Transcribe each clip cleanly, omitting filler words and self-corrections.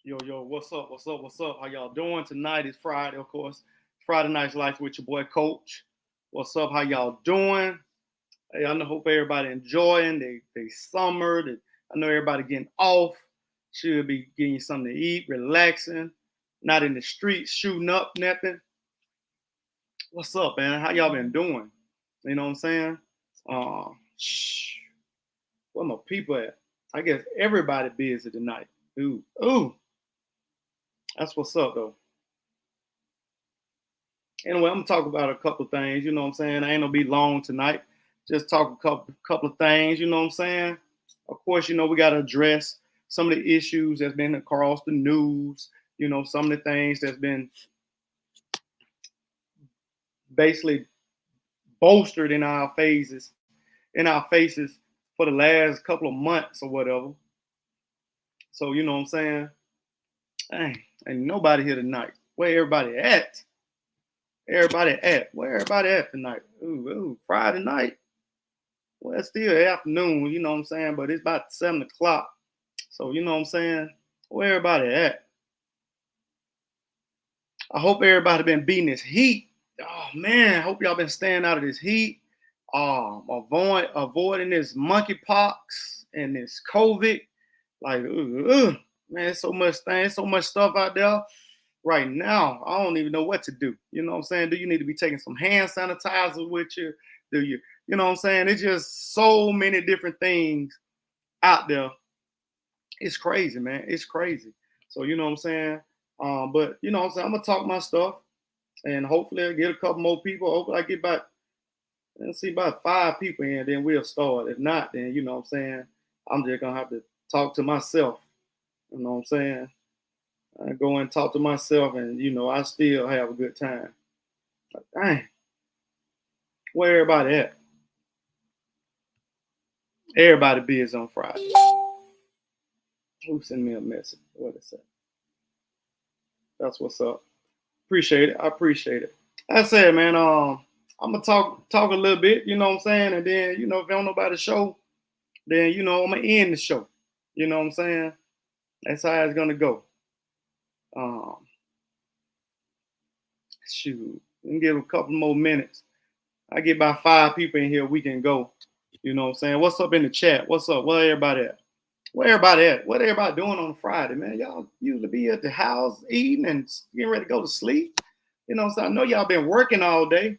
Yo, what's up? What's up? What's up? How y'all doing? Tonight is Friday, of course. Friday Night's Life with your boy Coach. What's up? How y'all doing? Hey, hope everybody enjoying they summer. I know everybody getting off. Should be getting you something to eat, relaxing, not in the streets shooting up nothing. What's up, man? How y'all been doing? You know what I'm saying? Shh. Where my people at? I guess everybody busy tonight. Ooh. That's what's up though. Anyway, I'm gonna talk about a couple of things. You know what I'm saying? I ain't gonna be long tonight. Just talk a couple of things. You know what I'm saying? Of course, we gotta address some of the issues that's been across the news. Some of the things that's been basically bolstered in our faces for the last couple of months or whatever. So you know what I'm saying? Dang, ain't nobody here tonight. Where everybody at? Where everybody at tonight? Ooh, Friday night. Well, it's still afternoon, you know what I'm saying? But it's about 7 o'clock. So, you know what I'm saying? Where everybody at? I hope everybody been beating this heat. Oh, man. Hope y'all been staying out of this heat. Avoiding this monkeypox and this COVID. Like, man, so much stuff out there right now. I don't even know what to do. You know what I'm saying? Do you need to be taking some hand sanitizer with you? Do you know what I'm saying? It's just so many different things out there. It's crazy, man. It's crazy. So you know what I'm saying? But you know what I'm saying? I'm gonna talk my stuff and hopefully I'll get a couple more people. Hopefully I get about 5 people in, then we'll start. If not, then you know what I'm saying, I'm just gonna have to talk to myself. You know what I'm saying? I go and talk to myself and I still have a good time. Like, dang, where everybody at? Everybody busy on Friday. Who sent me a message? What is that? That's what's up. Appreciate it. I appreciate it. I said, man, I'm gonna talk a little bit, you know what I'm saying? And then, if don't nobody show, then I'm gonna end the show. You know what I'm saying? That's how it's gonna go. Um, shoot. We can give a couple more minutes. I get about 5 people in here, we can go. You know what I'm saying? What's up in the chat? What's up? Where everybody at? Where everybody at? What everybody doing on Friday, man? Y'all usually be at the house eating and getting ready to go to sleep. You know what I'm saying? I know y'all been working all day.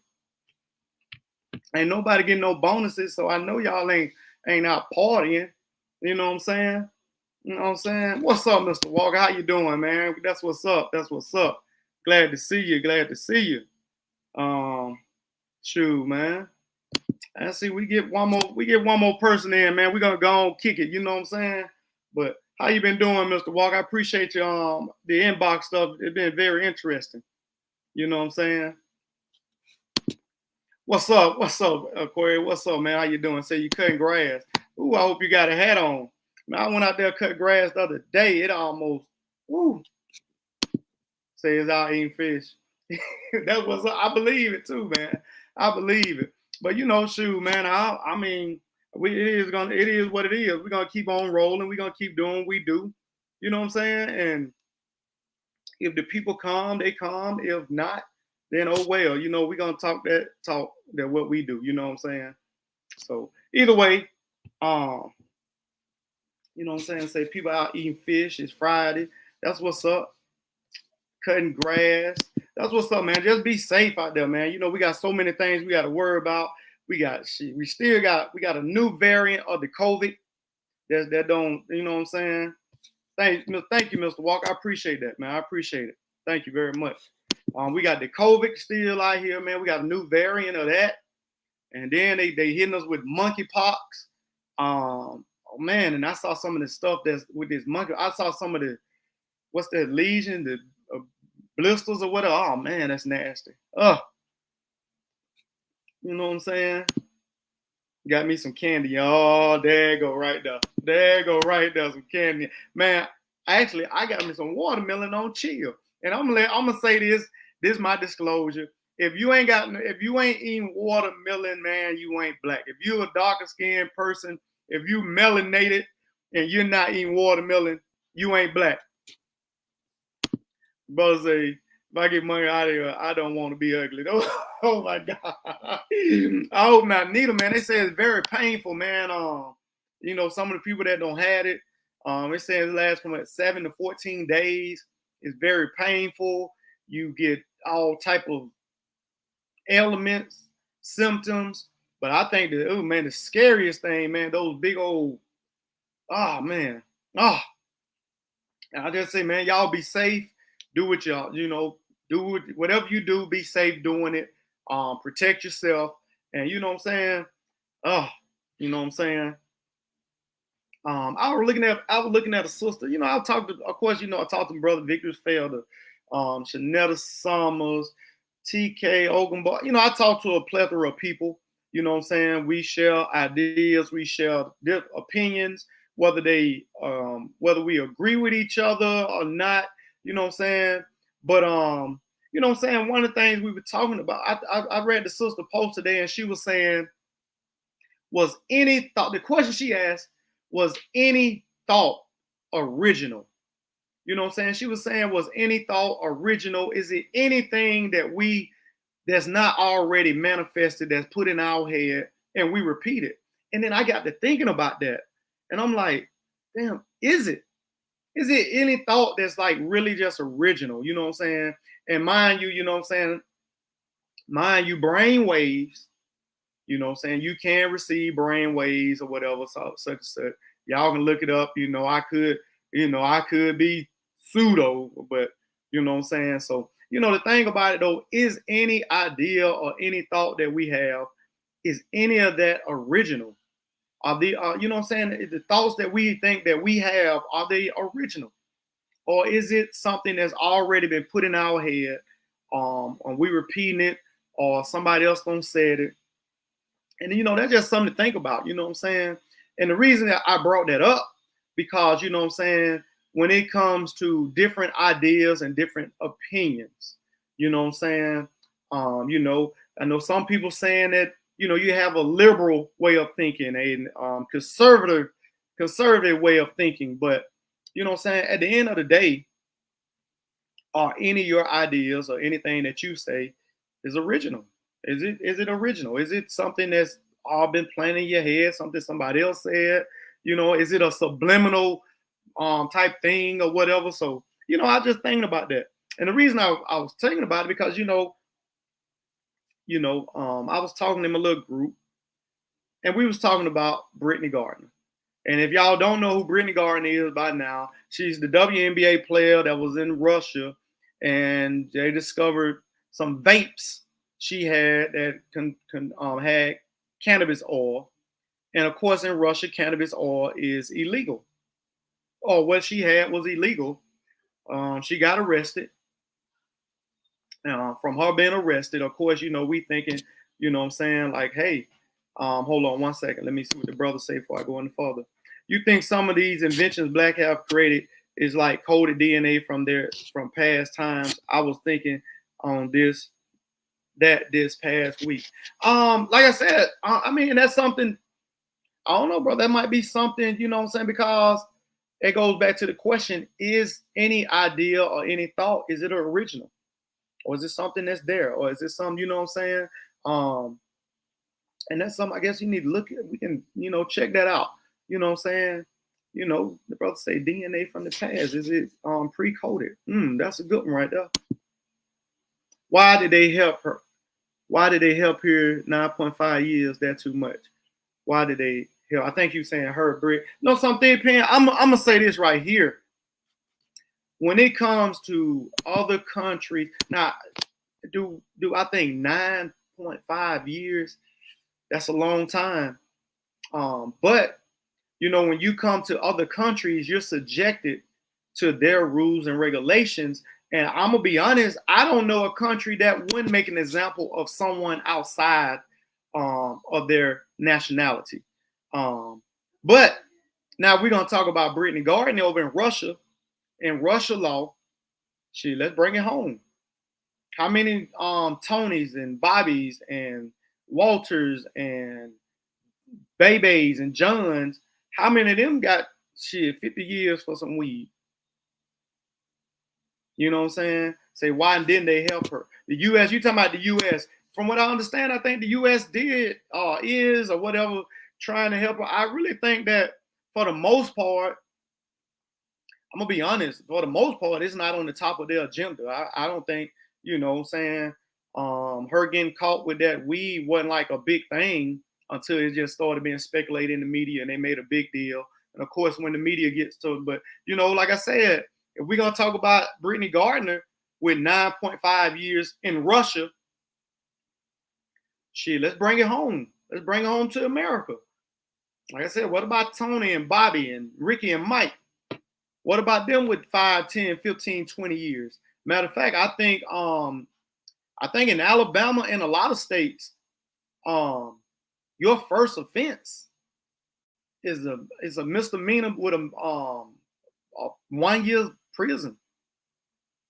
Ain't nobody getting no bonuses, so I know y'all ain't out partying. You know what I'm saying? You know what I'm saying? What's up, Mr. Walker? How you doing, man? That's what's up. That's what's up. Glad to see you. Glad to see you. Shoot, man. I see we get one more person in, man. We're gonna go on kick it, you know what I'm saying? But how you been doing, Mr. Walker? I appreciate you the inbox stuff. It's been very interesting. You know what I'm saying? What's up? What's up, Corey? What's up, man? How you doing? Say you cutting grass. Ooh, I hope you got a hat on. Man, I went out there cut grass the other day. It almost, woo, say it's out eating fish. That was, I believe it too, man. I believe it. But shoot, man. I mean, it is what it is. We're gonna keep on rolling. We're gonna keep doing what we do. You know what I'm saying? And if the people come, they come. If not, then oh well. We're gonna talk that what we do. You know what I'm saying? So either way, um, you know what I'm saying? Say people out eating fish. It's Friday. That's what's up. Cutting grass. That's what's up, man. Just be safe out there, man. We got so many things we got to worry about. We got a new variant of the COVID that don't, you know what I'm saying? Thank you, Mr. Walker. I appreciate that, man. I appreciate it. Thank you very much. We got the COVID still out here, man. We got a new variant of that, and then they hitting us with monkeypox. Oh man, and I saw some of the stuff that's with this monkey. I saw some of the what's that lesion, the blisters or whatever. Oh man, that's nasty. You know what I'm saying? Got me some candy. Oh, there you go right there. There you go right there, some candy. Man, actually, I got me some watermelon on chill. And I'm gonna say this. This is my disclosure. If you ain't eating watermelon, man, you ain't black. If you're a darker skinned person, if you melanated and you're not eating watermelon, you ain't black. Brother say, if I get money out of here, I don't want to be ugly. Oh my God. I hope not. Neither, man. They say it's very painful, man. Some of the people that don't have it, it says it lasts from like 7 to 14 days. It's very painful. You get all type of ailments, symptoms. But I think that, oh man, the scariest thing, man, those big old, oh man, oh, I just say, man, y'all be safe. Do what y'all, do whatever you do. Be safe doing it. Protect yourself, and you know what I'm saying. Oh, you know what I'm saying. I was looking at a sister. I talked to, of course, I talked to Brother Victor Felder, Shanetta Summers, TK Ogunbo. I talked to a plethora of people. You know what I'm saying? We share ideas, we share opinions, whether we agree with each other or not. You know what I'm saying? But you know what I'm saying? One of the things we were talking about, I read the sister post today, and she was saying, was any thought, the question she asked, was any thought original? You know what I'm saying? She was saying, was any thought original? Is it anything that's not already manifested, that's put in our head and we repeat it? And then I got to thinking about that. And I'm like, damn, is it? Is it any thought that's like really just original? You know what I'm saying? And mind you, you know what I'm saying? Mind you, brain waves, you know what I'm saying? You can receive brain waves or whatever, such and such. Y'all can look it up. I could be pseudo, but you know what I'm saying? So, the thing about it though, is any idea or any thought that we have, is any of that original? You know what I'm saying? The thoughts that we think that we have, are they original? Or is it something that's already been put in our head, and we repeating it, or somebody else done said it? And that's just something to think about, you know what I'm saying? And the reason that I brought that up, because you know what I'm saying, when it comes to different ideas and different opinions, you know what I'm saying? I know some people saying that, you have a liberal way of thinking, a conservative way of thinking, but you know what I'm saying, at the end of the day, are any of your ideas or anything that you say is original? Is it original? Is it something that's all been planted in your head, something somebody else said? Is it a subliminal type thing or whatever? So, I just thinking about that. And the reason I was thinking about it, because I was talking in my little group, and we was talking about Brittany Gardner. And if y'all don't know who Brittany Gardner is by now, she's the WNBA player that was in Russia, and they discovered some vapes she had that had cannabis oil. And of course, in Russia, cannabis oil is illegal. Or what she had was illegal. She got arrested. From her being arrested, of course, we thinking, you know what I'm saying, like, hey, hold on one second. Let me see what the brothers say before I go any further. You think some of these inventions black have created is like coded DNA from past times? I was thinking on this past week. Like I said, I mean, that's something, I don't know, bro. That might be something, you know what I'm saying? Because it goes back to the question, is any idea or any thought, is it original? Or is it something that's there? Or is it something, you know what I'm saying? And that's something I guess you need to look at. We can, check that out. You know what I'm saying? The brothers say DNA from the past. Is it pre-coded? That's a good one right there. Why did they help her? Why did they help her 9.5 years? That too much. Why did they help? I think you saying her, Britt. No, something, Pan. I'm gonna say this right here. When it comes to other countries, now do I think 9.5 years? That's a long time. But when you come to other countries, you're subjected to their rules and regulations. And I'm gonna be honest, I don't know a country that wouldn't make an example of someone outside of their nationality. But now we're gonna talk about Brittany Gardner over in Russia. In Russia law, let's bring it home. How many Tonys and Bobbies and Walters and Babies and Johns, how many of them got 50 years for some weed? You know what I'm saying? Say, why didn't they help her? The U.S., you talking about the U.S. From what I understand, I think the U.S. did, is, or whatever, trying to help her. I really think that for the most part, I'm going to be honest, for the most part, it's not on the top of their agenda. I don't think, you know what I'm saying, her getting caught with that weed wasn't like a big thing until it just started being speculated in the media and they made a big deal. And of course, when the media gets to it, but, you know, like I said, if we're going to talk about Brittany Gardner with 9.5 years in Russia, shit, let's bring it home. Let's bring it home to America. Like I said, what about Tony and Bobby and Ricky and Mike? What about them with 5, 10, 15, 20 years? Matter of fact, I think in Alabama and a lot of states, your first offense is a misdemeanor with a 1 year prison.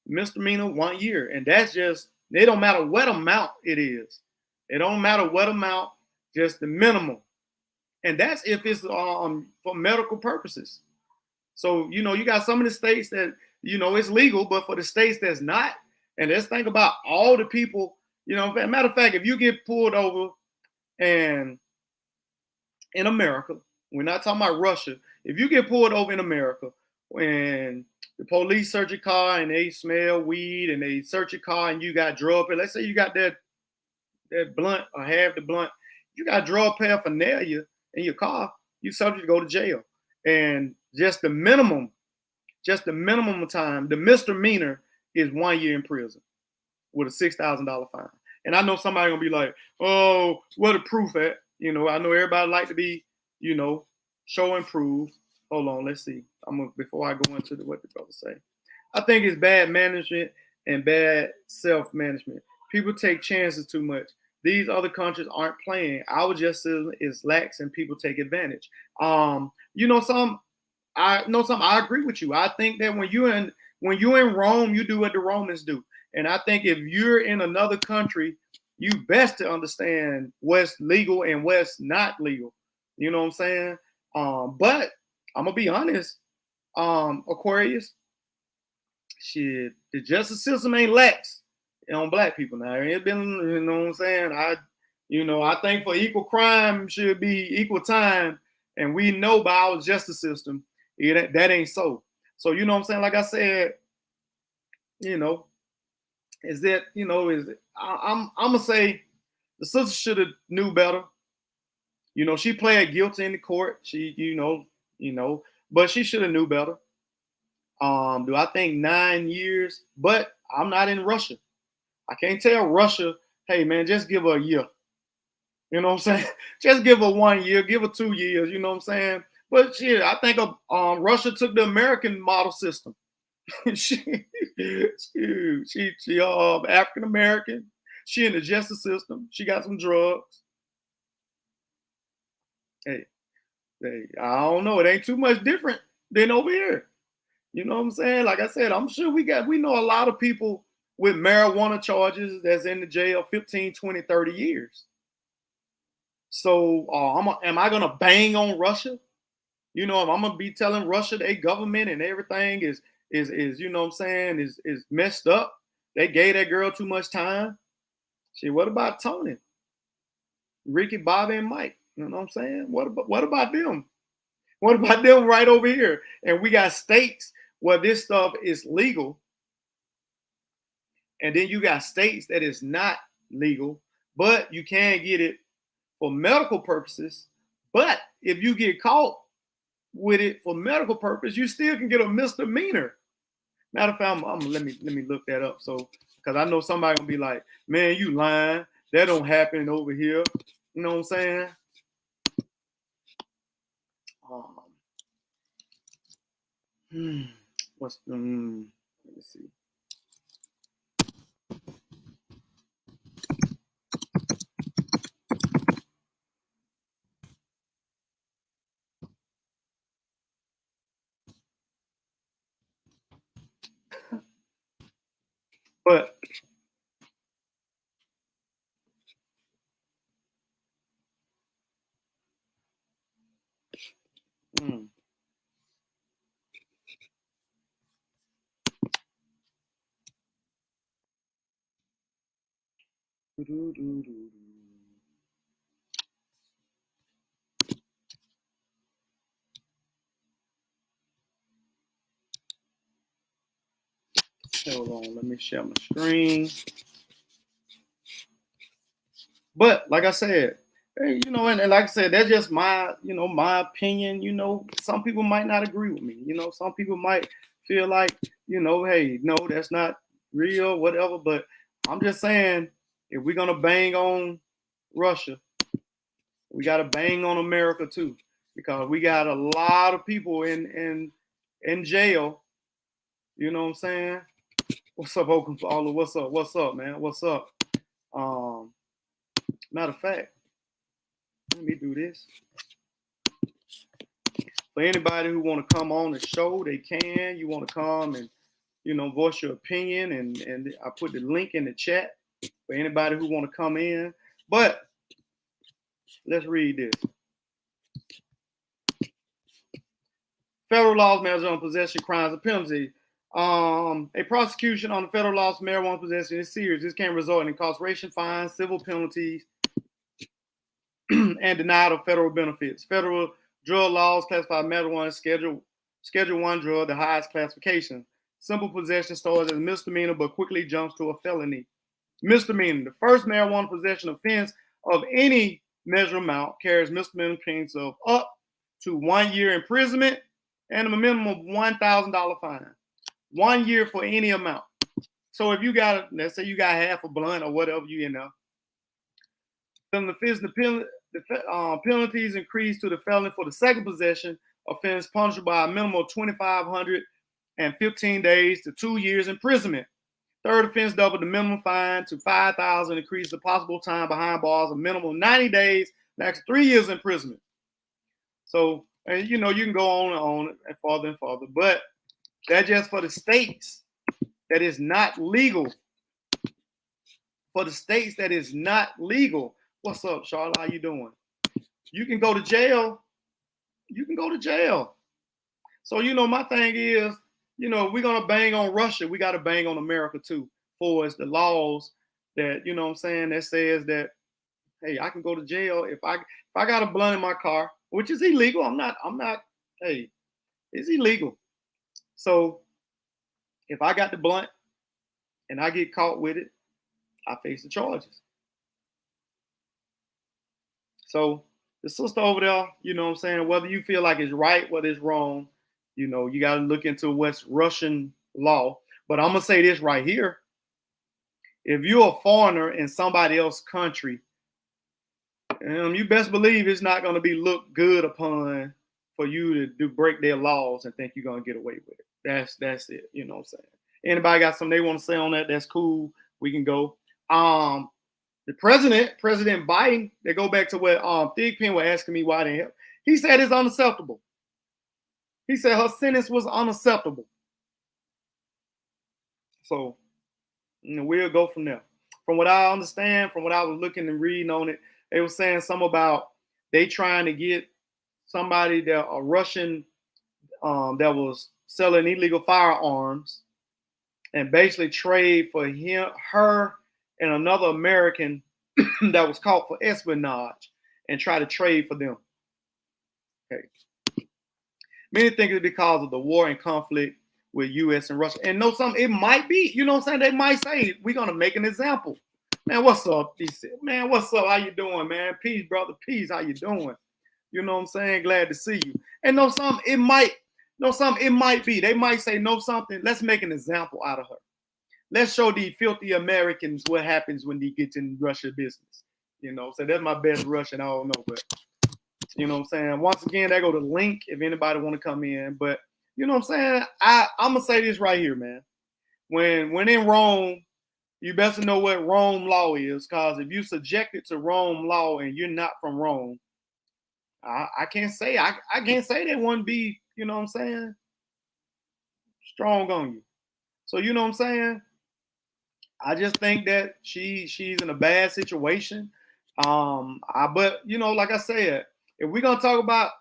Misdemeanor 1 year. And that's just, it don't matter what amount it is. It don't matter what amount, just the minimum. And that's if it's for medical purposes. So, you know, you got some of the states that, you know, it's legal, but for the states that's not, and let's think about all the people, you know, matter of fact, if you get pulled over and in America, we're not talking about Russia, if you get pulled over in America and the police search your car and they smell weed and they search your car and you got drug, let's say you got that blunt or half the blunt, you got drug paraphernalia in your car, you subject to go to jail. And just the minimum of time, the misdemeanor is 1 year in prison with a $6,000 fine. And I know somebody gonna be like, "Oh, where the proof at?" You know, I know everybody like to be, you know, show and prove. Hold on, let's see. Before I go into what the brother say. I think it's bad management and bad self-management. People take chances too much. These other countries aren't playing. Our justice is lax and people take advantage. You know, I agree with you. I think that when you're in Rome, you do what the Romans do. And I think if you're in another country, you best to understand what's legal and what's not legal. You know what I'm saying? But I'm gonna be honest, Aquarius, shit, the justice system ain't lax on black people now. It's been, you know what I'm saying? I think for equal crime should be equal time, and we know by our justice system that ain't so. So you know what I'm saying? Like I said, you know, is that you know is I'm gonna say the sister should have knew better. You know, she pled guilty in the court. She but she should have knew better. Do I think 9 years? But I'm not in Russia. I can't tell Russia, hey man, just give her a year. You know what I'm saying? Just give her 1 year, give her 2 years. You know what I'm saying? But shit, I think Russia took the American model system. she, she African American. She in the justice system. She got some drugs. Hey, I don't know. It ain't too much different than over here. You know what I'm saying? Like I said, I'm sure we know a lot of people with marijuana charges that's in the jail 15, 20, 30 years. So am I gonna bang on Russia? You know, I'm gonna be telling Russia their government and everything is you know what I'm saying is messed up. They gave that girl too much time. Shit, what about Tony, Ricky, Bobby, and Mike? You know what I'm saying? What about them? What about them right over here? And we got states where this stuff is legal, and then you got states that is not legal, but you can get it for medical purposes. But if you get caught with it for medical purpose, you still can get a misdemeanor. Matter of fact, let me look that up. So, because I know somebody gonna be like, "Man, you lying? That don't happen over here." You know what I'm saying? What's let me see. But mm, Hold on, let me share my screen. But like I said, hey, and like I said, that's just my, my opinion. Some people might not agree with me. Some people might feel like, hey, no, that's not real, whatever. But I'm just saying, if we're gonna bang on Russia, we gotta bang on America too, because we got a lot of people in jail. You know what I'm saying? What's up, Oakland? What's up? What's up, man? What's up? Um, Matter of fact, let me do this. For anybody who want to come on the show, they can. You want to come and voice your opinion, and I put the link in the chat for anybody who want to come in. But let's read this. Federal laws marijuana possession crimes and penalties. A prosecution on the federal laws for marijuana possession is serious. This can result in incarceration, fines, civil penalties, and denial of federal benefits. Federal drug laws classify marijuana as Schedule 1 drug, the highest classification. Simple possession starts as misdemeanor but quickly jumps to a felony. Misdemeanor. The first marijuana possession offense of any measure amount carries misdemeanor penalties of up to 1 year imprisonment and a minimum of $1,000 fine. 1 year for any amount. So if you got, let's say you got half a blunt or whatever the penalties increase to the felony for the second possession offense, punishable by a minimum of 2,515 days to 2 years imprisonment. Third offense, double the minimum fine to 5,000, increase the possible time behind bars a minimum of 90 days, max 3 years imprisonment. So, and you can go on and farther, but that's just for the states that is not legal. For the states that is not legal. What's up, Charlotte? How you doing? You can go to jail. You can go to jail. So, my thing is, we're going to bang on Russia. We got to bang on America too, for as the laws that, that says that, hey, I can go to jail if I got a blunt in my car, which is illegal. Hey, it's illegal. So if I got the blunt and I get caught with it, I face the charges. So the sister over there, whether you feel like it's right, whether it's wrong, you got to look into what's Russian law. But I'm going to say this right here. If you're a foreigner in somebody else's country, you best believe it's not going to be looked good upon for you to break their laws and think you're going to get away with it. That's it. You know what I'm saying? Anybody got something they want to say on that? That's cool. We can go. The President Biden, they go back to what Thigpen was asking me why they help. He said it's unacceptable. He said her sentence was unacceptable. So, we'll go from there. From what I understand, from what I was looking and reading on it, they were saying something about they trying to get somebody a Russian that was selling illegal firearms and basically trade for her and another American that was caught for espionage and try to trade for them. Okay. Many think it's because of the war and conflict with U.S. and Russia. And it might be, they might say, we're going to make an example. Man, what's up? Man, what's up? How you doing, man? Peace, brother. Peace. How you doing? You know what I'm saying? Glad to see you. And it might be. They might say, let's make an example out of her. Let's show the filthy Americans what happens when they get in Russia business. So that's my best Russian. I don't know, but you know what I'm saying? Once again, there go the link if anybody want to come in. But you know what I'm saying? I'm gonna say this right here, man. When in Rome, you best know what Rome law is, because if you subjected to Rome law and you're not from Rome, I can't say they wouldn't be, you know what I'm saying, strong on you. So you know what I'm saying? I just think that she's in a bad situation. But like I said, if we're gonna talk about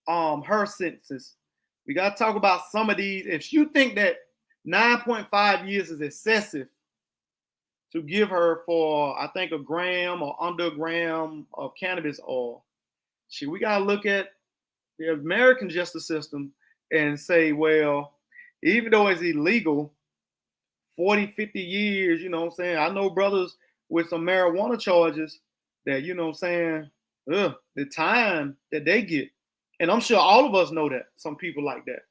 her sentences, we gotta talk about some of these. If you think that 9.5 years is excessive to give her for, I think, a gram or under a gram of cannabis oil. See, we got to look at the American justice system and say, well, even though it's illegal, 40, 50 years, you know what I'm saying? I know brothers with some marijuana charges that, you know what I'm saying, the time that they get. And I'm sure all of us know that, some people like that.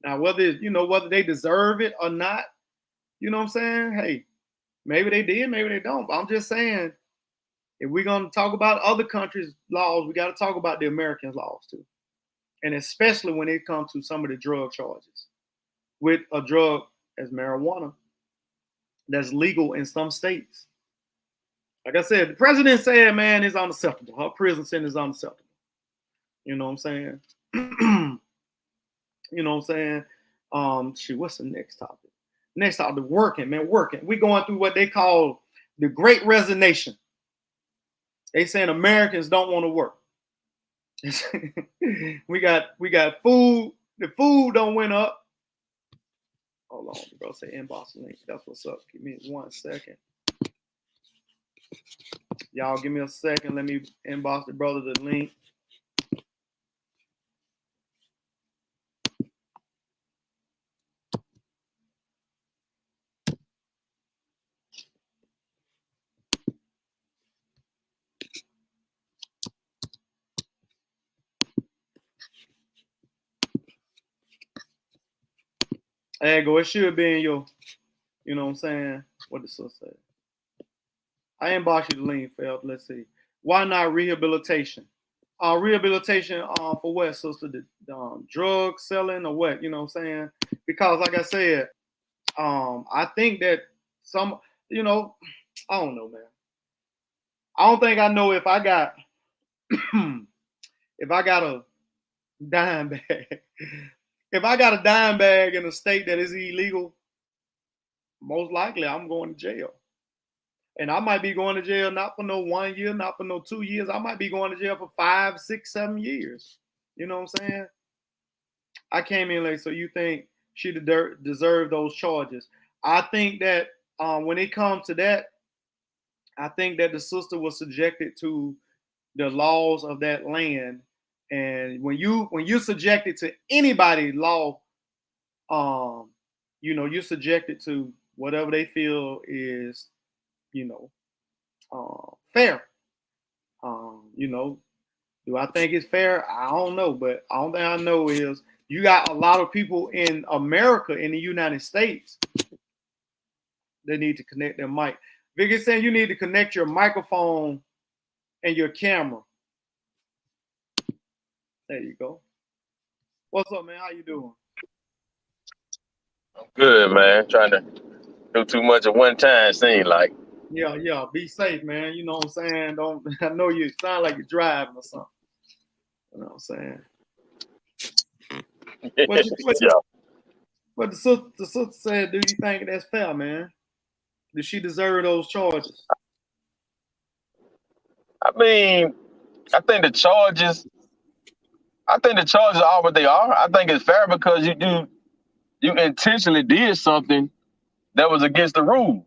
Now, whether they deserve it or not, you know what I'm saying? Hey, maybe they did, maybe they don't. But I'm just saying, if we're going to talk about other countries' laws, we got to talk about the American laws too. And especially when it comes to some of the drug charges with a drug as marijuana that's legal in some states. Like I said, the president said, man, it's unacceptable. Her prison sentence is unacceptable. You know what I'm saying? You know what I'm saying? Shoot, what's the next topic? Next topic, working. We going through what they call the Great Resignation. They saying Americans don't want to work. we got food. The food don't went up. Hold on, bro. Say inbox link. That's what's up. Give me 1 second. Y'all give me a second. Let me inbox the brother the link. There you go. It should be in your, you know what I'm saying? What the sister say? I inboxed you the link, Phil. Let's see. Why not rehabilitation? Rehabilitation for what, sister? The drug selling or what? You know what I'm saying? Because like I said, I think that some, you know, I don't know, man. I don't think I know if I got if I got a dime bag. If I got a dime bag in a state that is illegal, most likely I'm going to jail. And I might be going to jail not for no 1 year, not for no 2 years. I might be going to jail for 5, 6, 7 years. You know what I'm saying? I came in late, so you think she deserved those charges. I think that when it comes to that, I think that the sister was subjected to the laws of that land. And when you subjected to anybody's law, you know, you're subjected to whatever they feel is, you know, fair. You know, do I think it's fair? I don't know, but the only thing I know is you got a lot of people in America, in the United States, they need to connect their mic. Vic is saying you need to connect your microphone and your camera. There you go. What's up, man? How you doing? I'm good, man. Trying to do too much at one time, seem like. Yeah. Be safe, man. You know what I'm saying? Don't I know you sound like you're driving or something. You know what I'm saying? What you Yeah. what the sister said, do you think that's fair, man? Did she deserve those charges? I mean, I think the charges. I think the charges are what they are. I think it's fair because you intentionally did something that was against the rules.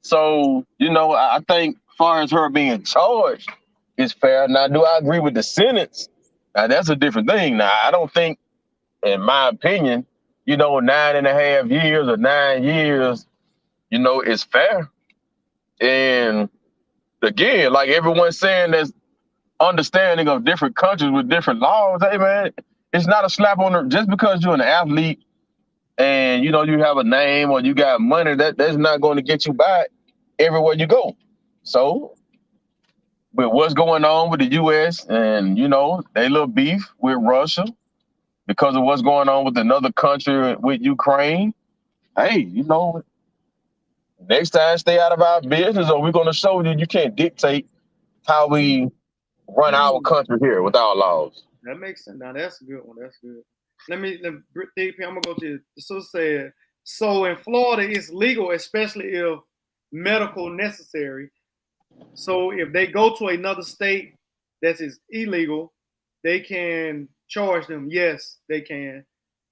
So I think, as far as her being charged, is fair. Now, do I agree with the sentence? Now, that's a different thing. Now, I don't think, in my opinion, 9.5 years or 9 years, is fair. And again, like everyone's saying, there's understanding of different countries with different laws. Hey, man, it's not a slap on the, just because you're an athlete and you have a name or you got money, that's not going to get you by everywhere you go. So, with what's going on with the U.S. and they little beef with Russia because of what's going on with another country with Ukraine, hey, next time stay out of our business, or we're going to show you can't dictate how we run our Mm, country here with our laws. that makes sense. Now that's a good one. That's good. Let me DP, I'm gonna go to the sister said. So in Florida, it's legal, especially if medical necessary. So if they go to another state that is illegal, they can charge them. Yes, they can,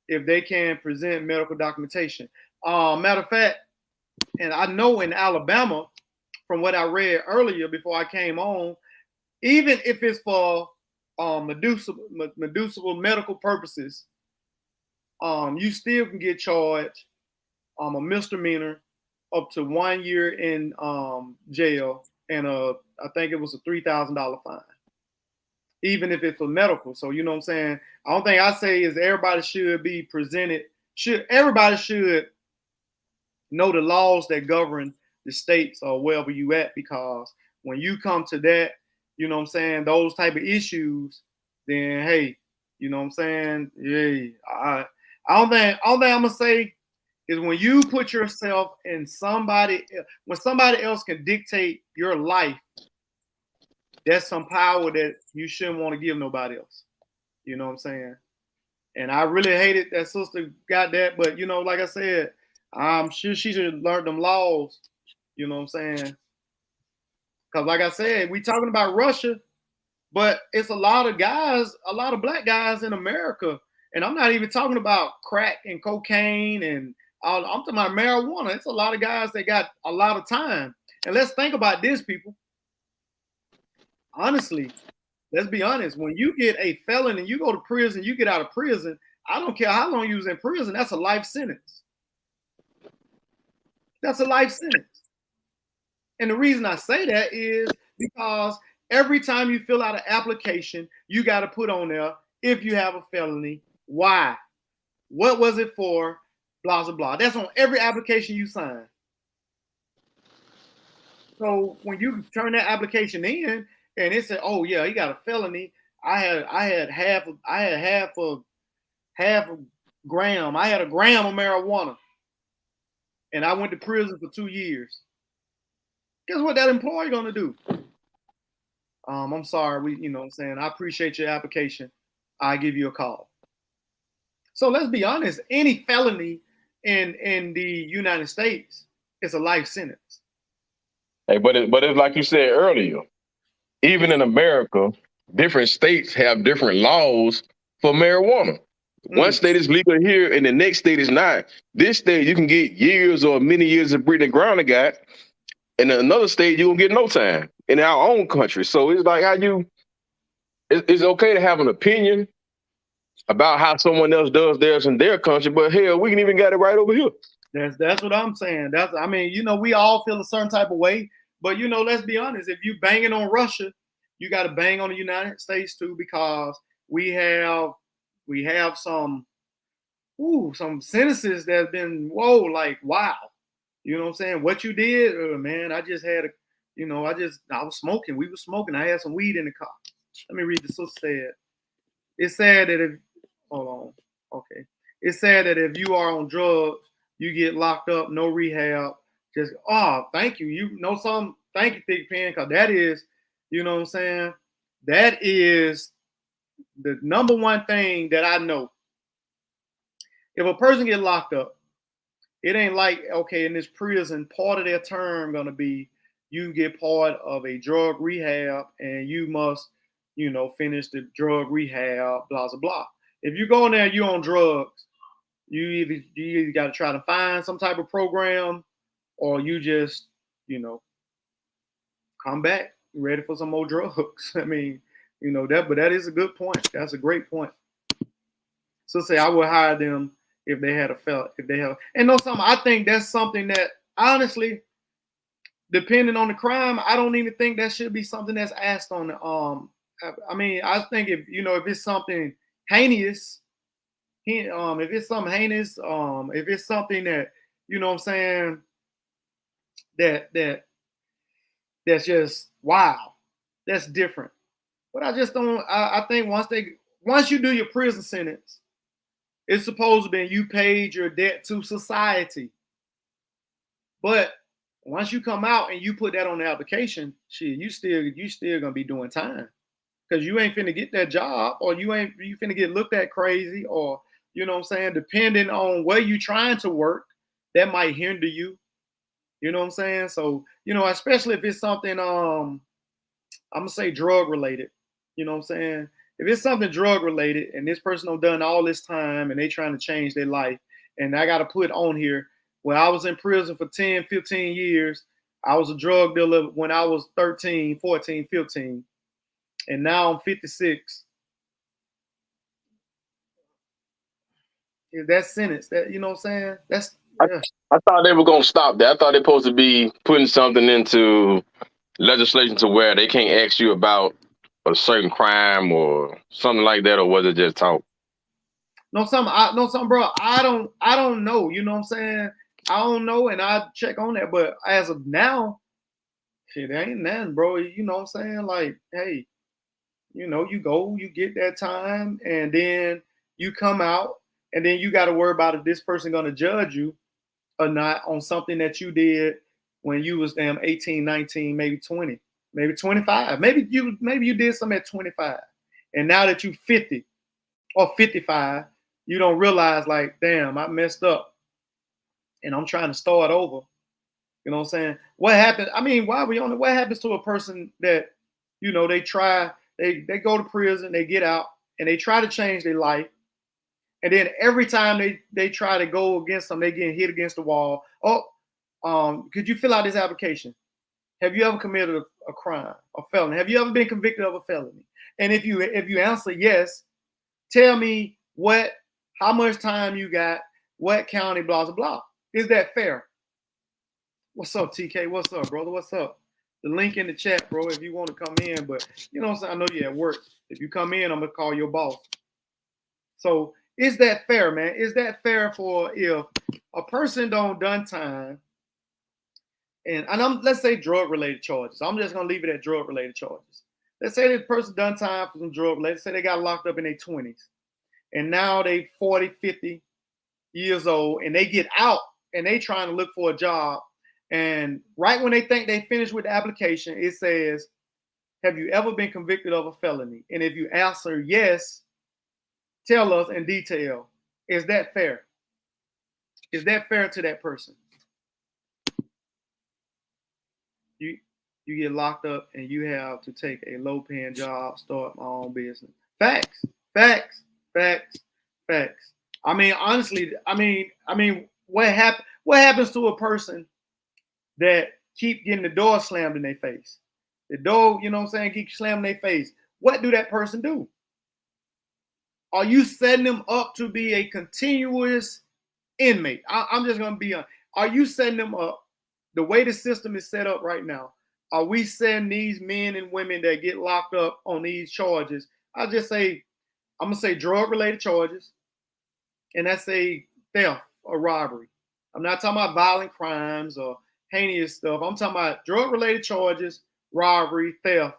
if they can present medical documentation. Matter of fact, and I know in Alabama, from what I read earlier before I came on, even if it's for medicinal medical purposes, you still can get charged a misdemeanor up to 1 year in jail and I think it was a $3,000 fine, even if it's for medical. So you know what I'm saying. The only thing I say is everybody should be presented. Everybody should know the laws that govern the states or wherever you at, because when you come to that, you know what I'm saying, those type of issues, then hey, you know what I'm saying, yeah, I don't think I'm gonna say is when you put yourself in when somebody else can dictate your life, that's some power that you shouldn't want to give nobody else. You know what I'm saying? And I really hated that sister got that, but you know, like I said, I'm sure she should have learned them laws. You know what I'm saying? Because like I said, we talking about Russia, but it's a lot of guys, a lot of black guys in America, and I'm not even talking about crack and cocaine and all. I'm talking about marijuana. It's a lot of guys that got a lot of time. And let's think about this, people. Honestly, let's be honest. When you get a felon and you go to prison, you get out of prison. I don't care how long you was in prison. That's a life sentence. That's a life sentence. And the reason I say that is because every time you fill out an application, you got to put on there if you have a felony, why, what was it for, blah, blah, blah. That's on every application you sign. So when you turn that application in and it said, "Oh yeah, he got a felony," I had half a gram. I had a gram of marijuana, and I went to prison for 2 years. Guess what that employer gonna do? I'm sorry, you know what I'm saying, I appreciate your application. I give you a call. So let's be honest, any felony in the United States is a life sentence. Hey, but it's like you said earlier, even in America, different states have different laws for marijuana. One state is legal here and the next state is not. This state, you can get years or many years of breeding ground got. In another state, you don't get no time in our own country. So it's like it's okay to have an opinion about how someone else does theirs in their country, but hell, we can even get it right over here. That's what I'm saying. I mean, you know, we all feel a certain type of way, but you know, let's be honest. If you banging on Russia, you got to bang on the United States too, because we have some sentences that have been like wow. You know what I'm saying? What you did, man, I just had I was smoking. We were smoking. I had some weed in the car. Let me read the sister said. It said that if hold on. Okay. It said that if you are on drugs, you get locked up, no rehab. Just thank you. You know something? Thank you, Thick Pen, because that is, you know what I'm saying? That is the number one thing that I know. If a person get locked up, it ain't like, okay, in this prison, part of their term gonna be you get part of a drug rehab and you must, you know, finish the drug rehab, blah, blah, blah. If you go in there, you're on drugs, you either got to try to find some type of program or you just, you know, come back ready for some more drugs. I mean, you know, but that is a good point. That's a great point. So say I would hire them if they had and know something, I think that's something that honestly, depending on the crime, I don't even think that should be something that's asked on the I mean, I think if it's something heinous, if it's something heinous, if it's something that, you know what I'm saying, that's just wow, that's different. But I just don't. I think once you do your prison sentence, it's supposed to be you paid your debt to society. But once you come out and you put that on the application, shit, you still gonna be doing time because you ain't finna get that job, or you finna get looked at crazy, or you know what I'm saying. Depending on where you trying to work, that might hinder you. You know what I'm saying. So especially if it's something I'm gonna say drug related. You know what I'm saying? If it's something drug related and this person done all this time and they trying to change their life, and I got to put on here, well, I was in prison for 10, 15 years. I was a drug dealer when I was 13, 14, 15, and now I'm 56. Is that sentence? That you know what I'm saying? That's I, yeah. I thought they were gonna stop that. I thought they're supposed to be putting something into legislation to where they can't ask you about a certain crime or something like that, or was it just talk? No, something, bro. I don't know. You know what I'm saying? I don't know, and I check on that. But as of now, shit, ain't nothing, bro. You know what I'm saying? Like, hey, you go, you get that time, and then you come out, and then you got to worry about if this person gonna judge you or not on something that you did when you was damn 18, 19, maybe 20, maybe 25. Maybe you did something at 25. And now that you 50 or 55, you don't realize like, damn, I messed up and I'm trying to start over. You know what I'm saying? What happened? I mean, why are we on it? What happens to a person that, they go to prison, they get out, and they try to change their life. And then every time they try to go against them, they get hit against the wall. Oh, could you fill out this application? Have you ever committed a crime, a felony? Have you ever been convicted of a felony? And if you answer yes, tell me how much time you got, what county, blah blah blah. Is that fair? What's up, TK? What's up, brother? What's up? The link in the chat, bro, if you want to come in. But you know what I'm saying? I know you're at work. If you come in, I'm gonna call your boss. So is that fair, man? Is that fair for if a person don't done time and let's say drug related charges? I'm just gonna leave it at drug related charges. Let's say this person done time for some drug related. Say they got locked up in their 20s and now they 40, 50 years old and they get out and they trying to look for a job. And right when they think they finished with the application, it says, have you ever been convicted of a felony? And if you answer yes, tell us in detail. Is that fair? Is that fair to that person? You get locked up and you have to take a low paying job, start my own business. Facts, facts, facts, facts. I mean, honestly, what happens to a person that keep getting the door slammed in their face? The door, you know what I'm saying, keep slamming their face. What do that person do? Are you setting them up to be a continuous inmate? I'm just going to be honest. Are you setting them up the way the system is set up right now? Are we setting these men and women that get locked up on these charges? I'm going to say drug related charges, and that's a theft or robbery. I'm not talking about violent crimes or heinous stuff. I'm talking about drug related charges, robbery, theft.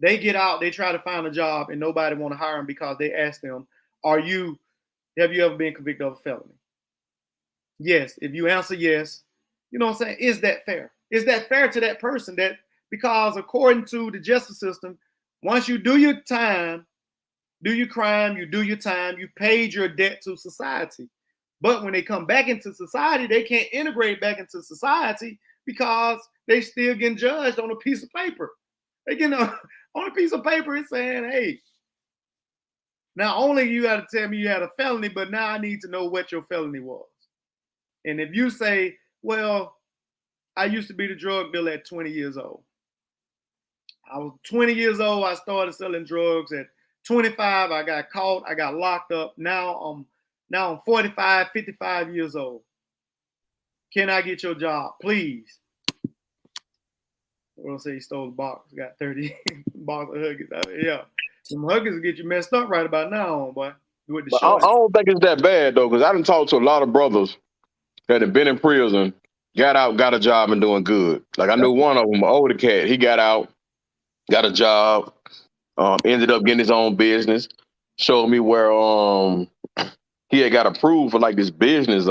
They get out, they try to find a job, and nobody want to hire them because they ask them, have you ever been convicted of a felony? Yes. If you answer yes, you know what I'm saying? Is that fair? Is that fair to that person? That because according to the justice system, once you do your time, do your crime, you do your time, you paid your debt to society. But when they come back into society, they can't integrate back into society because they still getting judged on a piece of paper. They get on a piece of paper, it's saying, hey, not only you got to tell me you had a felony, but now I need to know what your felony was. And if you say, well, I used to be the drug dealer at 20 years old. I was 20 years old. I started selling drugs at 25. I got caught. I got locked up. Now I'm 45, 55 years old. Can I get your job, please? We'll say he stole the box. Got 30 box of Huggies. Yeah. Some Huggies get you messed up right about now, boy. With the But I don't think it's that bad though, because I done talked to a lot of brothers that have been in prison, got out, got a job, and doing good. Like I knew one of them, an older cat. He got out, got a job, ended up getting his own business. Showed me where he had got approved for like this business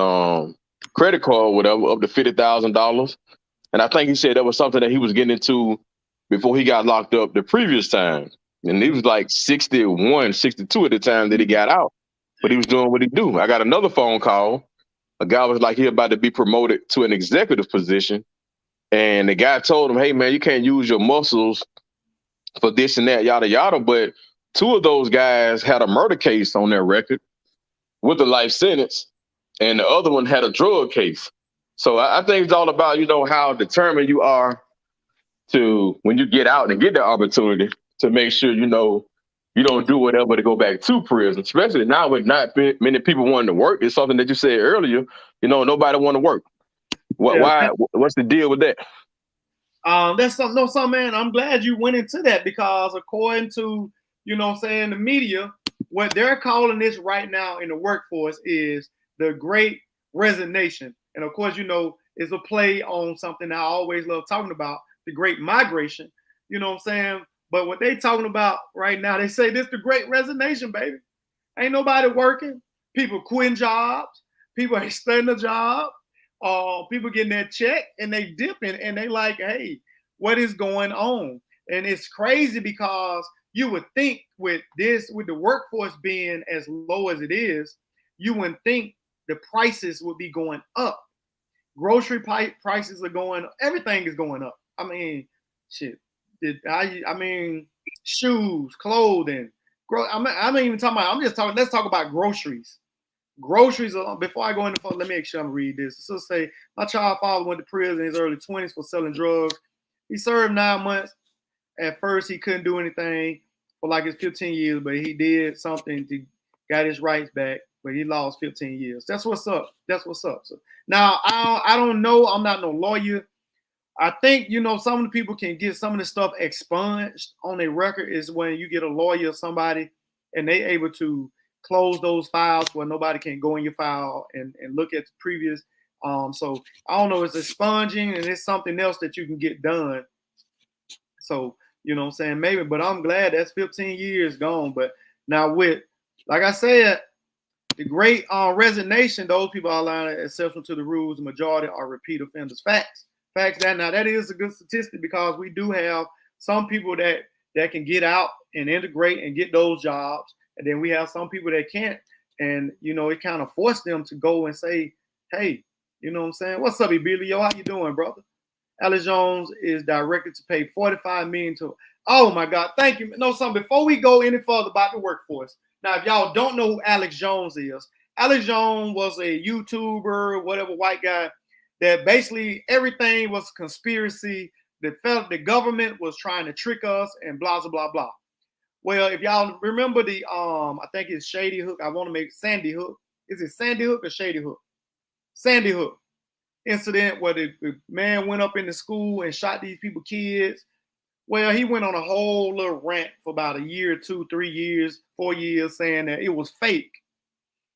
credit card, whatever, up to $50,000. And I think he said that was something that he was getting into before he got locked up the previous time. And he was like 61, 62 at the time that he got out. But he was doing what he do. I got another phone call. A guy was like, he about to be promoted to an executive position. And the guy told him, hey, man, you can't use your muscles for this and that, yada, yada. But two of those guys had a murder case on their record with a life sentence. And the other one had a drug case. So I think it's all about, how determined you are to when you get out and get the opportunity to make sure you don't do whatever to go back to prison. Especially now with not many people wanting to work. It's something that you said earlier. Nobody want to work. What? Yeah. Why? What's the deal with that? That's something, no, some man. I'm glad you went into that because according to the media, what they're calling this right now in the workforce is the Great Resignation, and of course, it's a play on something I always love talking about, the Great Migration. You know what I'm saying? But what they talking about right now, they say this the Great Resignation, baby. Ain't nobody working. People quitting jobs. People ain't staying a job. People getting that check and they dipping and they like, hey, what is going on? And it's crazy because you would think with the workforce being as low as it is, you wouldn't think the prices would be going up. Grocery prices are going up. Everything is going up. I mean, shit. I mean, shoes, clothing. I'm not even talking about. I'm just talking. Let's talk about groceries. Groceries. Before I go into let me make sure I'm read this. So say my child father went to prison in his early 20s for selling drugs. He served 9 months. At first, he couldn't do anything for like his 15 years, but he did something to got his rights back. But he lost 15 years. That's what's up. That's what's up. So now I don't know. I'm not no lawyer. I think some of the people can get some of the stuff expunged on their record is when you get a lawyer or somebody and they able to close those files where nobody can go in your file and look at the previous. So I don't know, it's expunging and it's something else that you can get done. So what I'm saying, maybe, but I'm glad that's 15 years gone. But now with, like I said, the Great Resignation, those people are allowed exception to the rules. The majority are repeat offenders. Facts that now that is a good statistic because we do have some people that can get out and integrate and get those jobs, and then we have some people that can't, and it kind of forced them to go and say, hey, what I'm saying, what's up, Ebilio, how you doing, brother? Alex Jones is directed to pay $45 million to. Oh my God, thank you. No, something before we go any further about the workforce. Now, if y'all don't know who Alex Jones is, Alex Jones was a YouTuber, whatever, white guy. That basically everything was conspiracy. The government was trying to trick us and blah, blah, blah, blah. Well, if y'all remember the, I think it's Shady Hook. I want to make Sandy Hook. Is it Sandy Hook or Shady Hook? Sandy Hook incident where the man went up into school and shot these people, kids. Well, he went on a whole little rant for about a year, 2, 3 years, 4 years, saying that it was fake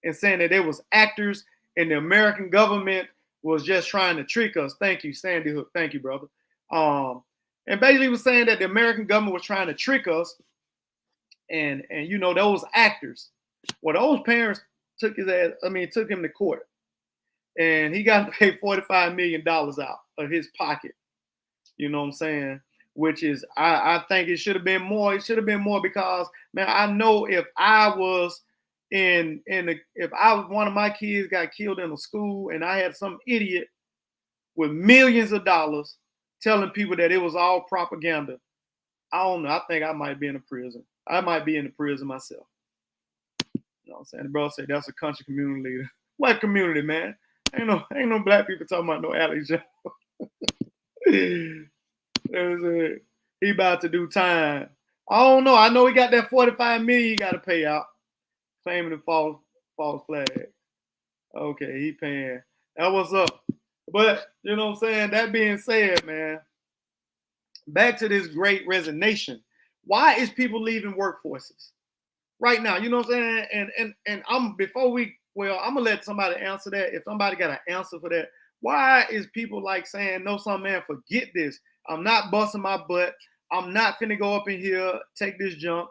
and saying that there was actors and the American government was just trying to trick us. Thank you, Sandy Hook. Thank you, brother. And basically was saying that the American government was trying to trick us and those actors. Well, those parents took him to court. And he got to pay $45 million out of his pocket. You know what I'm saying? Which is, I think it should have been more. It should have been more because, man, I know if I was if one of my kids got killed in a school and I had some idiot with millions of dollars telling people that it was all propaganda, I don't know. I think I might be in a prison. I might be in the prison myself. You know what I'm saying? The brother said that's a country community leader. What community, man? Ain't no black people talking about no Alex Jones. He about to do time. I don't know. I know he got that $45 million he got to pay out, claiming the false flag. Okay, he paying. That was up. But you know what I'm saying? That being said, man, back to this Great Resignation. Why is people leaving workforces right now? You know what I'm saying? And I'm gonna let somebody answer that. If somebody got an answer for that, why is people like saying, no, some man, forget this. I'm not busting my butt. I'm not finna go up in here, take this jump.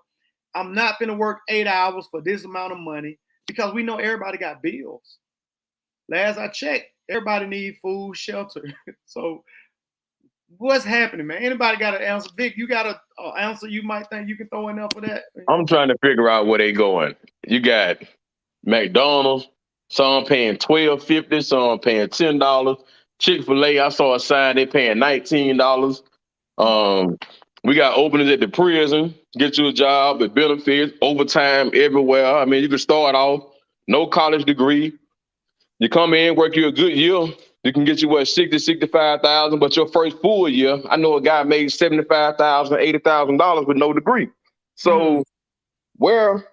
I'm not finna work 8 hours for this amount of money because we know everybody got bills. Last I checked, everybody need food, shelter. So what's happening, man? Anybody got an answer? Vic, you got an answer you might think you can throw in there for that? I'm trying to figure out where they going. You got McDonald's, some paying $12.50, some paying $10. Chick-fil-A, I saw a sign they paying $19. We got openings at the prison, get you a job with benefits, overtime everywhere. I mean, you can start off, no college degree. You come in, work you a good year, You can get you what 60, 65,000, but your first full year, I know a guy made $75,000, $80,000 with no degree. So where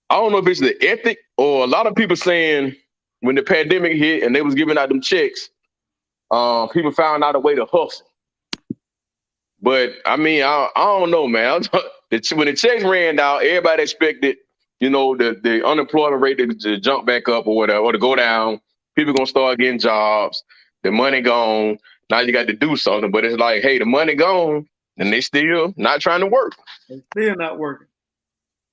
I don't know if it's the ethic or a lot of people saying when the pandemic hit and they was giving out them checks, people found out a way to hustle. But I mean, I don't know, man. When the checks ran out, everybody expected, the unemployment rate to jump back up or whatever, or to go down. People gonna start getting jobs. The money gone. Now you got to do something. But it's like, hey, the money gone, and they still not trying to work. They still not working.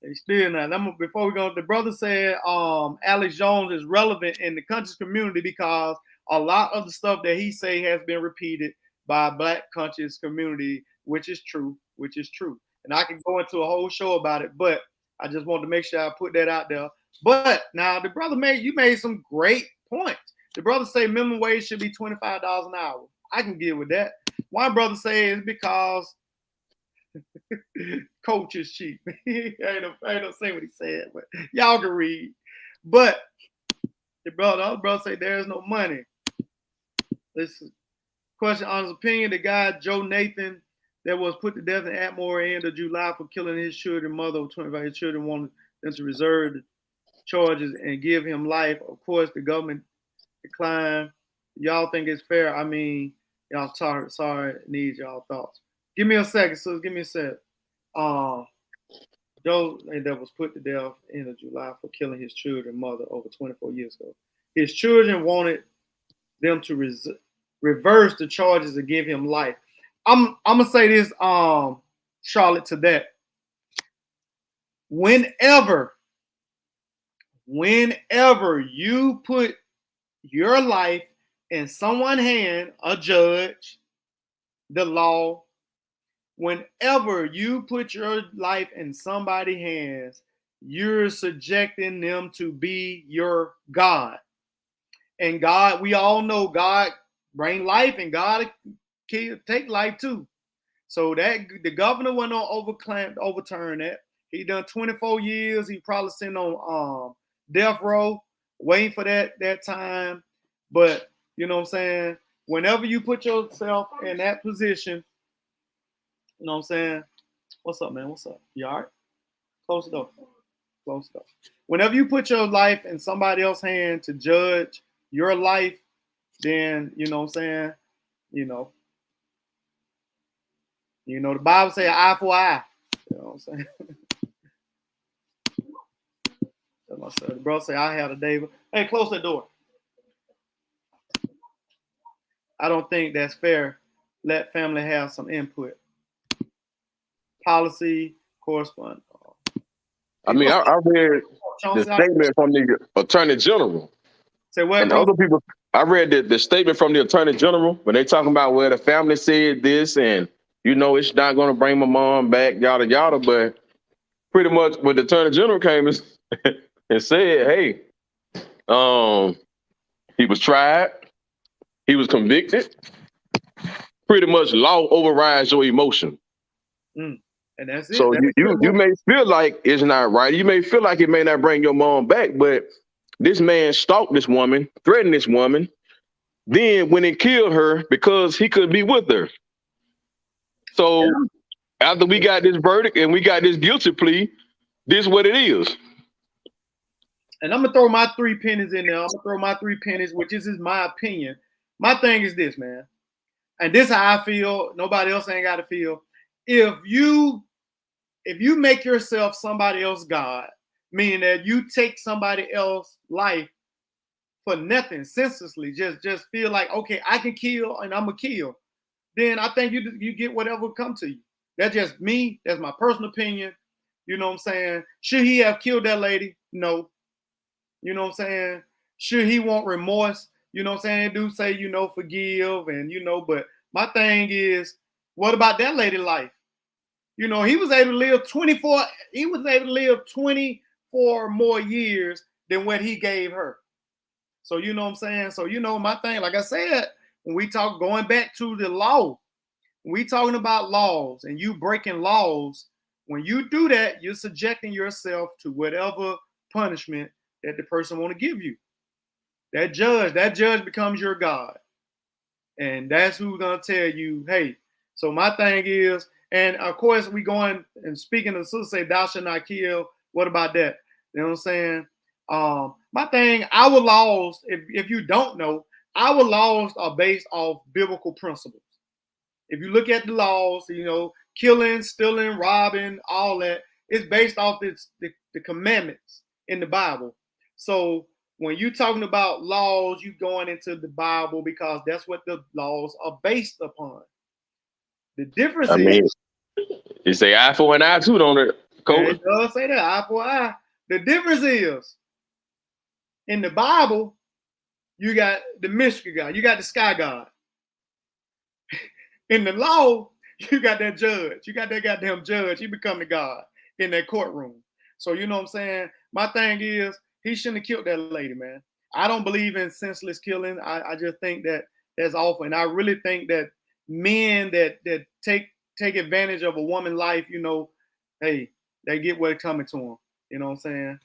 They still not. Before we go, the brother said Alex Jones is relevant in the conscious community because a lot of the stuff that he say has been repeated by Black conscious community, which is true. And I can go into a whole show about it, but I just wanted to make sure I put that out there. But now the brother made some great points. The brother say minimum wage should be $25 an hour. I can get with that. One brother say it's because coach is cheap. I ain't say what he said, but y'all can read. But the other brother say there's no money. Listen, question on his opinion. The guy Joe Nathan that was put to death in Atmore end of July for killing his children, mother of 25. His children wanted them to reserve the charges and give him life. Of course, the government declined. Y'all think it's fair? I mean, y'all sorry, need y'all thoughts. Give me a second, sis. Give me a sec. Joe that was put to death end of July for killing his children, mother over 24 years ago. His children wanted them to reverse the charges and give him life. I'm gonna say this, Charlotte, to that. Whenever you put your life in someone's hand, a judge, the law, whenever you put your life in somebody's hands, you're subjecting them to be your God. And God, we all know God bring life and God take life too. So that the governor went on overturn that. He done 24 years. He probably sitting on death row, waiting for that time. But you know what I'm saying? Whenever you put yourself in that position, you know what I'm saying? What's up, man? What's up? You all right? Close the door. Close the door. Whenever you put your life in somebody else's hand to judge your life, then you know what I'm saying? The Bible say eye for eye. You know what I'm saying? The brother say I had a day. Hey, close that door. I don't think that's fair. Let family have some input. Policy correspond. I mean, I read the statement from the Attorney General. Say what, and bro? other people. I read the statement from the Attorney General when they talking about where the family said this and it's not going to bring my mom back, yada yada. But pretty much when the Attorney General came and said, hey, he was tried, he was convicted. Pretty much law overrides your emotion. And that's it. So you may feel like it's not right. You may feel like it may not bring your mom back, but this man stalked this woman, threatened this woman, then went and killed her because he could be with her. So after we got this verdict and we got this guilty plea, this is what it is. And I'm going to throw my 3 pennies in there. I'm going to throw my 3 pennies, which is my opinion. My thing is this, man. And this is how I feel. Nobody else ain't got to feel. If you make yourself somebody else's God, meaning that you take somebody else's life for nothing, senselessly, just feel like, okay, I can kill and I'm going to kill, then I think you get whatever come to you. That's just me. That's my personal opinion. You know what I'm saying? Should he have killed that lady? No. You know what I'm saying? Should he want remorse? You know what I'm saying? Do say, forgive and, but my thing is, what about that lady's life? He was able to live 24 more years than what he gave her. So, you know what I'm saying? So, my thing, like I said, when we talk going back to the law, when we talking about laws and you breaking laws, when you do that, you're subjecting yourself to whatever punishment that the person want to give you. That judge becomes your God. And that's who's gonna tell you, hey. So my thing is, and of course we going and speaking of the sister say, thou shalt not kill. What about that? You know what I'm saying? My thing, our laws, if you don't know, our laws are based off biblical principles. If you look at the laws, you know, killing, stealing, robbing, all that, it's based off the commandments in the Bible. So when you're talking about laws, you going into the Bible because that's what the laws are based upon. The difference I mean, is, you say eye for an eye too, don't it, and Coach? it does say that, eye for eye. The difference is, in the Bible, you got the mystery God, you got the sky God. In the law, you got that judge. You got that goddamn judge. He become the God in that courtroom. So you know what I'm saying? My thing is, he shouldn't have killed that lady, man. I don't believe in senseless killing. I just think that that's awful. And I really think that men that take advantage of a woman's life, you know, hey, they get what's coming to them. You know what I'm saying?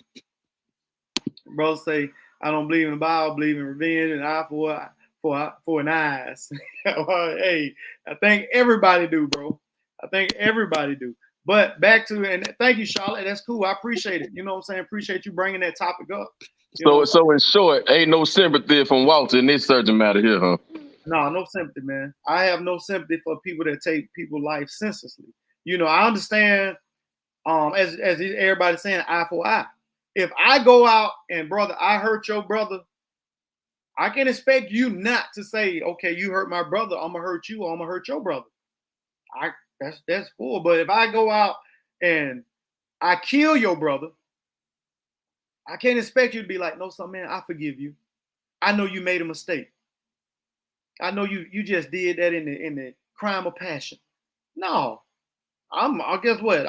Brothers say, I don't believe in the Bible, I believe in revenge and eye for an eyes. Well, hey, I think everybody do, bro. I think everybody do. But back to, and thank you, Charlotte. That's cool. I appreciate it. You know what I'm saying? Appreciate you bringing that topic up. You know, So in short, ain't no sympathy from Walter in this subject matter here, huh? no sympathy, man. I have no sympathy for people that take people's life senselessly. You know, I understand. As everybody's saying, eye for eye. If I go out and brother, I hurt your brother, I can expect you not to say, okay, you hurt my brother, I'm gonna hurt you, or I'm gonna hurt your brother. That's cool. But if I go out and I kill your brother, I can't expect you to be like, no, son, man, I forgive you. I know you made a mistake. I know you just did that in the crime of passion. No, I guess what?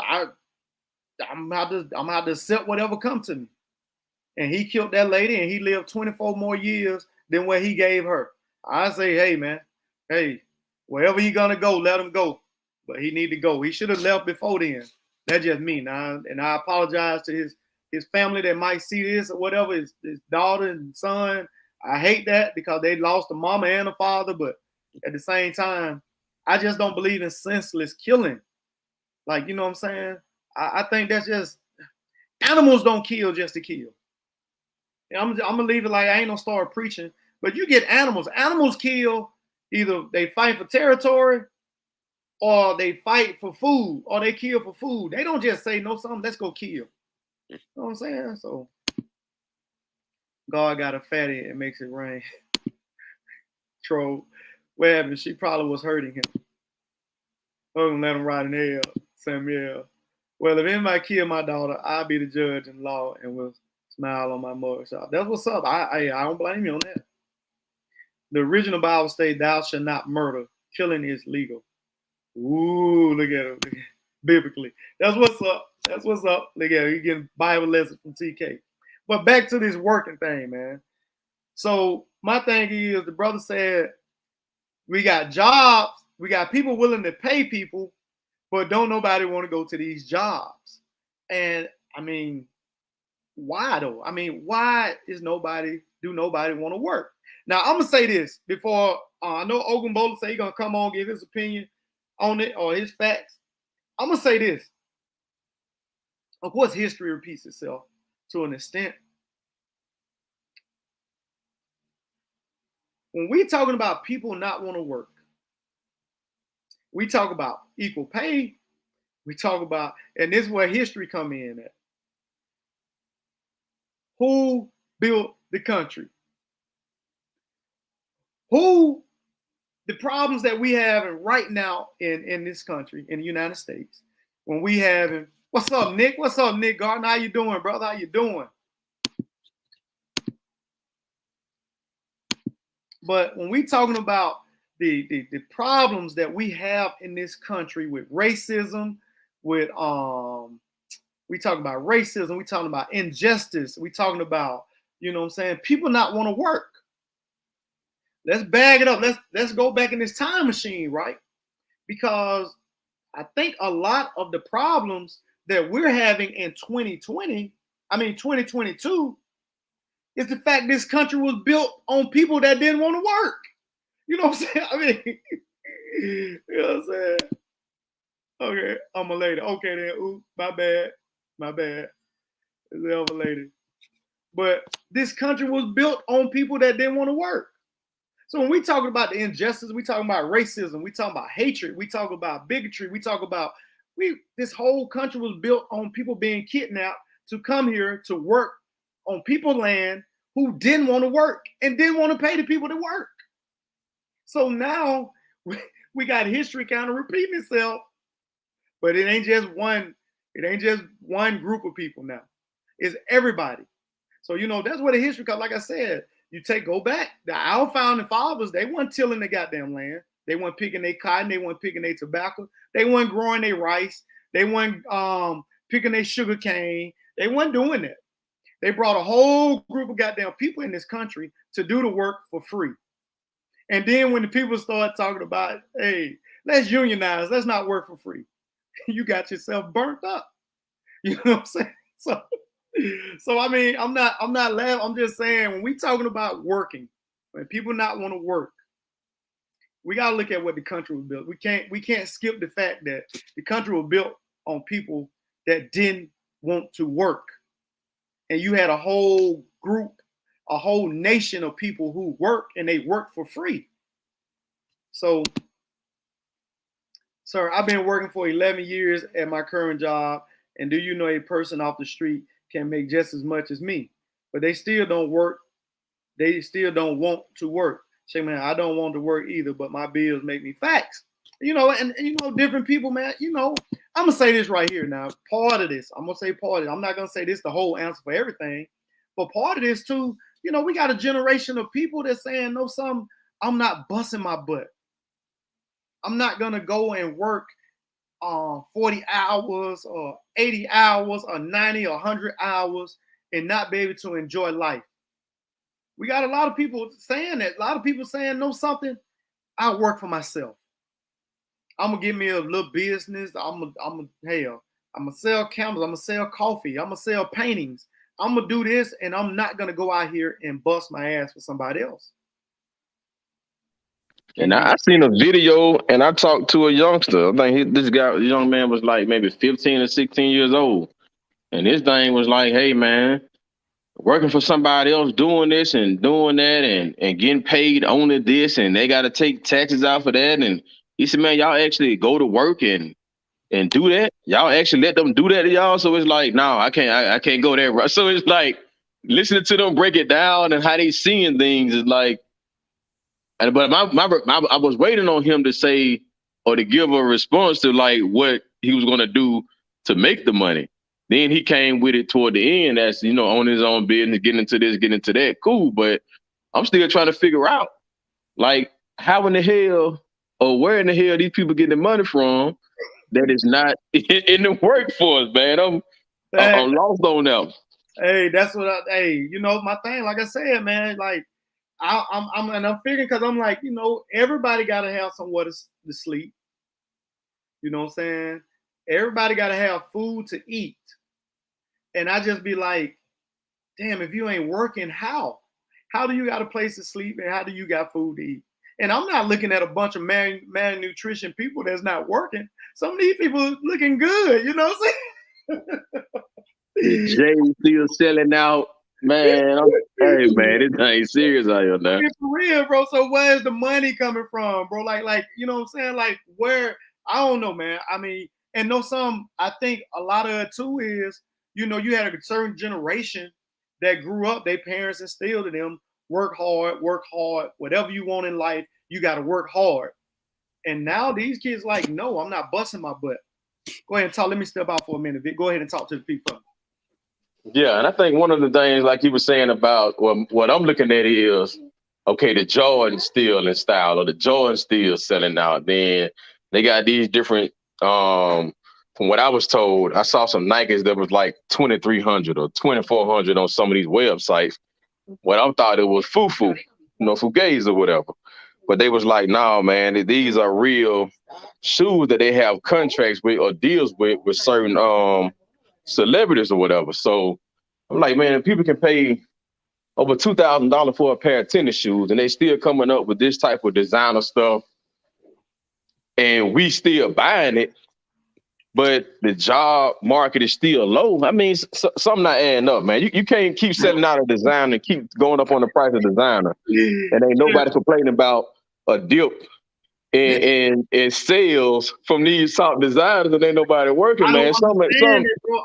I'm about to accept whatever comes to me. And he killed that lady and he lived 24 more years than what he gave her. I say, hey man, hey, wherever he gonna go, let him go. But he need to go. He should have left before then. That's just me now. And I apologize to his family that might see this or whatever, his daughter and son. I hate that because they lost a mama and a father, but at the same time, I just don't believe in senseless killing. Like, you know what I'm saying? I think that's just, animals don't kill just to kill. I'm gonna leave it like I ain't gonna start preaching, but you get animals. Animals kill, either they fight for territory or they fight for food or they kill for food. They don't just say, no, something, let's go kill. You know what I'm saying? So God got a fatty and makes it rain. Troll. What happened? She probably was hurting him. I'm gonna let him ride in hell, Samuel. Well, if anybody kill my daughter, I'll be the judge in law and will smile on my mugshot. That's what's up. I don't blame you on that. The original Bible states, thou shalt not murder. Killing is legal. Ooh, look at him. Biblically. That's what's up. That's what's up. Look at him. You getting Bible lessons from TK. But back to this working thing, man. So my thing is, the brother said, we got jobs. We got people willing to pay people, but don't nobody want to go to these jobs. And I mean, why though? I mean, why do nobody want to work? Now I'm gonna say this before I know Ogunbola say he's gonna come on give his opinion on it or his facts. I'm gonna say this. Of course, history repeats itself to an extent. When we talking about people not want to work, we talk about equal pay. We talk about, and this is where history come in at. Who built the country? Who, the problems that we have right now in this country, in the United States, when we have, what's up, Nick? What's up, Nick Gardner? How you doing, brother? How you doing? But when we talking about the problems that we have in this country with racism, with we talking about racism, we talking about injustice, we talking about, you know what I'm saying, people not want to work. Let's bag it up. Let's go back in this time machine, right? Because I think a lot of the problems that we're having in 2022 It's the fact this country was built on people that didn't want to work. You know what I'm saying? I mean, you know what I'm saying? Okay, I'm a lady. Okay then. Ooh, my bad. My bad. It's the other lady. But this country was built on people that didn't want to work. So when we talking about the injustice, we talking about racism, we talking about hatred, we talk about bigotry, we talk about this whole country was built on people being kidnapped to come here to work on people's land who didn't want to work and didn't want to pay the people to work. So now we got history kind of repeating itself, but it ain't just one group of people now. It's everybody. So that's where the history comes. Like I said, go back. Our founding fathers, they weren't tilling the goddamn land. They weren't picking their cotton. They weren't picking their tobacco. They weren't growing their rice. They weren't picking their sugar cane. They weren't doing that. They brought a whole group of goddamn people in this country to do the work for free. And then when the people start talking about, hey, let's unionize, let's not work for free, you got yourself burnt up. You know what I'm saying? So I mean, I'm not laughing. I'm just saying, when we talking about working, when people not want to work, we gotta look at what the country was built. We can't skip the fact that the country was built on people that didn't want to work. And you had a whole group, a whole nation of people who work, and they work for free. So, sir, I've been working for 11 years at my current job. And do you know a person off the street can make just as much as me, but they still don't work. They still don't want to work. Say, man, I don't want to work either, but my bills make me facts. And different people, man, I'm gonna say this right here now. Part of this, I'm gonna say part of it. I'm not gonna say this the whole answer for everything, but part of this too, we got a generation of people that's saying, no, I'm not busting my butt. I'm not gonna go and work 40 hours or 80 hours or 90 or 100 hours and not be able to enjoy life. We got a lot of people saying that. A lot of people saying, know something? I work for myself. I'm gonna give me a little business. I'm gonna sell candles. I'm gonna sell coffee. I'm gonna sell paintings. I'm gonna do this, and I'm not gonna go out here and bust my ass for somebody else. And I seen a video, and I talked to a youngster. I think this young man was like maybe 15 or 16 years old. And this thing was like, hey, man, working for somebody else, doing this and doing that, and getting paid only this, and they got to take taxes out for that. And he said, man, y'all actually go to work and do that? Y'all actually let them do that to y'all? So it's like, no, I can't go there. So it's like listening to them break it down and how they seeing things is like, but I was waiting on him to say or to give a response to like what he was going to do to make the money. Then he came with it toward the end as, on his own business, getting into this, getting into that. Cool. But I'm still trying to figure out like how in the hell or where in the hell these people getting the money from that is not in the workforce, man. I'm lost on them. Hey, that's what my thing, like I said, man, like I'm figuring, because I'm like, everybody got to have somewhere to sleep. You know what I'm saying? Everybody got to have food to eat. And I just be like, damn, if you ain't working, how? How do you got a place to sleep, and how do you got food to eat? And I'm not looking at a bunch of malnutrition people that's not working. Some of these people looking good, you know what I'm saying? Jay still selling out. Man, hey man, this ain't serious out here now. For real, bro. So where's the money coming from, bro? Like, you know what I'm saying? Like, where? I don't know, man. I mean, and I think a lot of it too is, you had a certain generation that grew up, their parents instilled in them, work hard, whatever you want in life, you got to work hard. And now these kids like, no, I'm not busting my butt. Go ahead and talk. Let me step out for a minute, Vic. Go ahead and talk to the people. Yeah, and I think one of the things, like you were saying about what I'm looking at is, okay, the Jordan still in style, or the Jordan still selling out. Then they got these different. From what I was told, I saw some Nikes that was like 2,300 or 2,400 on some of these websites. What I thought it was fufu, fugazi or whatever. But they was like, no, man, these are real shoes that they have contracts with or deals with certain celebrities or whatever. So I'm like, man, if people can pay over $2,000 for a pair of tennis shoes, and they still coming up with this type of designer stuff, and we still buying it, but the job market is still low. I mean, something not adding up, man. You can't keep selling out a designer and keep going up on the price of designer, and ain't nobody complaining about a dip in sales from these top designers, and ain't nobody working, I man. don't understand it, bro.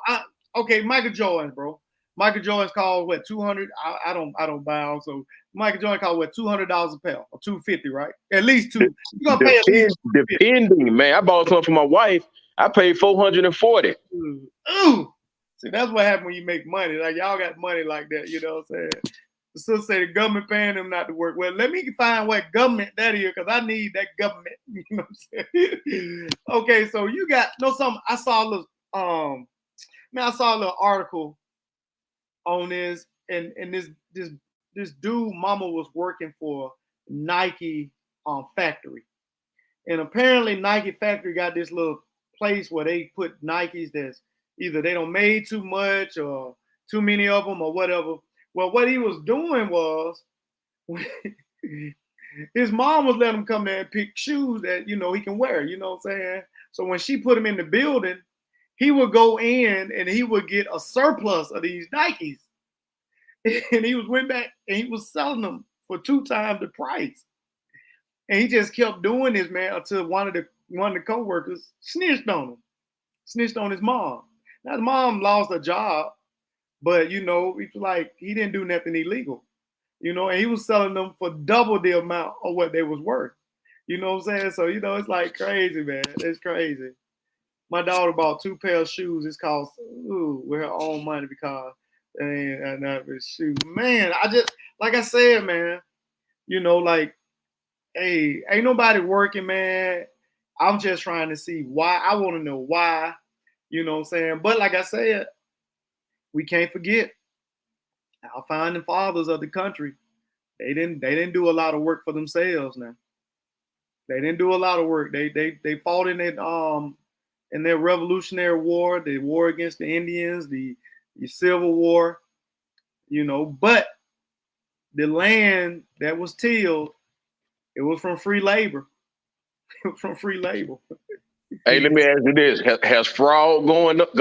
Okay, Michael Jordan, bro. Michael Jordan's called what, 200? I don't buy on. So Michael Jordan called what, $200 a pair or 250, right? At least two. You gonna pay at least depending, man. I bought some for my wife. I paid $440. Ooh. See, that's what happens when you make money. Like y'all got money like that, you know what I'm saying? The sister say the government paying them not to work. Well, let me find what government that is, because I need that government. You know what I'm saying? Okay, so you got something. I saw a little I saw a little article on this, and this dude mama was working for Nike factory. And apparently Nike factory got this little place where they put Nikes that's either they don't made too much or too many of them or whatever. Well, what he was doing was his mom was letting him come there and pick shoes that, you know, he can wear, you know what I'm saying? So when she put him in the building, he would go in and he would get a surplus of these Nikes. And he went back and he was selling them for 2 times the price. And he just kept doing this, man, until one of the coworkers snitched on him, snitched on his mom. Now his mom lost her job, but you know, it's like he didn't do nothing illegal, you know, and he was selling them for double the amount of what they was worth. You know what I'm saying? So, you know, it's like crazy, man. It's crazy. My daughter bought 2 pairs of shoes. It's cost with her own money because shoes. Man, I just, like I said, man, you know, like, hey, ain't nobody working, man. I'm just trying to see why. I want to know why, you know what I'm saying? But like I said, we can't forget our founding fathers of the country. They didn't do a lot of work for themselves now. They didn't do a lot of work. They fought in their Revolutionary War, the war against the Indians, the Civil War, you know, but the land that was tilled, it was from free labor. It was from free labor. Hey, let me ask you this. Has fraud gone up?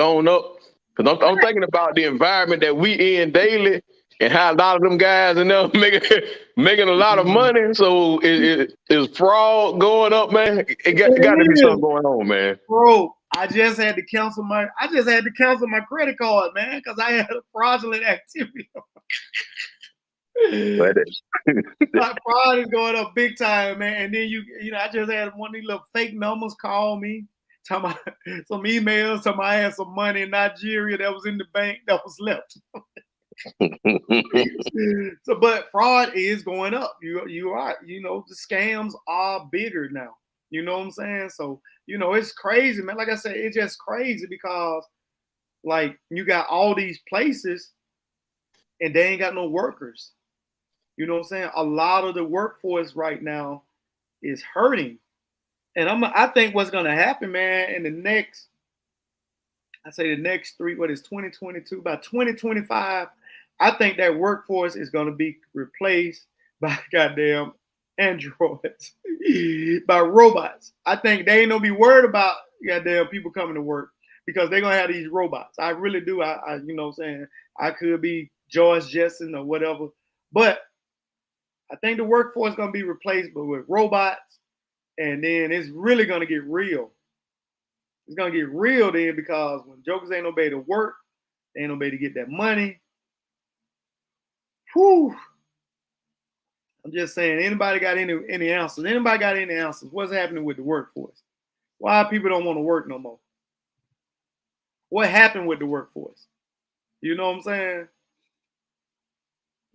Because I'm thinking about the environment that we in daily and how a lot of them guys and them making a lot of money. So is fraud going up, man? It got to be something going on, man. Bro, I just had to cancel my credit card, man, because I had a fraudulent activity. Like fraud is going up big time, man. And then you know, I just had one of these little fake numbers call me, talking about some emails, talking about I had some money in Nigeria that was in the bank that was left. So, but fraud is going up. You are, you know, the scams are bigger now. You know what I'm saying? So, you know, it's crazy, man. Like I said, it's just crazy because, like, you got all these places and they ain't got no workers. You know what I'm saying? A lot of the workforce right now is hurting. And I think what's going to happen, man, in the next 2022, by 2025, I think that workforce is going to be replaced by goddamn androids, by robots. I think they ain't going to be worried about goddamn people coming to work because they're going to have these robots. I really do. I you know what I'm saying? I could be George Jetson or whatever, but I think the workforce is going to be replaced with robots, and then it's really going to get real. It's going to get real then because when jokers ain't nobody to work, they ain't nobody to get that money. Whew. I'm just saying, anybody got any answers? Anybody got any answers? What's happening with the workforce? Why people don't want to work no more? What happened with the workforce? You know what I'm saying?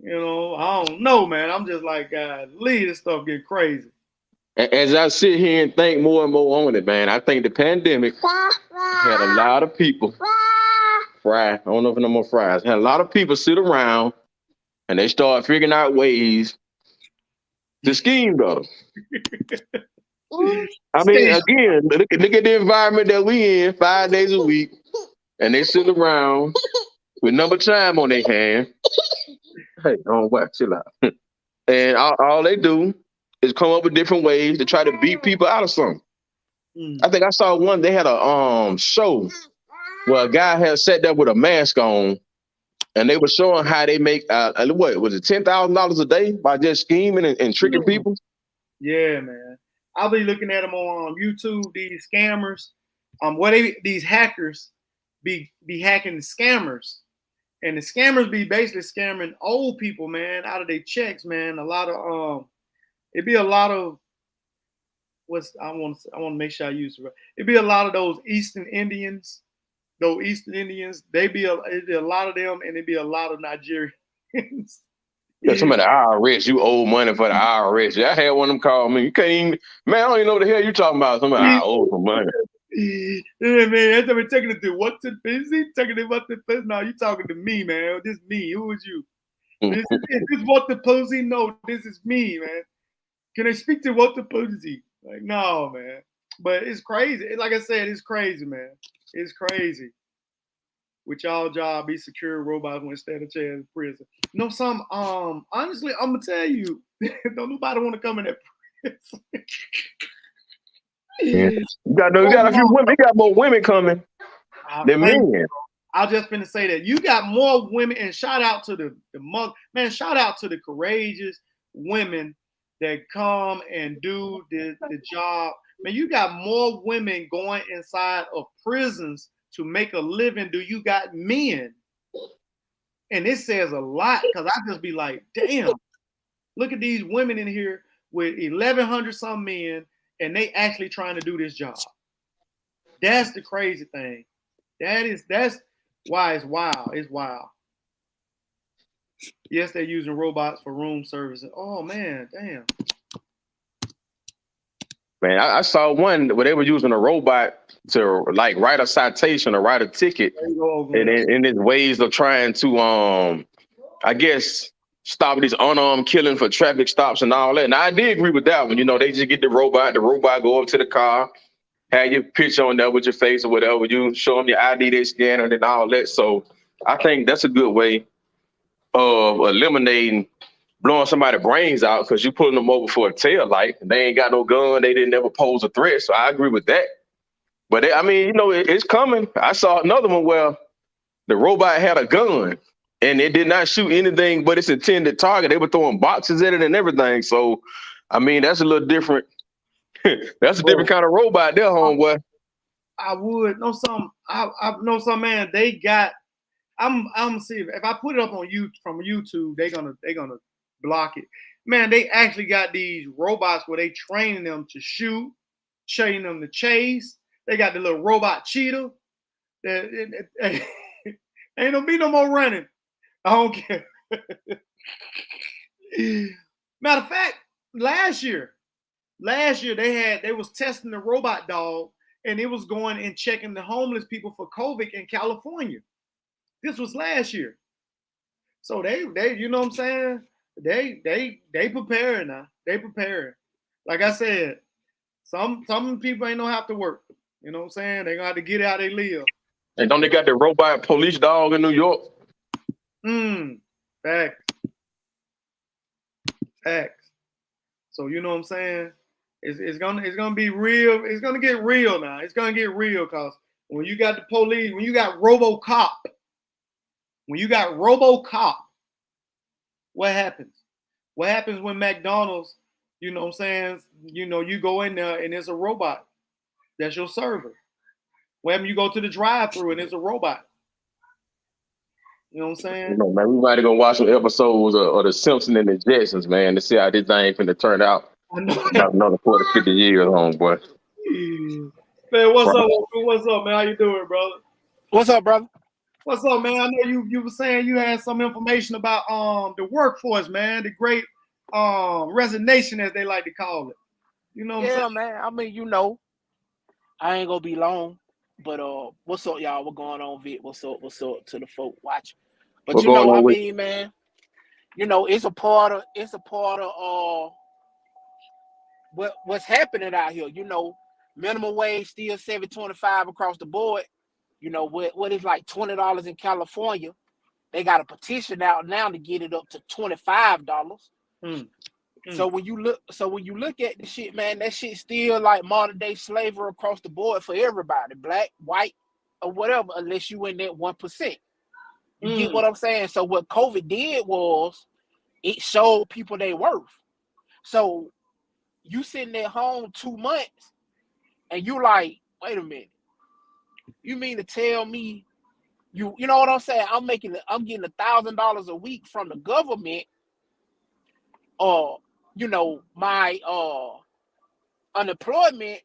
You know, I don't know, man. I'm just like, God, leave this stuff get crazy. As I sit here and think more and more on it, man, I think the pandemic had a lot of people I don't know if no more fries. Had a lot of people sit around and they start figuring out ways to scheme better. I mean, again, look at the environment that we in 5 days a week, and they sit around with number time on their hand, Hey, don't watch, chill out. And all they do is come up with different ways to try to beat people out of something. Mm. I think I saw one. They had a show where a guy had sat there with a mask on, and they were showing how they make what was it, $10,000 a day by just scheming and tricking Mm. people. Yeah, man. I'll be looking at them on YouTube. These scammers, these hackers be hacking the scammers, and the scammers be basically scamming old people, man, out of their checks, man. A lot of it'd be a lot of I want to make sure I use it right. It'd be a lot of those Eastern Indians. Those Eastern Indians, it'd be a lot of them, and it'd be a lot of Nigerians. Yeah, some of the IRS, you owe money for the IRS. Yeah, I had one of them call me. You can't even, man, I don't even know what the hell you talking about. Somebody, I owe some money. Yeah, man, that's what we're taking it to. What's it busy? Taking it what the busy? No, you talking to me, man. This is me. Who is you? This is what the posy? No, this is me, man. Can I speak to what the posy? Like, no, man. But it's crazy. Like I said, it's crazy, man. It's crazy. With y'all job, be secure robots when instead of chairs in prison. No, some honestly, I'm gonna tell you, don't nobody want to come in that prison. Yeah. You got a few women. You got more women coming than men. I was just finna say that you got more women, and shout out to the man. Shout out to the courageous women that come and do the job. Man, you got more women going inside of prisons to make a living. Do you got men? And it says a lot, because I just be like, damn, look at these women in here with 1,100 some men, and they actually trying to do this job. That's the crazy thing. That's why it's wild. It's wild. Yes, they're using robots for room service. Oh man, damn. Man, I saw one where they were using a robot to like write a citation or write a ticket, and in its ways of trying to I guess stop this unarmed killing for traffic stops and all that. And I did agree with that one. You know, they just get the robot go up to the car, have your picture on there with your face or whatever. You show them your ID, they scan it and all that. So I think that's a good way of eliminating blowing somebody's brains out, because you pulling them over for a tail light and they ain't got no gun. They didn't ever pose a threat. So I agree with that. But I mean, you know, it's coming. I saw another one where the robot had a gun and it did not shoot anything but its intended target. They were throwing boxes at it and everything. So, I mean, that's a little different. That's a different kind of robot there, homeboy. I would know some. I know some, man. They got. I'm see if I put it up on you from YouTube, they're gonna block it. Man, they actually got these robots where they training them to shoot, training them to chase. They got the little robot cheetah. Ain't gonna be no more running. I don't care. Matter of fact, last year they was testing the robot dog, and it was going and checking the homeless people for COVID in California. This was last year. So they you know what I'm saying? They preparing now. They preparing. Like I said, some people ain't gonna have to work. You know what I'm saying? They gonna have to get out they live. And don't they got the robot police dog in New York? Facts. Facts. So you know what I'm saying? It's gonna be real. It's gonna get real now. It's gonna get real, because when you got the police, when you got RoboCop, what happens? What happens when McDonald's, you know what I'm saying? You know, you go in there and it's a robot. That's your server. What happens? You go to the drive-thru and it's a robot. You know what I'm saying? You know, man, we might go watch some episodes of The Simpsons and the Jetsons, man, to see how this thing finna turn out. About another 40, 50 years, homeboy. Man, what's up? What's up, man? How you doing, brother? What's up, brother? What's up, man? I know you were saying you had some information about the workforce, man. The great resignation, as they like to call it. You know what I'm saying? Man. I mean, you know, I ain't gonna be long. But what's up, y'all? What going on, Vic? What's up to the folk watching? But What's you know, I going on mean, man, you know, it's a part of what's happening out here. You know, minimum wage still $7.25 across the board. You know, what is like $20 in California. They got a petition out now to get it up to $25. So when you look at the shit, man, that shit still like modern day slavery across the board for everybody, black, white, or whatever, unless you in that 1%. You get what I'm saying? So what COVID did was it showed people their worth. So you sitting at home 2 months and you like, wait a minute. You mean to tell me you know what I'm saying? I'm getting $1,000 a week from the government, or my unemployment,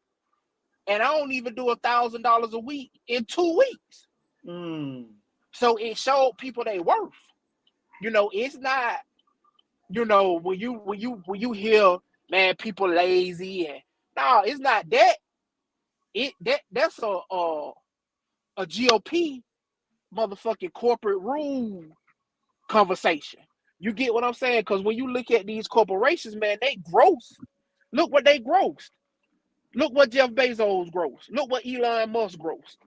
and I don't even do $1,000 a week in 2 weeks. So it showed people their worth. It's not, when you hear, man, people lazy, and no, it's not that. That's a GOP motherfucking corporate rule conversation. You get what I'm saying? Because when you look at these corporations, man, they gross. Look what they grossed. Look what Jeff Bezos grossed. Look what Elon Musk grossed.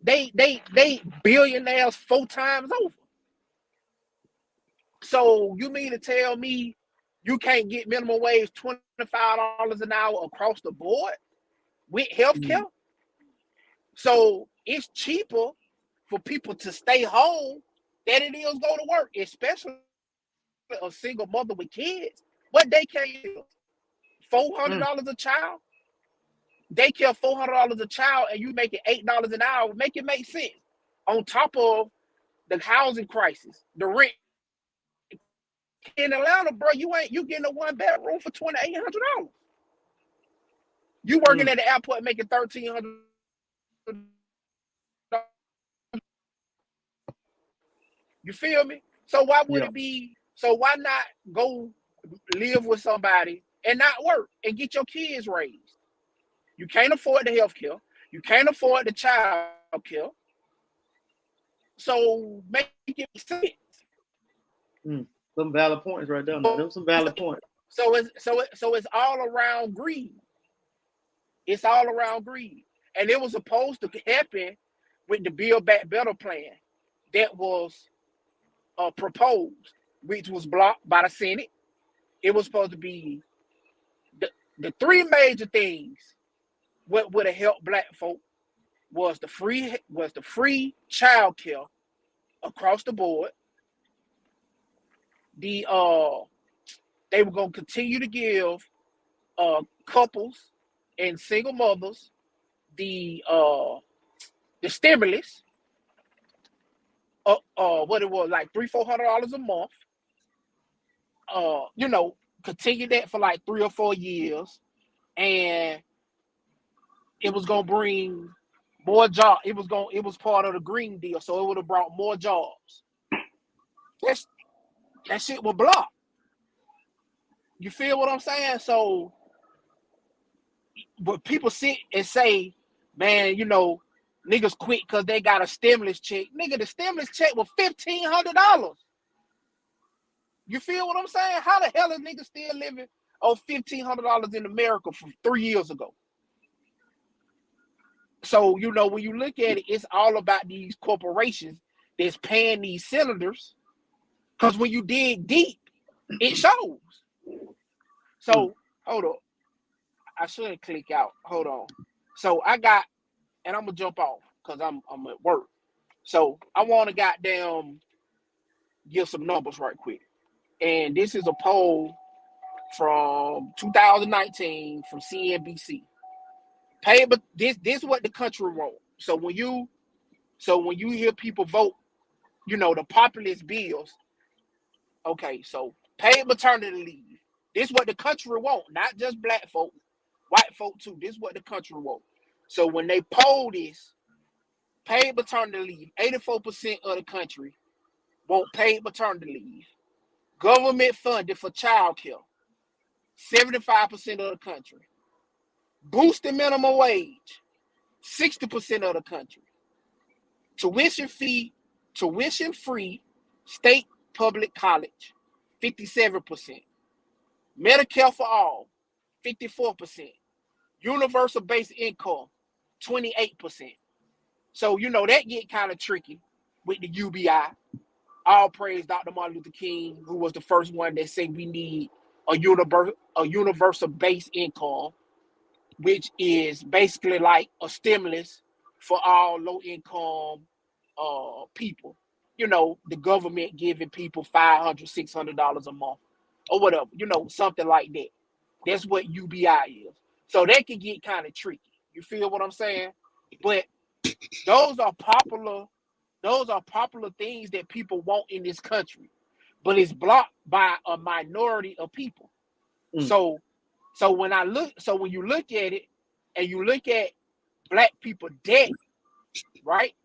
They billionaires 4 times over. So you mean to tell me you can't get minimum wage $25 an hour across the board with healthcare? So it's cheaper for people to stay home than it is go to work, especially a single mother with kids. What daycare is? $400 a child? Daycare $400 a child, and you make it $8 an hour. Make it make sense. On top of the housing crisis, the rent in Atlanta, bro, you getting a 1-bedroom for $2,800. You working at the airport making $1,300. You feel me? So why would it be? So why not go live with somebody and not work and get your kids raised? You can't afford the health care. You can't afford the child care. So make it sense. Some valid points right there. Those some valid points. So it's all around greed. It's all around greed. And it was supposed to happen with the Build Back Better plan that was proposed, which was blocked by the Senate. It was supposed to be the 3 major things. What would have helped black folk was the free child care across the board. They were gonna continue to give couples and single mothers the stimulus, what it was, like $300-400 a month. Continue that for like 3 or 4 years, and it was gonna bring more jobs. It was part of the Green Deal, so it would have brought more jobs. That shit was blocked. You feel what I'm saying? So, but people sit and say, man, niggas quit because they got a stimulus check. Nigga, the stimulus check was $1,500. You feel what I'm saying? How the hell is niggas still living on $1,500 in America from 3 years ago? So, when you look at it, it's all about these corporations that's paying these senators. Because when you dig deep, it shows. So, hold up. I shouldn't click out. Hold on. So and I'm going to jump off because I'm at work. So I want to goddamn give some numbers right quick. And this is a poll from 2019 from CNBC. But this is what the country wants. So when you hear people vote, the populist bills. Okay, so paid maternity leave. This is what the country want, not just black folk, white folk too. This is what the country want. So when they poll this, paid maternity leave, 84% of the country want paid maternity leave. Government funded for child care, 75% of the country. Boosted minimum wage, 60% of the country. Tuition free state public college, 57%. Medicare for all, 54%. Universal basic income, 28%. So, that get kind of tricky with the UBI. all praise Dr. Martin Luther King, who was the first one that said we need a universal base income, which is basically like a stimulus for all low income people. You know, the government giving people $500, $600 a month or whatever, you know, something like that. That's what UBI is. So that can get kind of tricky. You feel what I'm saying? But those are popular things that people want in this country, but it's blocked by a minority of people. So when you look at it and you look at black people debt, right?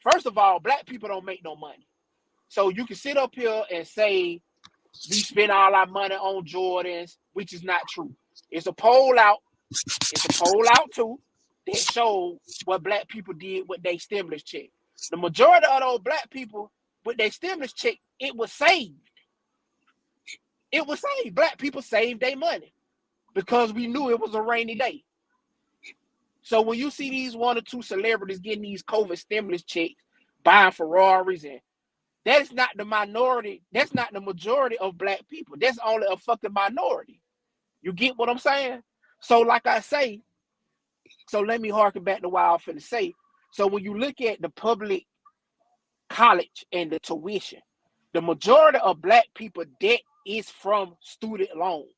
First of all, black people don't make no money. So you can sit up here and say we spend all our money on Jordans, which is not true. It's a poll out too that showed what black people did with their stimulus check. The majority of those black people with their stimulus check, it was saved. It was saved. Black people saved their money because we knew it was a rainy day. So when you see these one or two celebrities getting these COVID stimulus checks, buying Ferraris, and that is not the minority. That's not the majority of black people. That's only a fucking minority. You get what I'm saying? So like I say, so let me harken back to what I was finna say. So when you look at the public college and the tuition, the majority of black people debt is from student loans.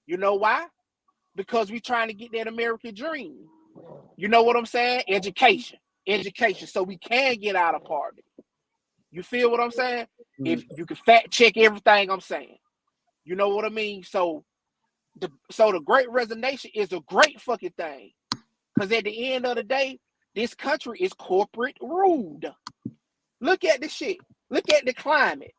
You know why? Because we're trying to get that American dream. You know what I'm saying? Education. So we can get out of poverty. You feel what I'm saying? If you can fact check everything I'm saying. You know what I mean? So the Great Resignation is a great fucking thing. Because at the end of the day, this country is corporate ruled. Look at this shit. Look at the climate.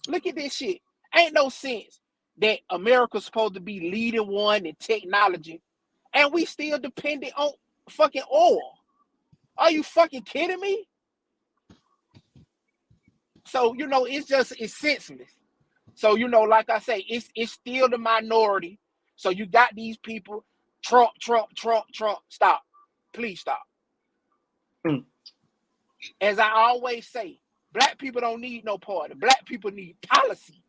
Look at this shit. Ain't no sense that America's supposed to be leading one in technology and we still dependent on fucking oil. Are you fucking kidding me? So, you know, it's senseless. So, you know, like I say, it's still the minority. So you got these people, Trump. Stop. Please stop. As I always say, black people don't need no party. Black people need policy.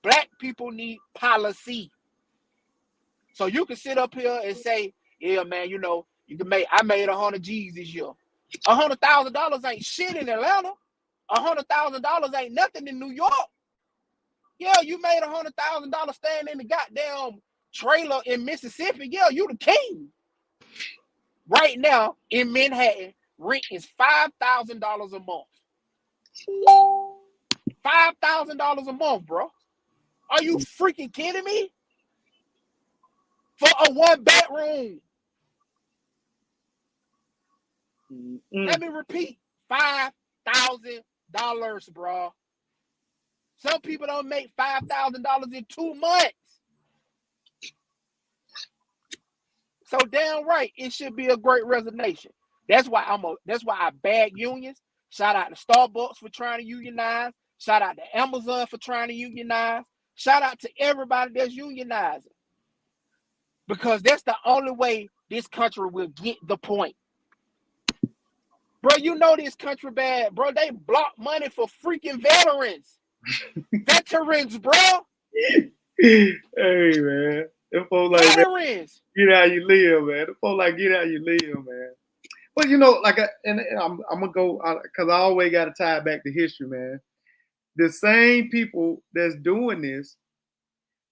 Black people need policy. So you can sit up here and say, yeah, man, you know, I made 100 G's this year. $100,000 ain't shit in Atlanta. $100,000 ain't nothing in New York. Yeah, you made $100,000 staying in the goddamn trailer in Mississippi. Yeah, you the king. Right now in Manhattan, rent is $5,000 a month. $5,000 a month, bro. Are you freaking kidding me? For a 1-bedroom. Let me repeat. $5,000, bro. Some people don't make $5,000 in 2 months. So damn right, it should be a great resignation. That's why I bag unions. Shout out to Starbucks for trying to unionize. Shout out to Amazon for trying to unionize. Shout out to everybody that's unionizing. Because that's the only way this country will get the point. Bro, you know this country bad, bro. They block money for freaking veterans. Veterans, bro. Hey, man. Them folks like veterans. Get how you live, man. Them folks like get how you live, man. But you know, like, and I'm gonna go because I always got to tie it back to history, man. The same people that's doing this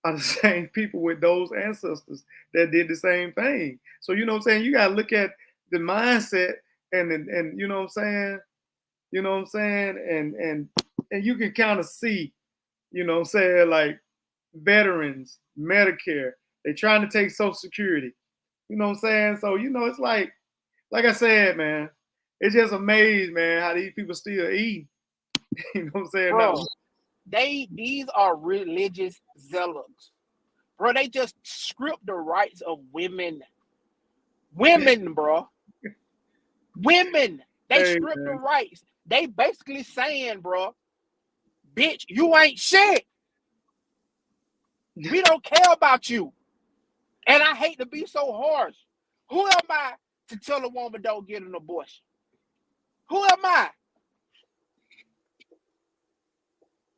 are the same people with those ancestors that did the same thing. So you know what I'm saying? You gotta look at the mindset and you know what I'm saying? You know what I'm saying? And you can kind of see, you know what I'm saying, like veterans, Medicare, they trying to take Social Security. You know what I'm saying? So, you know, it's like I said, man, it's just amazing, man, how these people still eat. You know what I'm saying? Bro, these are religious zealots. Bro, they just script the rights of women. Women, bro. Women. They script the rights. They basically saying, bro, bitch, you ain't shit. We don't care about you. And I hate to be so harsh. Who am I to tell a woman don't get an abortion? Who am I?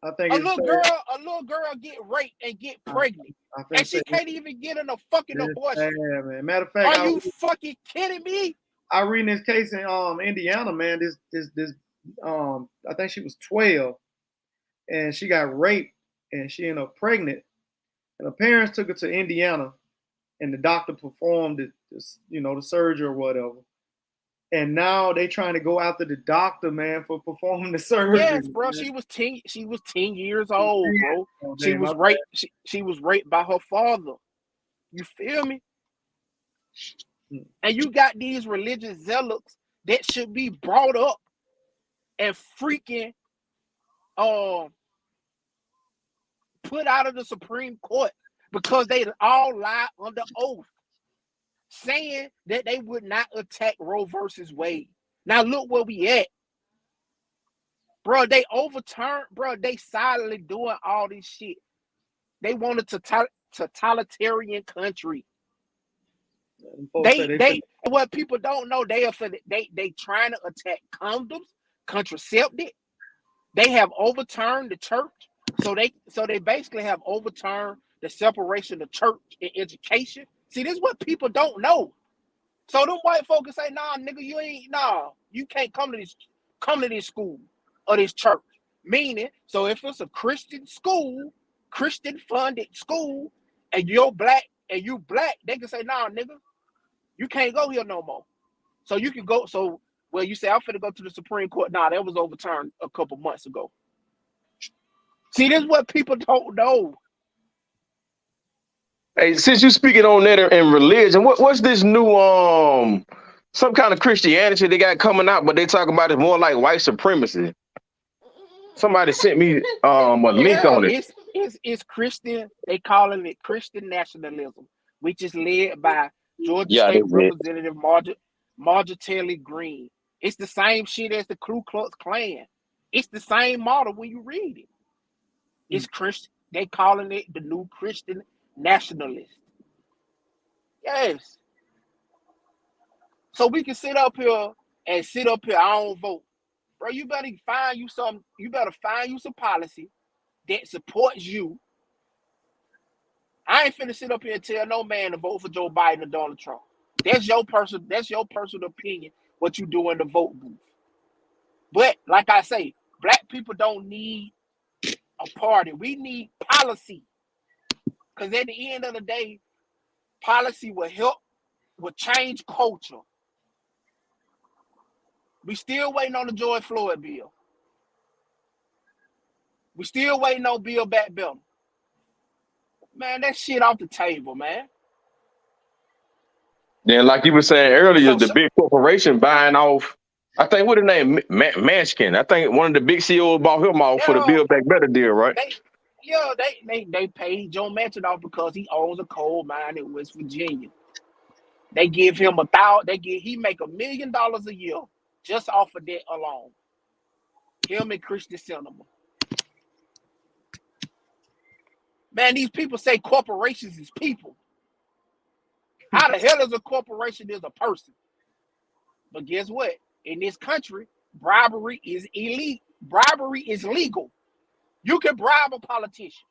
I think A it's little sad. girl get raped and get I, pregnant, I and think she can't even get in a fucking it's abortion. sad, man. Matter of fact, Are you fucking kidding me? I reading this case in Indiana, man. This I think she was 12 and she got raped and she ended up pregnant. And her parents took her to Indiana and the doctor performed the surgery or whatever. And now they trying to go after the doctor, man, for performing the surgery. Yes, bro. Man. She was 10 years old, bro. Oh, She damn, was raped. She was raped by her father. You feel me? And you got these religious zealots that should be brought up and freaking put out of the Supreme Court because they all lie under oath, saying that they would not attack Roe versus Wade. Now look where we at. Bro, they overturned, bro. They silently doing all this shit. They want a totalitarian country. What people don't know, they trying to attack condoms, contraceptive. They have overturned the church. So they basically have overturned the separation of church and education. See, this is what people don't know. So them white folks say, nah, nigga, you can't come to this school or this church. Meaning, so if it's a Christian school, Christian funded school, and you black, they can say, nah, nigga, you can't go here no more. So you can go, you say, I'm finna go to the Supreme Court. Nah, that was overturned a couple months ago. See, this is what people don't know. Hey, since you speaking on that in religion, what's this new some kind of Christianity they got coming out, but they talk about it more like white supremacy. Somebody sent me a link on it. It's Christian. They calling it Christian nationalism, which is led by Georgia State Representative Marjorie Taylor Greene. It's the same shit as the Ku Klux Klan. It's the same model when you read it. It's Christian. They calling it the new Christian nationalist. Yes. So we can sit up here, I don't vote. Bro, you better find you some policy that supports you. I ain't finna sit up here and tell no man to vote for Joe Biden or Donald Trump. That's your personal opinion, what you do in the vote booth. But like I say, black people don't need a party. We need policy. Because at the end of the day, policy will change culture. We still waiting on the George Floyd bill. We still waiting on Bill Back Better. Man, that shit off the table, man. Then, like you were saying earlier, the big corporation buying off, I think, what the name, Manskin. I think one of the big CEOs bought him off for the Build Back Better deal, right? They paid Joe Manchin off because he owns a coal mine in West Virginia. They give him he make $1 million a year just off of that alone. Him and Christian Cinema. Man, these people say corporations is people. How the hell is a corporation is a person? But guess what? In this country, bribery is illegal. Bribery is legal. You can bribe a politician.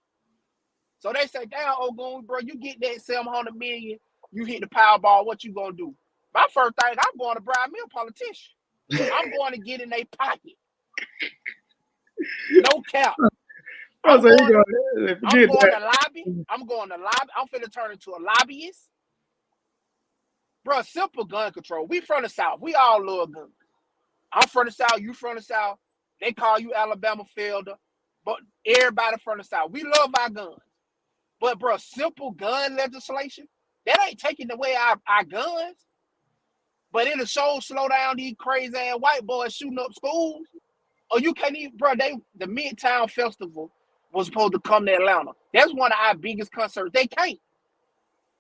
So they say, damn, Ogun, bro, you get that $700 million, you hit the Powerball, what you gonna do? My first thing, I'm going to bribe me a politician. I'm going to get in their pocket. No cap. I'm going to lobby. I'm finna turn into a lobbyist. Bro, simple gun control. We from the South. We all love guns. I'm from the South. You from the South. They call you Alabama Felder. But everybody from the South. We love our guns. But, bro, simple gun legislation, that ain't taking away our guns. But it'll slow down these crazy ass white boys shooting up schools. Or you can't even, bro, the Midtown Festival was supposed to come to Atlanta. That's one of our biggest concerts. They can't.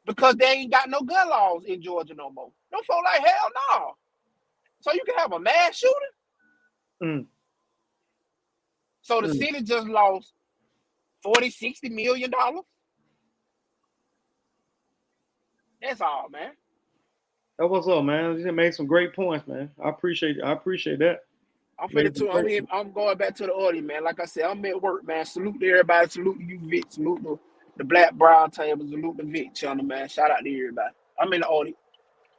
Because they ain't got no gun laws in Georgia no more. No folk like, hell no. So you can have a mass shooting? So the city just lost $40-60 million. That's all, man. That's what's up, man. You made some great points, man. I appreciate that. I'm going back to the audience, man. Like I said, I'm at work, man. Salute to everybody. Salute to you, Vic. Salute to the Black Brown Table. Salute to Vic channel, man. Shout out to everybody. I'm in the audience.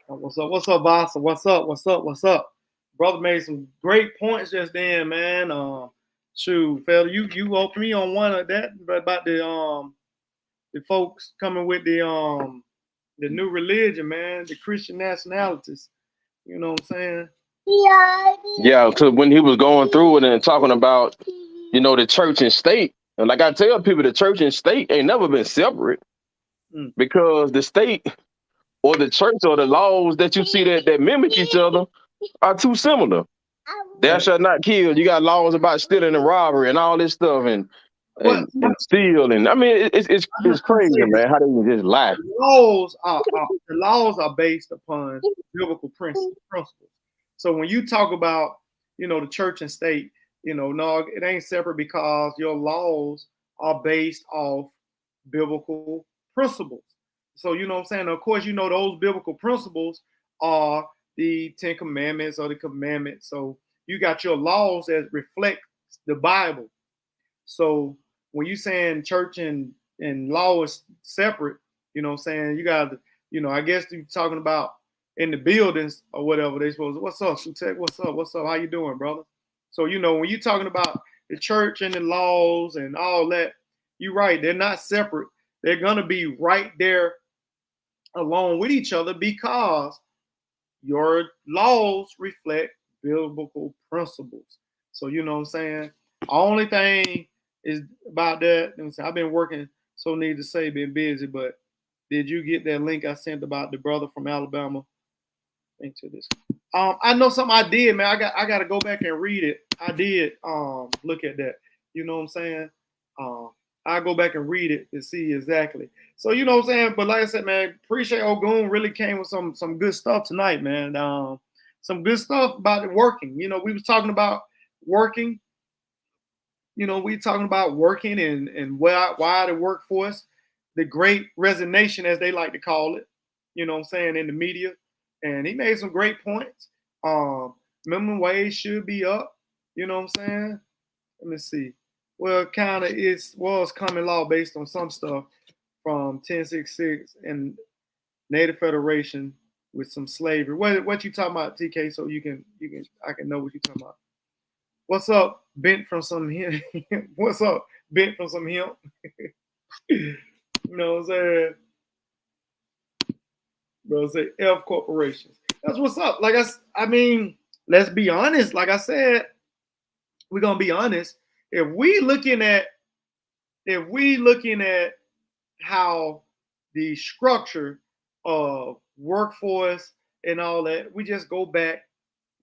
What's up? What's up, Vasa? What's up? What's up? What's up? Brother made some great points just then, man. Shoot, fella, you opened me on one of that about the folks coming with the new religion, man, the Christian nationalities. You know what I'm saying? Yeah, because when he was going through it and talking about, you know, the church and state, and like I tell people, the church and state ain't never been separate because the state or the church or the laws that you see that mimic each other are too similar. Thou shalt not kill. You got laws about stealing and robbery and all this stuff and steal, and I mean it's crazy, man. How they can just lie. The laws are based upon biblical principles. So when you talk about, you know, the church and state, you know, no, it ain't separate because your laws are based off biblical principles. So you know what I'm saying? Of course, you know those biblical principles are the 10 Commandments or the commandments. So you got your laws that reflect the Bible. So when you saying church and law is separate, you know what I'm saying? You got, you know, I guess you're talking about in the buildings or whatever they supposed to. What's up, Sutek? What's up? What's up? How you doing, brother? So, you know, when you're talking about the church and the laws and all that, you're right. They're not separate. They're going to be right there along with each other because your laws reflect biblical principles. So, you know what I'm saying? Only thing is about that. I've been working, so need to say, been busy, but did you get that link I sent about the brother from Alabama? Into this. I know something I did, man. I got to go back and read it. I did look at that. You know what I'm saying? I go back and read it to see exactly. So you know what I'm saying. But like I said, man, appreciate Ogun really came with some good stuff tonight, man. Some good stuff about it working. You know, we was talking about working. You know, we talking about working and why the workforce, the great resignation as they like to call it. You know what I'm saying, in the media. And he made some great points. Minimum wage should be up. You know what I'm saying? Let me see. Well, kind of was common law based on some stuff from 1066 and Native Federation with some slavery. What you talking about, TK? So I can know what you talking about. What's up, bent from some hemp? What's up, bent from some hemp? You know what I'm saying? Bro, say F corporations. That's what's up. Like I mean, let's be honest. Like I said, we're gonna be honest. If we looking at how the structure of workforce and all that, we just go back.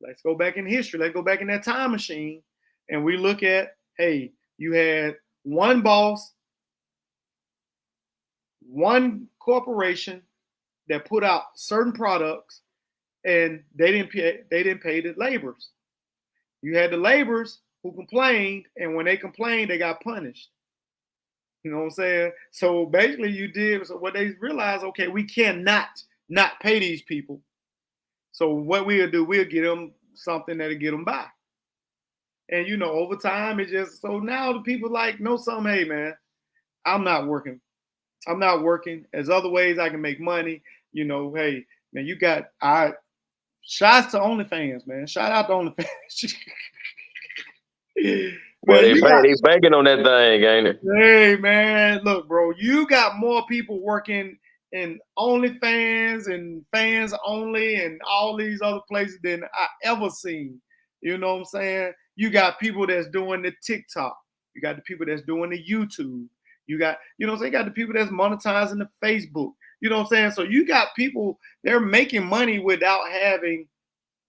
Let's go back in history. Let's go back in that time machine, and we look at, hey, you had one boss, one corporation that put out certain products, and they didn't pay the laborers. You had the laborers who complained, and when they complained, they got punished. You know what I'm saying? So basically, what they realized, okay, we cannot not pay these people. So what we'll do, we'll get them something that'll get them by. And you know, over time, it's just so now the people know something. Hey, man, I'm not working. There's other ways I can make money. You know, hey, man, shouts to OnlyFans, man. Shout out to OnlyFans. Well, they banking on that thing, ain't it? Hey, man, look, bro, you got more people working in OnlyFans and Fans Only and all these other places than I ever seen. You know what I'm saying? You got people that's doing the TikTok. You got the people that's doing the YouTube. You got, you know what I'm saying? You got the people that's monetizing the Facebook. You know what I'm saying? So you got people, they're making money without having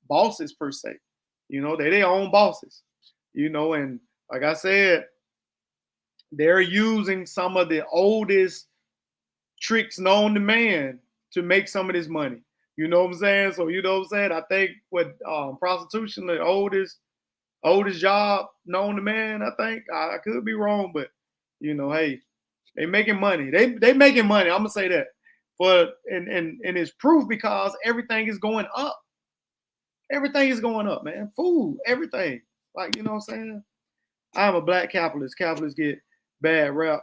bosses per se. You know, they're their own bosses. You know, and like I said, they're using some of the oldest tricks known to man to make some of this money. You know what I'm saying? So you know what I'm saying? I think with prostitution, the oldest job known to man, I think. I could be wrong, but you know, hey, they making money. They making money. I'm gonna say that. But and it's proof because everything is going up. Everything is going up, man. Food, everything. Like, you know what I'm saying? I'm a black capitalist. Capitalists get bad rap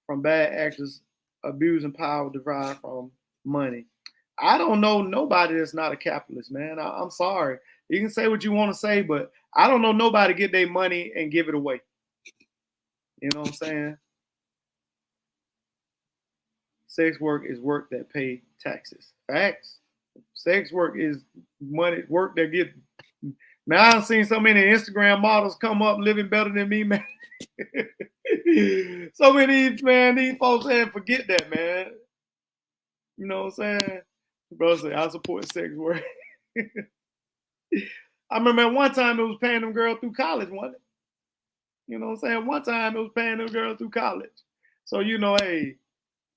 from bad actors abusing power derived from money. I don't know nobody that's not a capitalist, man. I'm sorry. You can say what you want to say, but I don't know nobody get their money and give it away. You know what I'm saying? Sex work is work that pay taxes. Facts. Sex work is money work that get. Man, I've seen so many Instagram models come up living better than me, man. So many, man, these folks saying forget that, man. You know what I'm saying? Bro say I support sex work. I remember one time it was paying them girls through college, wasn't it? You know what I'm saying? One time it was paying them girls through college. So you know, hey,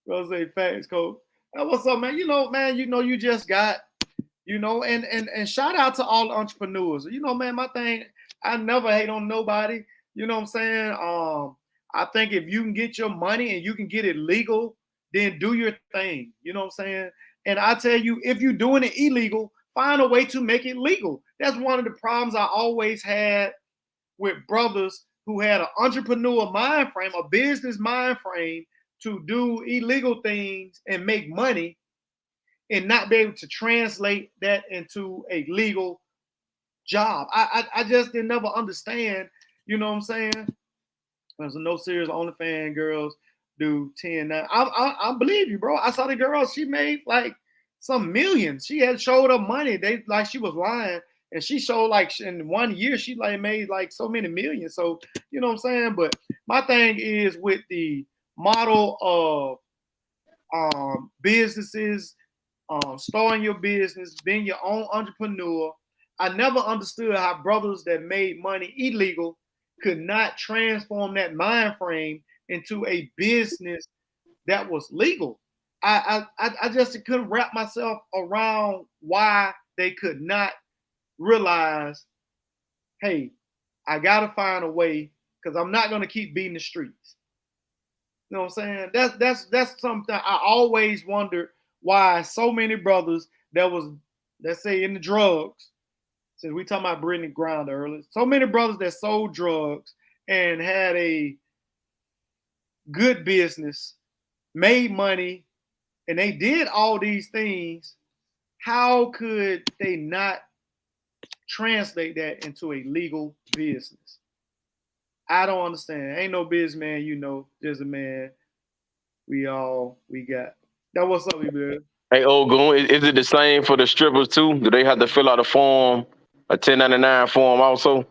bro say facts, coach. Hey, what's up, man? You know, man, you just got, and shout out to all the entrepreneurs. You know, man, my thing, I never hate on nobody. You know what I'm saying? I think if you can get your money and you can get it legal, then do your thing. You know what I'm saying? And I tell you, if you're doing it illegal, find a way to make it legal. That's one of the problems I always had with brothers who had an entrepreneur mind frame, a business mind frame to do illegal things and make money and not be able to translate that into a legal job. I just didn't never understand, you know what I'm saying? There's no serious OnlyFans girls do 10 9. I believe you, bro. I saw the girl, she made like some millions. She had showed up money. They like she was lying. And she showed like in 1 year, she like made like so many millions. So, you know what I'm saying? But my thing is with the model of businesses, starting your business, being your own entrepreneur. I never understood how brothers that made money illegal could not transform that mind frame into a business that was legal. I just couldn't wrap myself around why they could not realize, hey, I gotta find a way because I'm not gonna keep beating the streets. You know what I'm saying? That's something I always wondered why so many brothers that was, let's say, in the drugs, since we talking about Brittany Grinder earlier, so many brothers that sold drugs and had a good business, made money, and they did all these things. How could they not translate that into a legal business? I don't understand. Ain't no businessman, just a man. We got. That what's up, man? Hey, Ogun, is it the same for the strippers too? Do they have to fill out a form, a 1099 form also?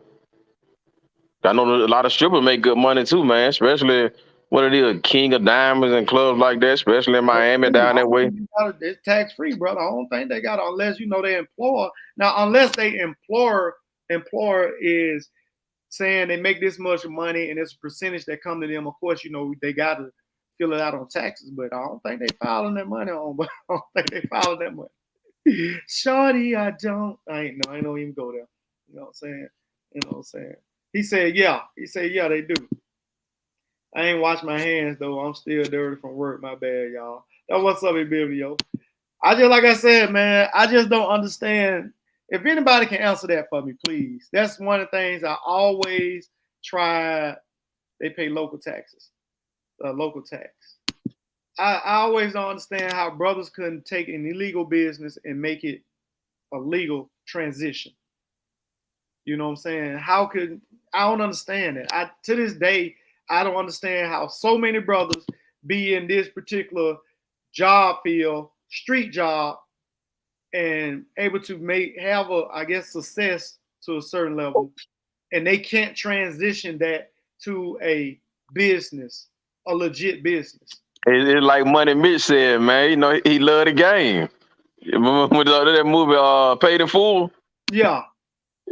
I know a lot of strippers make good money too, man. Especially what it is, King of Diamonds and clubs like that, especially in Miami down that way. It's tax free, brother. I don't think they got it unless they employ. Now, unless they employer is saying they make this much money and it's a percentage that come to them. Of course, they got to fill it out on taxes, but I don't think they filing that money on. But I don't think they filing that money. Shorty, I ain't don't even go there. You know what I'm saying? You know what I'm saying? He said, yeah. He said, yeah, they do. I ain't washed my hands though. I'm still dirty from work. My bad, y'all. That's what's up, baby, yo. Like I said, man, I just don't understand. If anybody can answer that for me, please. That's one of the things I always try. They pay local taxes, local tax. I always don't understand how brothers couldn't take an illegal business and make it a legal transition. You know what I'm saying? I don't understand it. To this day, I don't understand how so many brothers be in this particular job field, street job, and able to have success to a certain level, and they can't transition that to a business, a legit business. It's like Money Mitch said, man. He loved the game. Remember that movie, Paid in Full? Yeah.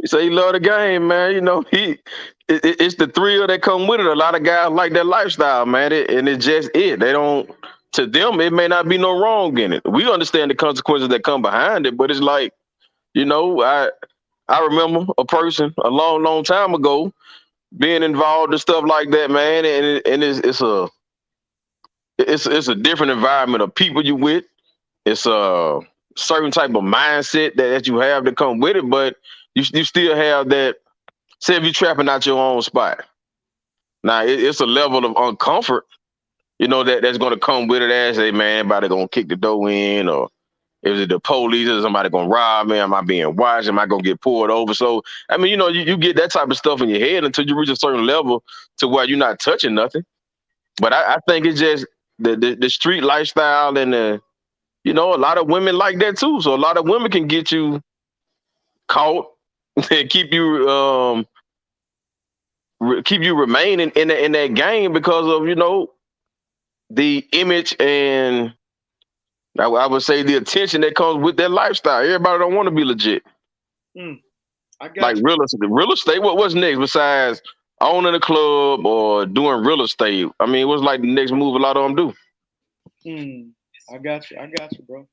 So he loved the game, man. It's the thrill that come with it. A lot of guys like that lifestyle, man. And it's just it. They don't. To them, it may not be no wrong in it. We understand the consequences that come behind it, but it's like, I remember a person a long, long time ago being involved in stuff like that, man. And it's a different environment of people you with. It's a certain type of mindset that you have to come with it, but you still have that say if you trapping out your own spot. Now it's a level of uncomfort, that's gonna come with it. As hey man, everybody gonna kick the door in, or is it the police? Is somebody gonna rob me? Am I being watched? Am I gonna get pulled over? So I mean, you get that type of stuff in your head until you reach a certain level to where you're not touching nothing. But I think it's just the street lifestyle, and a lot of women like that too. So a lot of women can get you caught and keep you remaining in that game because of the image, and I would say the attention that comes with that lifestyle. Everybody don't want to be legit. I got Like you. real estate. What's next besides owning a club or doing real estate? I mean, what's like the next move a lot of them do? I got you, bro.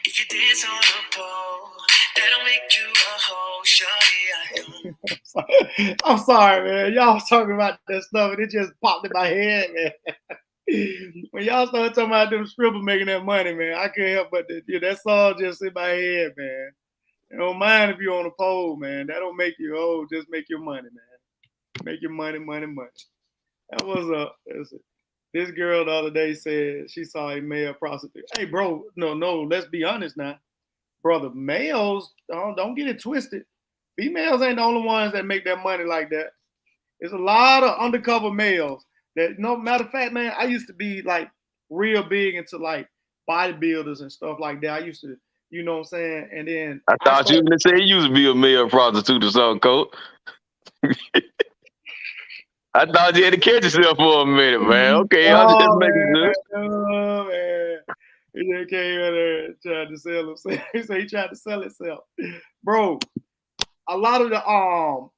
If you dance on a pole, that'll make you a hoe, shawty, I do. I'm sorry, man. Y'all was talking about that stuff and it just popped in my head, man. When y'all started talking about them strippers making that money, man, I couldn't help but that song just in my head, man. You don't mind if you're on a pole, man. That don't make you old. Just make your money, man. Make your money. That was this girl the other day said she saw a male prostitute. Hey, bro, no, let's be honest now. Brother, males, don't get it twisted. Females ain't the only ones that make that money like that. There's a lot of undercover males that, matter of fact, man, I used to be like real big into like bodybuilders and stuff like that. I used to, you know what I'm saying? And then I thought you were gonna say he used to be a male prostitute or something, Coach. I thought you had to catch yourself for a minute, man. Okay, I'm just making sure. Oh, man. He just came in there and tried to sell himself. He said he tried to sell himself. Bro, a lot of the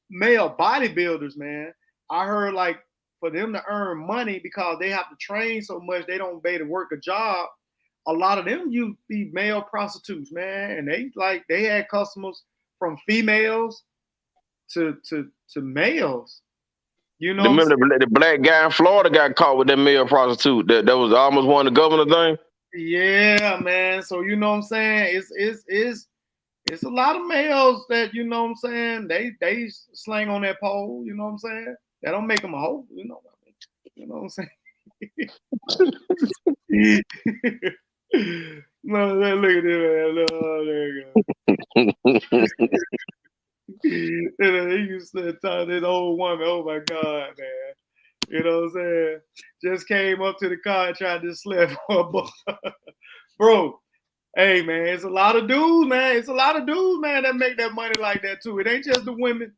male bodybuilders, man, I heard like for them to earn money because they have to train so much, they don't be able to work a job. A lot of them used to be male prostitutes, man. And they had customers from females to males. You know, remember the black guy in Florida got caught with that male prostitute. That was almost one of the governor thing. Yeah, man. So you know what I'm saying? It's a lot of males that, you know what I'm saying, they slang on that pole, you know what I'm saying? That don't make them a hoe, you know what I'm saying? No, look at this, man. Oh, there you go. He used to tell this old woman, oh my God, man. You know what I'm saying? Just came up to the car and tried to slap her. Bro, hey, man, it's a lot of dudes, man. That make that money like that, too. It ain't just the women.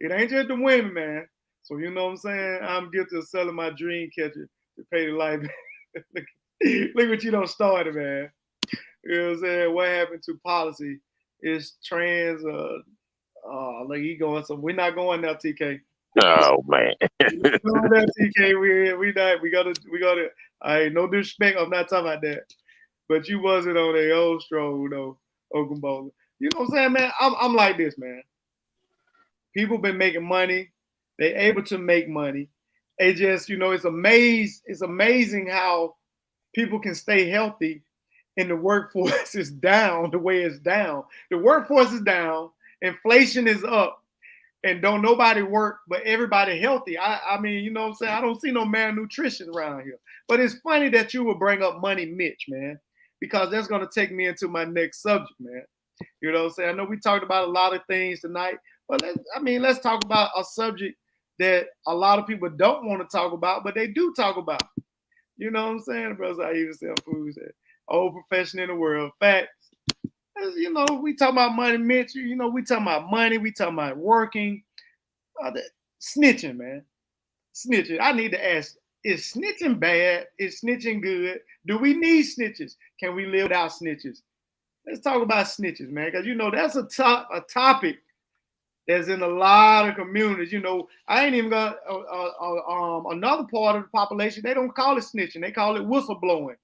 Man. So, you know what I'm saying? I'm guilty of selling my dream catcher to pay the light bill. Look what you done started, man. You know what I'm saying? What happened to policy is trans, like he going some. We're not going now, TK. Oh man. Going there, TK. We gotta. No disrespect. I'm not talking about that. But you wasn't on a old stroll though, Ogunbola. You know what I'm saying, man? I'm like this, man. People been making money. They able to make money. It just, it's amazing how people can stay healthy and the workforce is down the way it's down. The workforce is down, inflation is up, and don't nobody work, but everybody healthy. I mean, you know what I'm saying? I don't see no malnutrition around here. But it's funny that you would bring up Money Mitch, man, because that's going to take me into my next subject, man. You know what I'm saying? I know we talked about a lot of things tonight, but let's talk about a subject that a lot of people don't want to talk about, but they do talk about. You know what I'm saying? Brothers, I even sell food. Old profession in the world. Facts. You know, we talk about Money Mitch. You know, we talking about money. We talking about working. Snitching, man. Snitching. I need to ask, is snitching bad? Is snitching good? Do we need snitches? Can we live without snitches? Let's talk about snitches, man, because, you know, that's a topic that's in a lot of communities. You know, I ain't even got another part of the population, they don't call it snitching. They call it whistleblowing.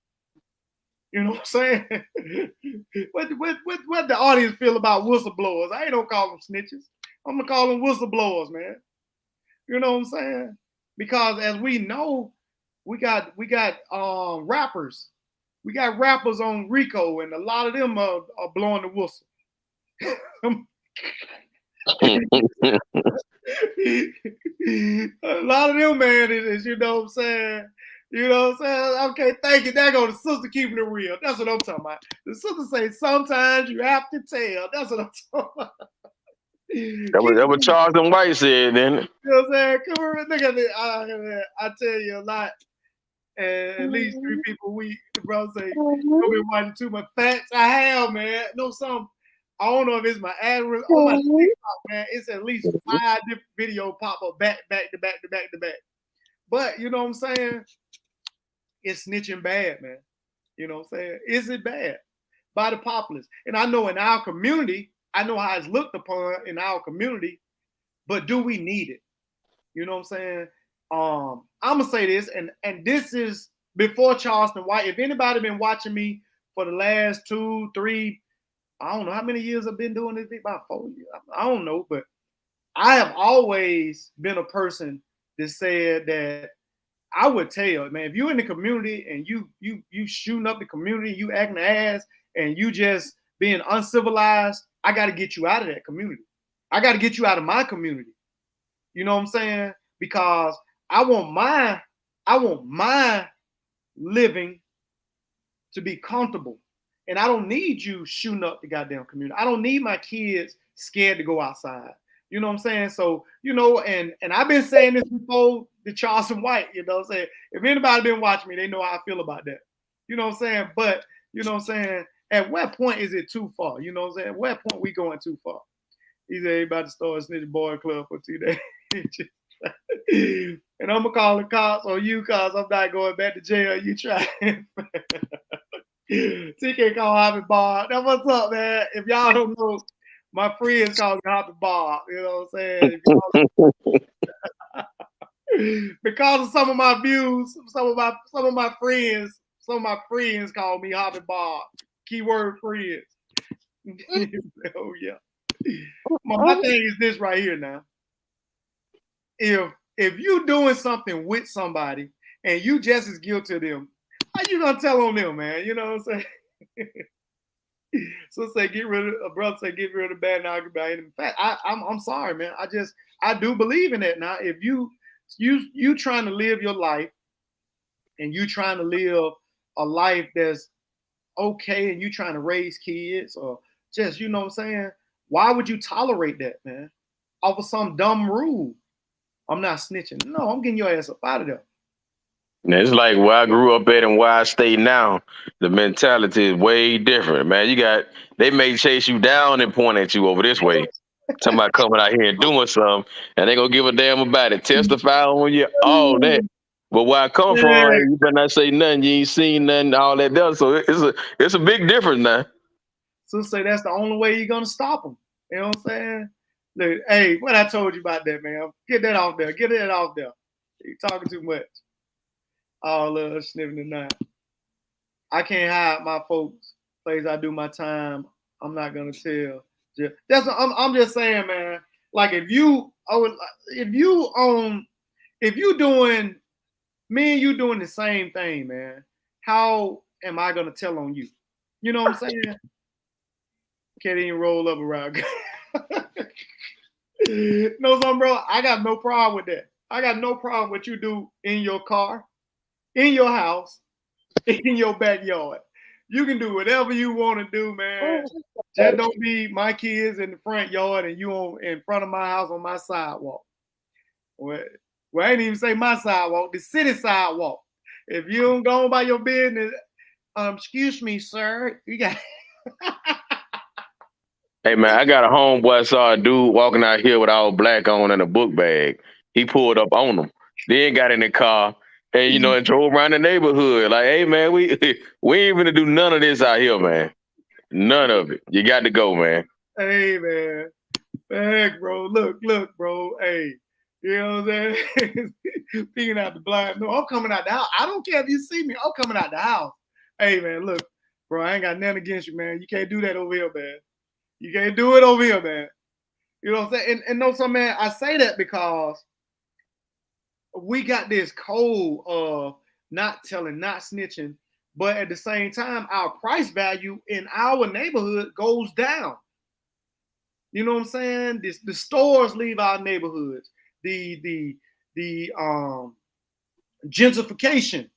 You know what I'm saying? What the audience feel about whistleblowers? I ain't gonna call them snitches. I'm gonna call them whistleblowers, man. You know what I'm saying? Because as we know, we got rappers We got rappers on Rico, and a lot of them are blowing the whistle. A lot of them, man, is you know what I'm saying? You know what I'm saying? Okay, thank you. There go the sister keeping it real. That's what I'm talking about. The sister say sometimes you have to tell. That's what I'm talking about. That was Charles and White said, didn't it? You know what I'm saying? Come on, look at it. I tell you a lot. And at least 3 people we bro say you've been watching too much facts. I have, man. No, some I don't know if it's my algorithm on my TikTok, man. It's at least 5 different videos pop up back to back. But you know what I'm saying? It's snitching bad, man. You know what I'm saying? Is it bad? By the populace. And I know in our community, I know how it's looked upon in our community, but do we need it? You know what I'm saying? I'm gonna say this, and this is before Charleston White. If anybody been watching me for the last 2, 3, I don't know how many years I've been doing this, about 4 years. I don't know, but I have always been a person that said that I would tell, man, if you're in the community and you shooting up the community, you acting ass, and you just being uncivilized, I got to get you out of that community. I got to get you out of my community. You know what I'm saying? Because I want my living to be comfortable. And I don't need you shooting up the goddamn community. I don't need my kids scared to go outside. You know what I'm saying? So, you know, and I've been saying this before the Charleston White, you know what I'm saying? If anybody been watching me, they know how I feel about that. You know what I'm saying? But, you know what I'm saying? At what point is it too far? You know what I'm saying? At what point we going too far? He said he about to start a snitch boy club for 2 days. And I'm gonna call the cops on you cause I'm not going back to jail. You try. TK call Hoppy Bar. That's what's up, man. If y'all don't know, my friends call me Hoppy Bar. You know what I'm saying? Because of some of my views, some of my friends call me Hoppy Bar. Keyword friends. Oh yeah. My thing is this right here now. If you doing something with somebody and you just as guilty of them, how you gonna tell on them, man? You know what I'm saying? So say get rid of a brother say get rid of the bad and argue about it. In fact, I'm sorry, man. I do believe in that now. If you trying to live your life and you trying to live a life that's okay and you trying to raise kids or just, you know what I'm saying? Why would you tolerate that, man? Off of some dumb rule. I'm not snitching. No, I'm getting your ass up out of there. And it's like where I grew up at and where I stay now. The mentality is way different, man. They may chase you down and point at you over this way. Somebody coming out here and doing something, and they gonna give a damn about it. Testify on you, all that. But where I come from, hey, you better not say nothing. You ain't seen nothing, all that does. So it's a big difference now. So say that's the only way you're gonna stop them. You know what I'm saying? Look, hey, what I told you about that, man. Get that off there. Get that off there. You're talking too much. All sniffing tonight. I can't hide my folks. Place I do my time. I'm not gonna tell. I'm just saying, man. Like if you doing me and you doing the same thing, man. How am I gonna tell on you? You know what I'm saying? Can't even roll up around. No, something, bro. I got no problem with that. I got no problem with you do in your car, in your house, in your backyard. You can do whatever you want to do, man. Just don't be my kids in the front yard and you in front of my house on my sidewalk. Well, I ain't even say my sidewalk, the city sidewalk. If you don't go by your business, excuse me, sir, you got. Hey man, I got a homeboy. I saw a dude walking out here with all black on and a book bag. He pulled up on him. Then got in the car and and drove around the neighborhood. Like, hey man, we ain't gonna do none of this out here, man. None of it. You got to go, man. Hey man, heck, bro. Look, bro. Hey, you know what I'm saying? Peeking out the blind. No, I'm coming out the house. I don't care if you see me. I'm coming out the house. Hey man, look, bro. I ain't got nothing against you, man. You can't do that over here, man. You can't do it over here, man. You know what I'm saying? And no, so man, I say that because we got this code of not telling, not snitching, but at the same time, our price value in our neighborhood goes down. You know what I'm saying? The stores leave our neighborhoods. The gentrification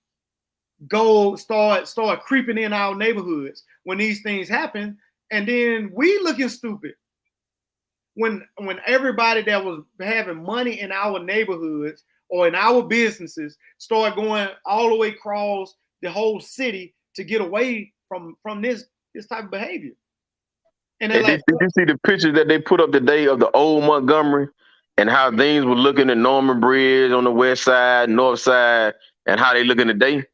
start creeping in our neighborhoods when these things happen, and then we looking stupid. When everybody that was having money in our neighborhoods or in our businesses start going all the way across the whole city to get away from this type of behavior. And Hey, did you see the pictures that they put up today of the old Montgomery and how things were looking at Norman Bridge on the west side, north side, and how they looking today?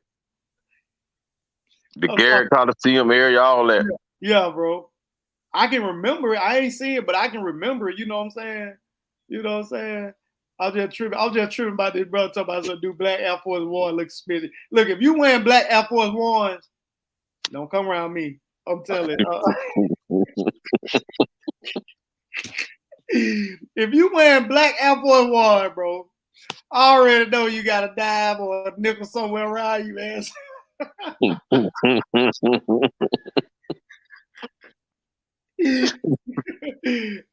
The Garrett Coliseum area, all that. Yeah, bro. I can remember it. I ain't seen it, but I can remember it. You know what I'm saying? You know what I'm saying? I was just tripping about this brother talking about some new black Air Force One looks spitty. Look, if you wearing black Air Force Ones, don't come around me. I'm telling you. If you wearing black Air Force One, bro, I already know you got a dime or a nickel somewhere around you, man. I'm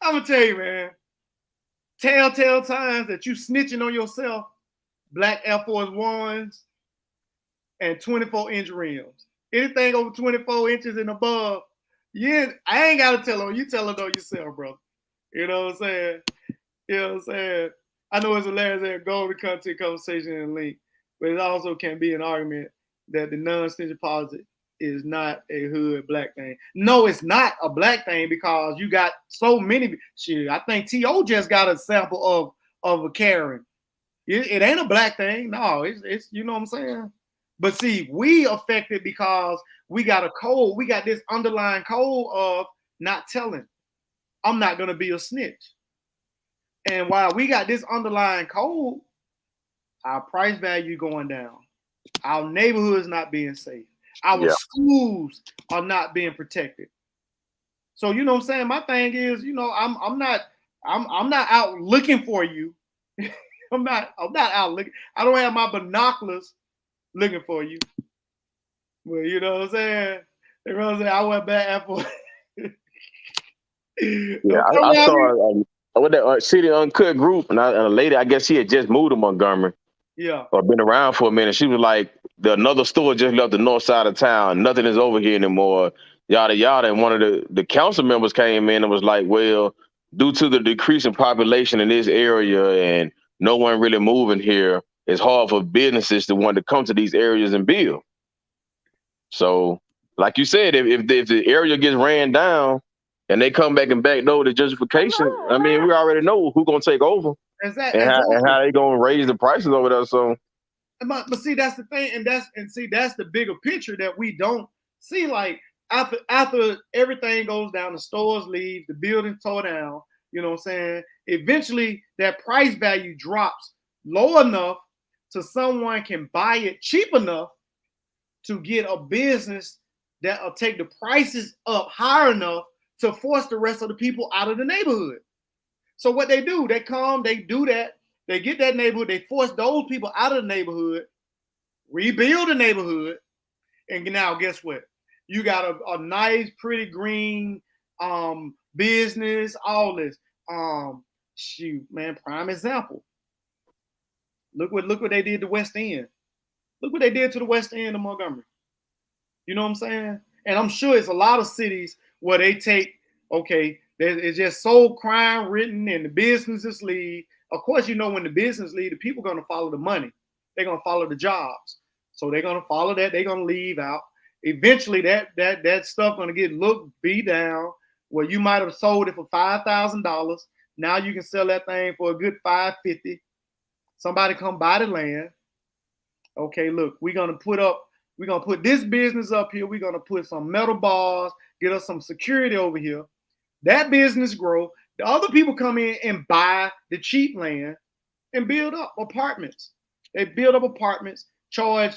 gonna tell you, man. Telltale times that you snitching on yourself. Black Air Force Ones and 24-inch rims. Anything over 24 inches and above, yeah, I ain't gotta tell on you. Tell it on yourself, bro. You know what I'm saying? You know what I'm saying? I know it's hilarious that golden content conversation and link, but it also can be an argument that the non-snitching policy is not a hood black thing. No, it's not a black thing because you got so many. Shit, I think T.O. just got a sample of a Karen. It ain't a black thing. No, it's you know what I'm saying? But see, we affected because we got a code. We got this underlying code of not telling. I'm not going to be a snitch. And while we got this underlying code, our price value going down. Our neighborhoods not being safe. Our schools are not being protected. So you know what I'm saying? My thing is, you know, I'm not out looking for you. I'm not out looking. I don't have my binoculars looking for you. Well, you know what I'm saying? You know what I'm saying? I went back Apple. Yeah, I saw with that City Uncut group, and a lady, I guess she had just moved to Montgomery. Yeah. Or been around for a minute. She was like, another store just left the north side of town. Nothing is over here anymore. Yada, yada. And one of the council members came in and was like, well, due to the decrease in population in this area and no one really moving here, it's hard for businesses to want to come to these areas and build. So, like you said, if the area gets ran down and they come back and backdoor the justification, I mean, we already know who's going to take over. Exactly. And how they going to raise the prices over there. So, but see, that's the thing, and that's the bigger picture that we don't see. Like after everything goes down, the stores leave, the building tore down. You know what I'm saying? Eventually, that price value drops low enough to someone can buy it cheap enough to get a business that'll take the prices up high enough to force the rest of the people out of the neighborhood. So what they do, they do that. They get that neighborhood, they force those people out of the neighborhood, rebuild the neighborhood, and now guess what? You got a nice, pretty green business, all this. Shoot, man, prime example. Look what they did to West End. Look what they did to the West End of Montgomery. You know what I'm saying? And I'm sure it's a lot of cities where they take, okay, it's just so crime written and the businesses leave. Of course, you know, when the business leave, the people are going to follow the money. They're going to follow the jobs. So they're going to follow that. They're going to leave out. Eventually, that stuff going to get beat down where you might have sold it for $5,000. Now you can sell that thing for a good $550. Somebody come buy the land. Okay, look, we're going to put this business up here. We're going to put some metal bars, get us some security over here. That business grow. The other people come in and buy the cheap land and build up apartments. They build up apartments, charge,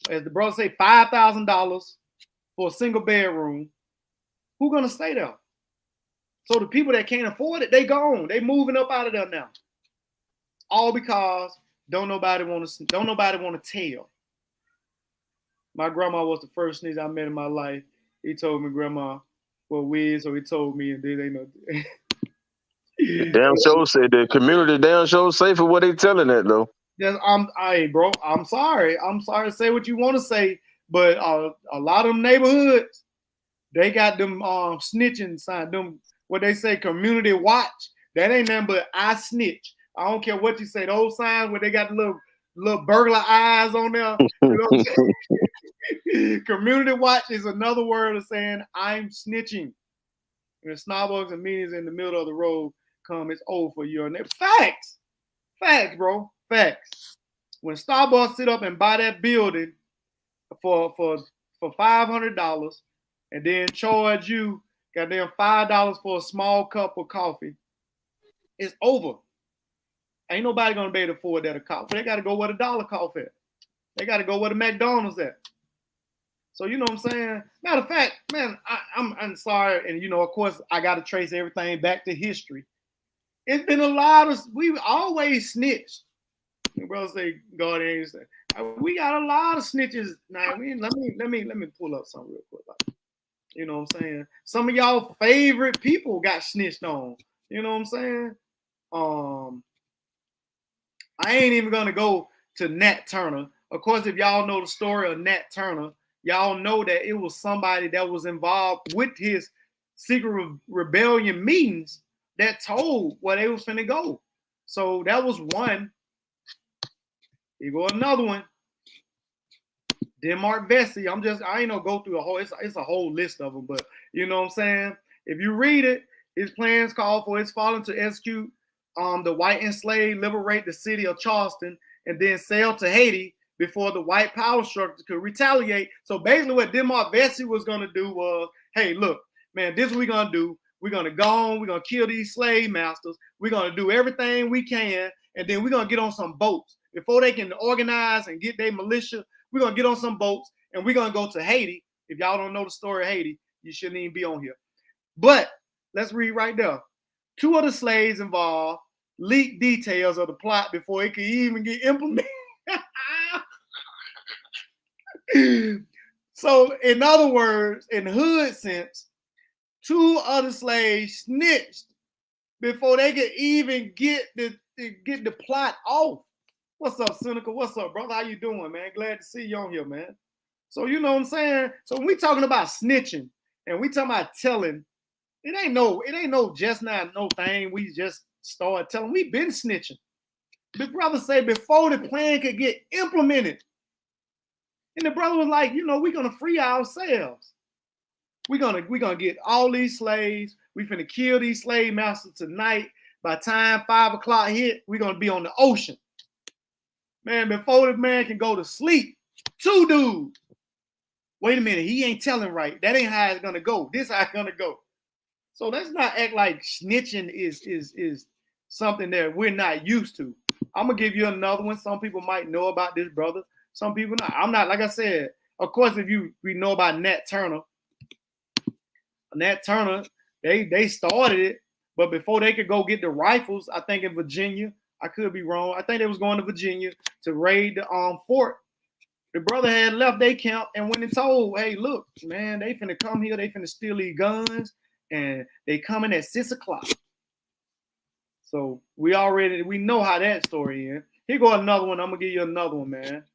as the brother say, $5,000 for a single bedroom. Who's gonna stay there? So the people that can't afford it, they gone. They moving up out of there now. All because don't nobody want to tell. My grandma was the first snitch I met in my life. He told me grandma was weird, so he told me, and then they know. The damn show said the community damn show safe for what they telling it though. Just, bro, I'm sorry. I'm sorry to say what you want to say, but a lot of them neighborhoods, they got them snitching sign, them what they say community watch. That ain't nothing but I snitch. I don't care what you say. Those signs where they got the little burglar eyes on there. You know what I'm saying? Community watch is another word of saying I'm snitching. When Starbucks and meetings in the middle of the road come, it's over for you. And facts, bro, facts. When Starbucks sit up and buy that building for $500 and then charge you goddamn $5 for a small cup of coffee, it's over. Ain't nobody gonna be able to afford that a coffee. They gotta go where the dollar coffee at. They gotta go where the McDonald's at. So you know what I'm saying? Matter of fact, man, I'm sorry, and of course I gotta trace everything back to history. It's been a lot of we've always snitched. Your brother say God ain't say. We got a lot of snitches now. Let me pull up something real quick. You know what I'm saying? Some of y'all favorite people got snitched on. You know what I'm saying? I ain't even gonna go to Nat Turner. Of course, if y'all know the story of Nat Turner, y'all know that it was somebody that was involved with his secret rebellion meetings that told where they was finna go. So that was one. Here go another one. Denmark Vesey. I ain't gonna go through a whole, it's a whole list of them, but you know what I'm saying? If you read it, his plans call for his fallen to execute the white enslaved, liberate the city of Charleston, and then sail to Haiti before the white power structure could retaliate. So basically what Denmark Vesey was gonna do was, hey, look, man, this is what we're gonna do. We're gonna go on, we're gonna kill these slave masters, we're gonna do everything we can, and then we're gonna get on some boats. Before they can organize and get their militia, we're gonna get on some boats and we're gonna go to Haiti. If y'all don't know the story of Haiti, you shouldn't even be on here. But let's read right there. 2 of the slaves involved leaked details of the plot before it could even get implemented. So, in other words, in hood sense, 2 other slaves snitched before they could even get the plot off. What's up, Cynical? What's up, brother? How you doing, man? Glad to see you on here, man. So you know what I'm saying? So when we talking about snitching and we talking about telling, it ain't no just now no thing. We just started telling. We been snitching. The brother said before the plan could get implemented. And the brother was like, we're gonna free ourselves. We're gonna get all these slaves. We finna kill these slave masters tonight. By time 5 o'clock hit, we're gonna be on the ocean. Man, before the man can go to sleep, 2 dudes. Wait a minute, he ain't telling right. That ain't how it's gonna go. This how it's gonna go. So let's not act like snitching is something that we're not used to. I'm gonna give you another one. Some people might know about this, brother. Some people not. I'm not, like I said, of course, if we know about Nat Turner, they started it, but before they could go get the rifles, I think in Virginia, I could be wrong. I think they was going to Virginia to raid the fort. The brother had left their camp and went and told, hey, look, man, they finna come here, they finna steal these guns, and they coming at 6 o'clock. So we know how that story is. Here go another one. I'm gonna give you another one, man.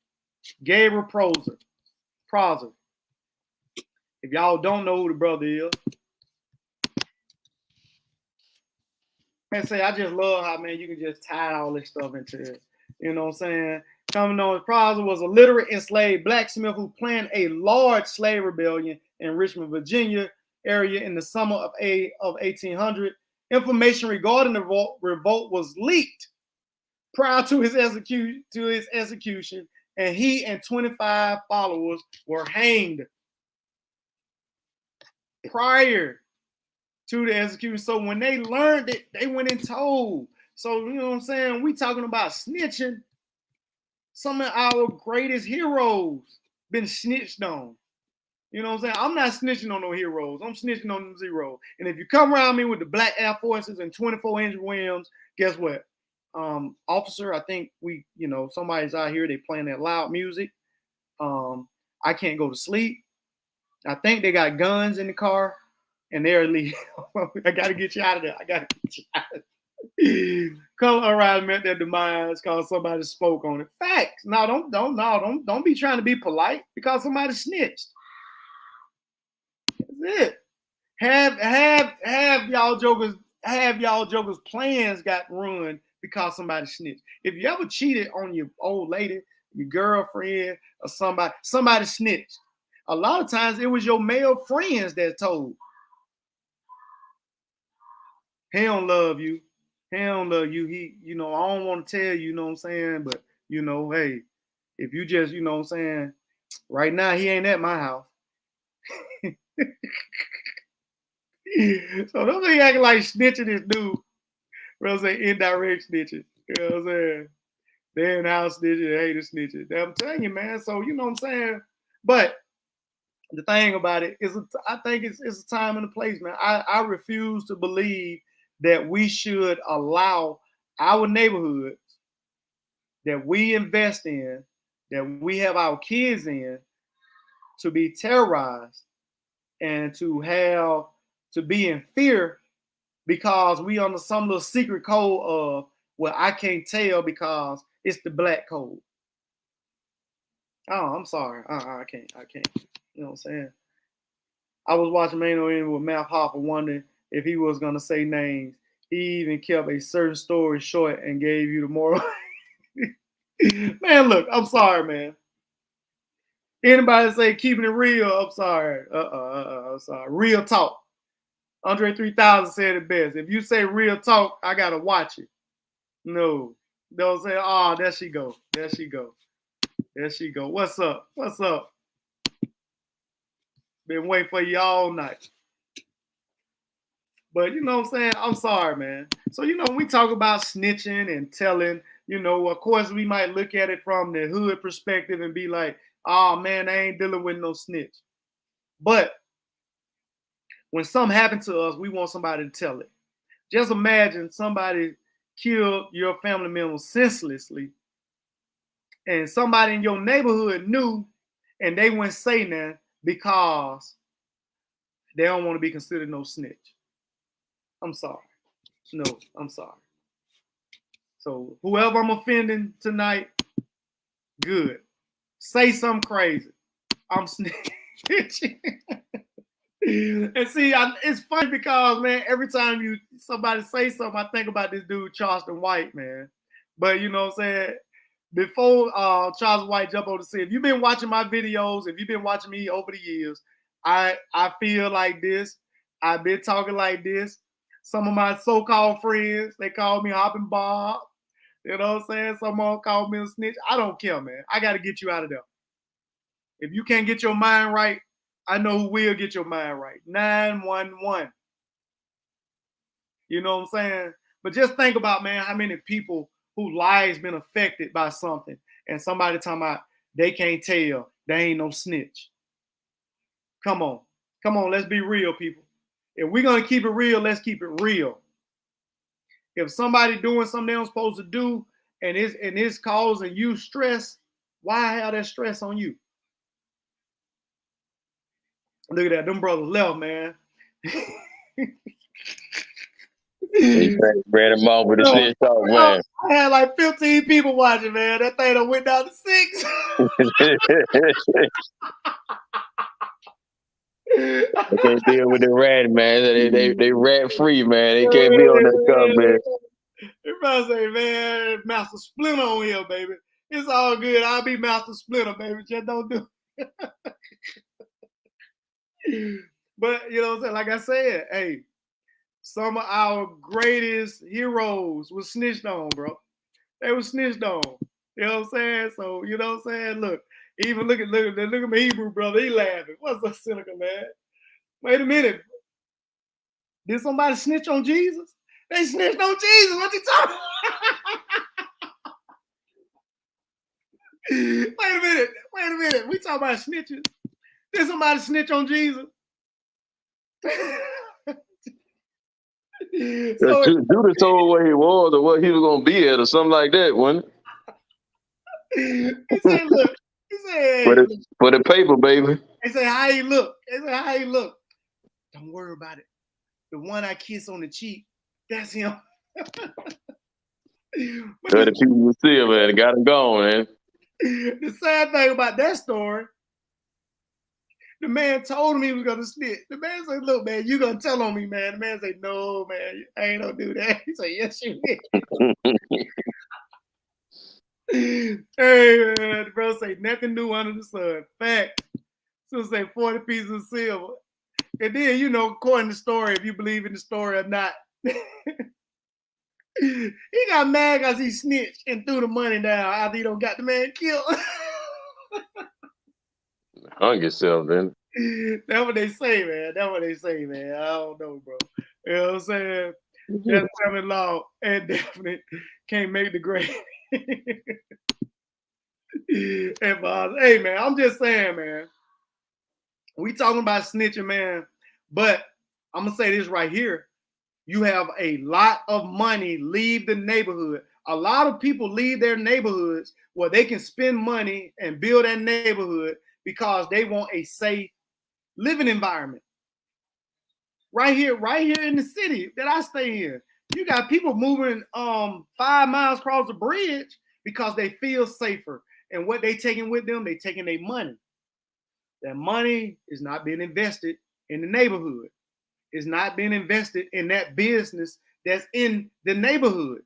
Gabriel Prosser. If y'all don't know who the brother is, and say I just love how, man, you can just tie all this stuff into it. You know what I'm saying? Coming on, Prosser was a literate enslaved blacksmith who planned a large slave rebellion in Richmond, Virginia area in the summer of 1800. Information regarding the revolt was leaked prior to his execution, and he and 25 followers were hanged prior to the execution. So when they learned it, they went and told. So you know what I'm saying? We talking about snitching. Some of our greatest heroes been snitched on. You know what I'm saying? I'm not snitching on no heroes. I'm snitching on them zeros. And if you come around me with the black Air Forces and 24-inch rims, guess what? Officer, I think somebody's out here, they playing that loud music. I can't go to sleep. I think they got guns in the car, and they're leaving. I gotta get you out of there. I gotta get you out of there. Come around, met their demise because somebody spoke on it. Facts. No, don't be trying to be polite because somebody snitched. That's it. Have y'all jokers plans got ruined because somebody snitched. If you ever cheated on your old lady, your girlfriend, or somebody snitched. A lot of times it was your male friends that told. He don't love you. He don't love you. He, I don't want to tell you, you know what I'm saying? But, hey, if you just, you know what I'm saying, right now he ain't at my house. So don't be acting like snitching this dude. Bro, say indirect snitching. You know what I'm saying? They in the house snitching, they hate snitching. I'm telling you, man. So you know what I'm saying? But the thing about it is, I think it's a time and a place, man. I refuse to believe that we should allow our neighborhoods that we invest in, that we have our kids in, to be terrorized and to be in fear because we under some little secret code of, well, I can't tell because it's the black code. Oh, I'm sorry. I can't. You know what I'm saying? I was watching Mano in with Matt Hoffa, wondering if he was going to say names. He even kept a certain story short and gave you the moral. Man, look, I'm sorry, man. Anybody say keeping it real, I'm sorry. I'm sorry. Real talk. Andre 3000 said it best. If you say real talk, I got to watch it. No. Don't say, oh, there she go. There she go. There she go. What's up? What's up? Been waiting for you all night. But you know what I'm saying? I'm sorry, man. So, when we talk about snitching and telling, of course, we might look at it from the hood perspective and be like, oh, man, I ain't dealing with no snitch. But when something happened to us, we want somebody to tell it. Just imagine somebody killed your family member senselessly and somebody in your neighborhood knew and they wouldn't say nothing because they don't want to be considered no snitch. I'm sorry. No, I'm sorry. So whoever I'm offending tonight, good. Say something crazy. I'm snitching. And see, it's funny because, man, every time somebody say something, I think about this dude, Charleston White, man. But you know what I'm saying? Before Charles White jump on the scene, if you've been watching my videos, if you've been watching me over the years, I feel like this. I've been talking like this. Some of my so-called friends, they call me Hopping Bob. You know what I'm saying? Someone call me a snitch. I don't care, man. I got to get you out of there. If you can't get your mind right, I know who will get your mind right. 911. You know what I'm saying? But just think about, man, how many people whose lives been affected by something and somebody talking about they can't tell, they ain't no snitch. Come on, let's be real, people. If we're gonna keep it real, let's keep it real. If somebody doing something they don't supposed to do and it's causing you stress, why have that stress on you? Look at that, them brothers left, man. Ran him off with the shit talk, man. I had like 15 people watching, man. That thing done went down to 6. They can't deal with the rat, man. They rat free, man. They can't be on that stuff, man. Everybody say, man, Master Splinter on here, baby. It's all good. I'll be Master Splinter, baby. Just don't do it. But, you know what I'm saying? Like I said, hey, some of our greatest heroes were snitched on, bro. They were snitched on. You know what I'm saying? So, you know what I'm saying? Look, even look at my Hebrew brother. He laughing. What's so cynical, man? Wait a minute. Did somebody snitch on Jesus? They snitched on Jesus. What you talking about? Wait a minute. We talking about snitches. Did somebody snitch on Jesus? So Judas told where he was or what he was gonna be at or something like that, wasn't it? He said, For the paper, baby. They say, how he look? They say, how he look? Don't worry about it. The one I kiss on the cheek, that's him. The people you see, man, got him gone, man. The sad thing about that story, the man told him he was gonna snitch. The man said, look, man, you gonna tell on me, man. The man said, no, man, I ain't gonna do that. He said, yes, you will. Hey, man, the bro say nothing new under the sun. Fact. So say 40 pieces of silver. And then, you know, according to the story, if you believe in the story or not, he got mad because he snitched and threw the money down after he don't got the man killed. Hung yourself, then. That's what they say, man. That's what they say, man. I don't know, bro. You know what I'm saying? That's family law and definitely can't make the grade. Hey, man, I'm just saying, man. We talking about snitching, man. But I'm going to say this right here. You have a lot of money leave the neighborhood. A lot of people leave their neighborhoods where they can spend money and build that neighborhood because they want a safe living environment. Right here in the city that I stay in, you got people moving 5 miles across the bridge because they feel safer. And what they taking with them, they taking their money. That money is not being invested in the neighborhood. It's not being invested in that business that's in the neighborhood.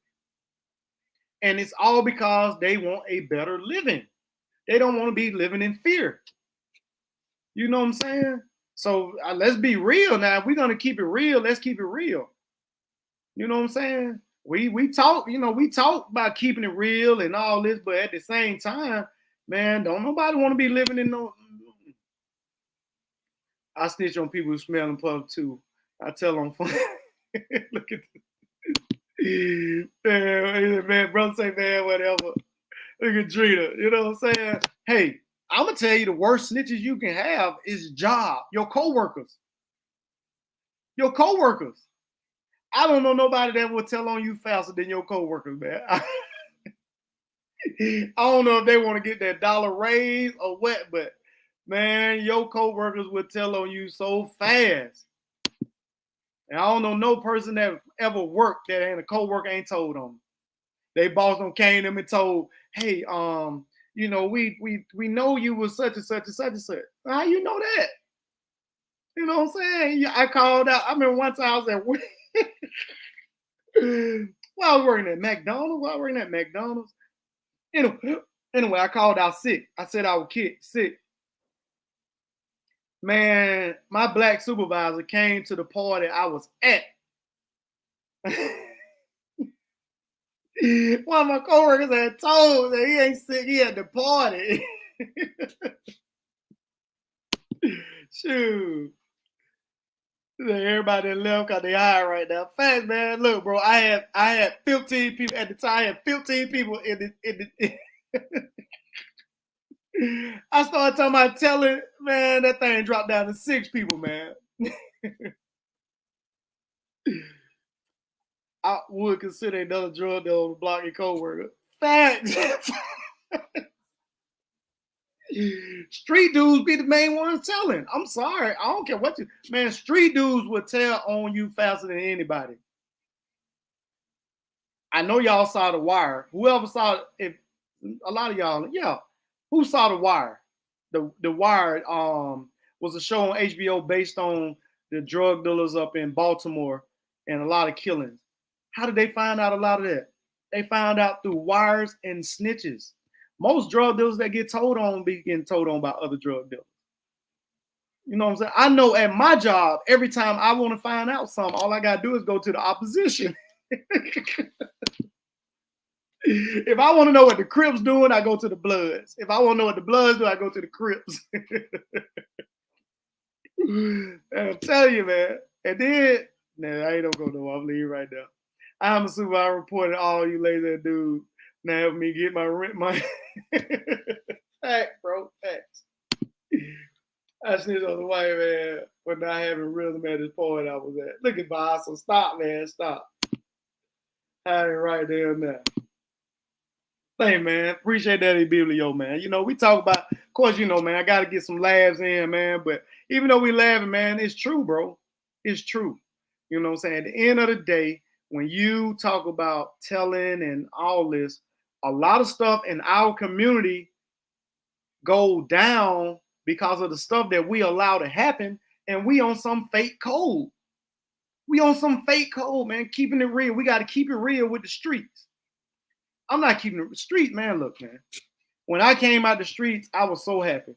And it's all because they want a better living. They don't want to be living in fear. You know what I'm saying? So let's be real now. If we're going to keep it real, let's keep it real. You know what I'm saying? We talk, you know, we talk about keeping it real and all this, but at the same time, man, don't nobody want to be living in no. I snitch on people who smell and puff too. I tell them, look at this. Man, brother say, man, whatever. Look at Drita. You know what I'm saying? Hey, I'm going to tell you the worst snitches you can have is job, your coworkers. Your coworkers. I don't know nobody that will tell on you faster than your coworkers, man. I don't know if they want to get that dollar raise or what, but man, your coworkers will tell on you so fast. And I don't know no person that ever worked that ain't a coworker ain't told on them. They boss them came to them and told, hey, you know, we know you was such and such and such and such. How you know that? You know what I'm saying? I called out. I remember one time I was at work. Well, I was working at McDonald's. Anyway, I called out sick. I said I was sick. Man, my black supervisor came to the party I was at. One of my coworkers had told that he ain't sick, he at the party. Shoot. Everybody left because they high right now. Fact, man. Look, bro, I had 15 people at the time. I had 15 people in the I started talking about telling, man, that thing dropped down to 6 people, man. I would consider another drug dealer on the block and co-worker. Fact. Street dudes be the main ones telling. I'm sorry. I don't care what you, man, street dudes will tell on you faster than anybody. I know y'all saw The Wire. Whoever saw it, if a lot of y'all, yeah. Who saw The Wire? The Wire was a show on HBO based on the drug dealers up in Baltimore and a lot of killings. How did they find out a lot of that? They found out through wires and snitches. Most drug dealers that get told on be getting told on by other drug dealers. You know what I'm saying? I know at my job, every time I want to find out something, all I got to do is go to the opposition. If I want to know what the Crips doing, I go to the Bloods. If I want to know what the Bloods do, I go to the Crips. I'm telling you, man. And then, nah, I ain't gonna go no. I'm leaving right now. I'm a supervisor reporting all you lazy dudes. Now help me get my rent money. Fact, bro. Facts. I snitched on the white man for not having rhythm at this point I was at. Look at Boss. So stop, man. Stop. I ain't right there now. Hey man, appreciate that, Ebilio, man. You know, we talk about, of course, you know, man, I gotta get some laughs in, man. But even though we laughing, man, it's true, bro. It's true. You know what I'm saying? At the end of the day, when you talk about telling and all this, a lot of stuff in our community go down because of the stuff that we allow to happen, and we on some fake code. We on some fake code, man. Keeping it real. We got to keep it real with the streets. I'm not keeping it street, man. Look, man. When I came out the streets, I was so happy.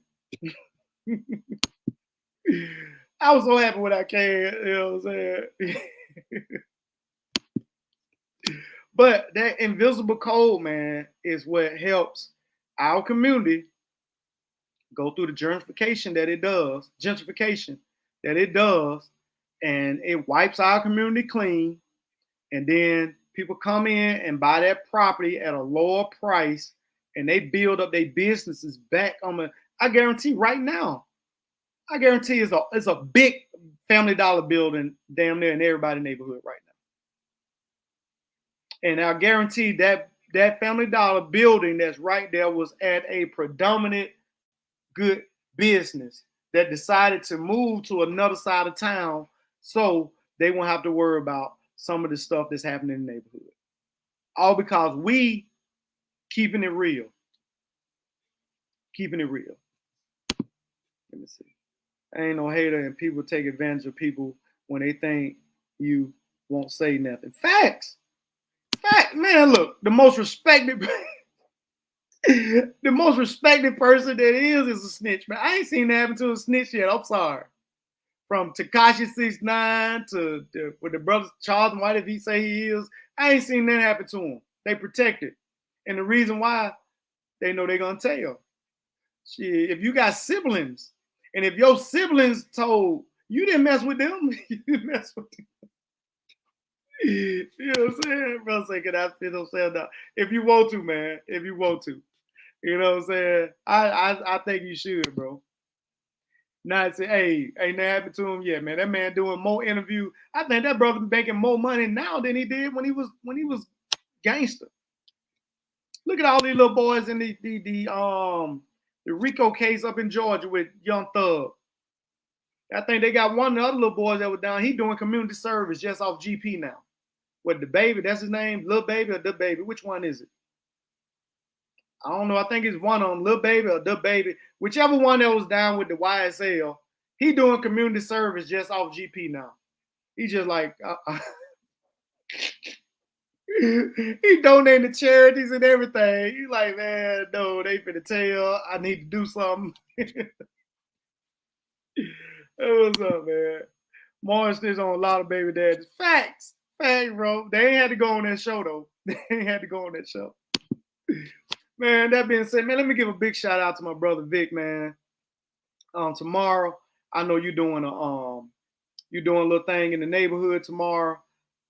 I was so happy when I came. You know what I'm saying? But that invisible code, man, is what helps our community go through the gentrification that it does, and it wipes our community clean. And then people come in and buy that property at a lower price, and they build up their businesses back on the. I guarantee right now, it's a big Family Dollar building damn near in everybody's neighborhood right now. And I guarantee that Family Dollar building that's right there was at a predominant good business that decided to move to another side of town so they won't have to worry about some of the stuff that's happening in the neighborhood. All because we keeping it real. Keeping it real. Let me see. I ain't no hater, and people take advantage of people when they think you won't say nothing. Facts. Fact, man, look, the most respected person that is a snitch, man. I ain't seen that happen to a snitch yet. I'm sorry. From Tekashi 6ix9ine to with the brothers Charles White, if he say he is, I ain't seen that happen to him. They protected. And the reason why, they know they're gonna tell. Shit, if you got siblings, and if your siblings told you didn't mess with them, you didn't mess with them. You know what I'm saying? Bro, say, can I fit those down? If you want to, man. If you want to. You know what I'm saying? I think you should, bro. Not say, hey, ain't that happened to him yet, man. That man doing more interview. I think that brother making more money now than he did when he was gangster. Look at all these little boys in the Rico case up in Georgia with Young Thug. I think they got one of the other little boys that was down. He doing community service just off GP now. What, the baby? That's his name? Lil Baby or the baby? Which one is it? I don't know. I think it's one of them, Lil Baby or the baby. Whichever one that was down with the YSL, he doing community service just off GP now. He just like he donating to charities and everything. He like, man, no, they finna tell I need to do something. What's up, man? Morris is on a lot of baby daddies. Facts, bro. They ain't had to go on that show though. They ain't had to go on that show. Man, that being said, man, let me give a big shout out to my brother Vic, man. Tomorrow, I know you're doing a little thing in the neighborhood tomorrow.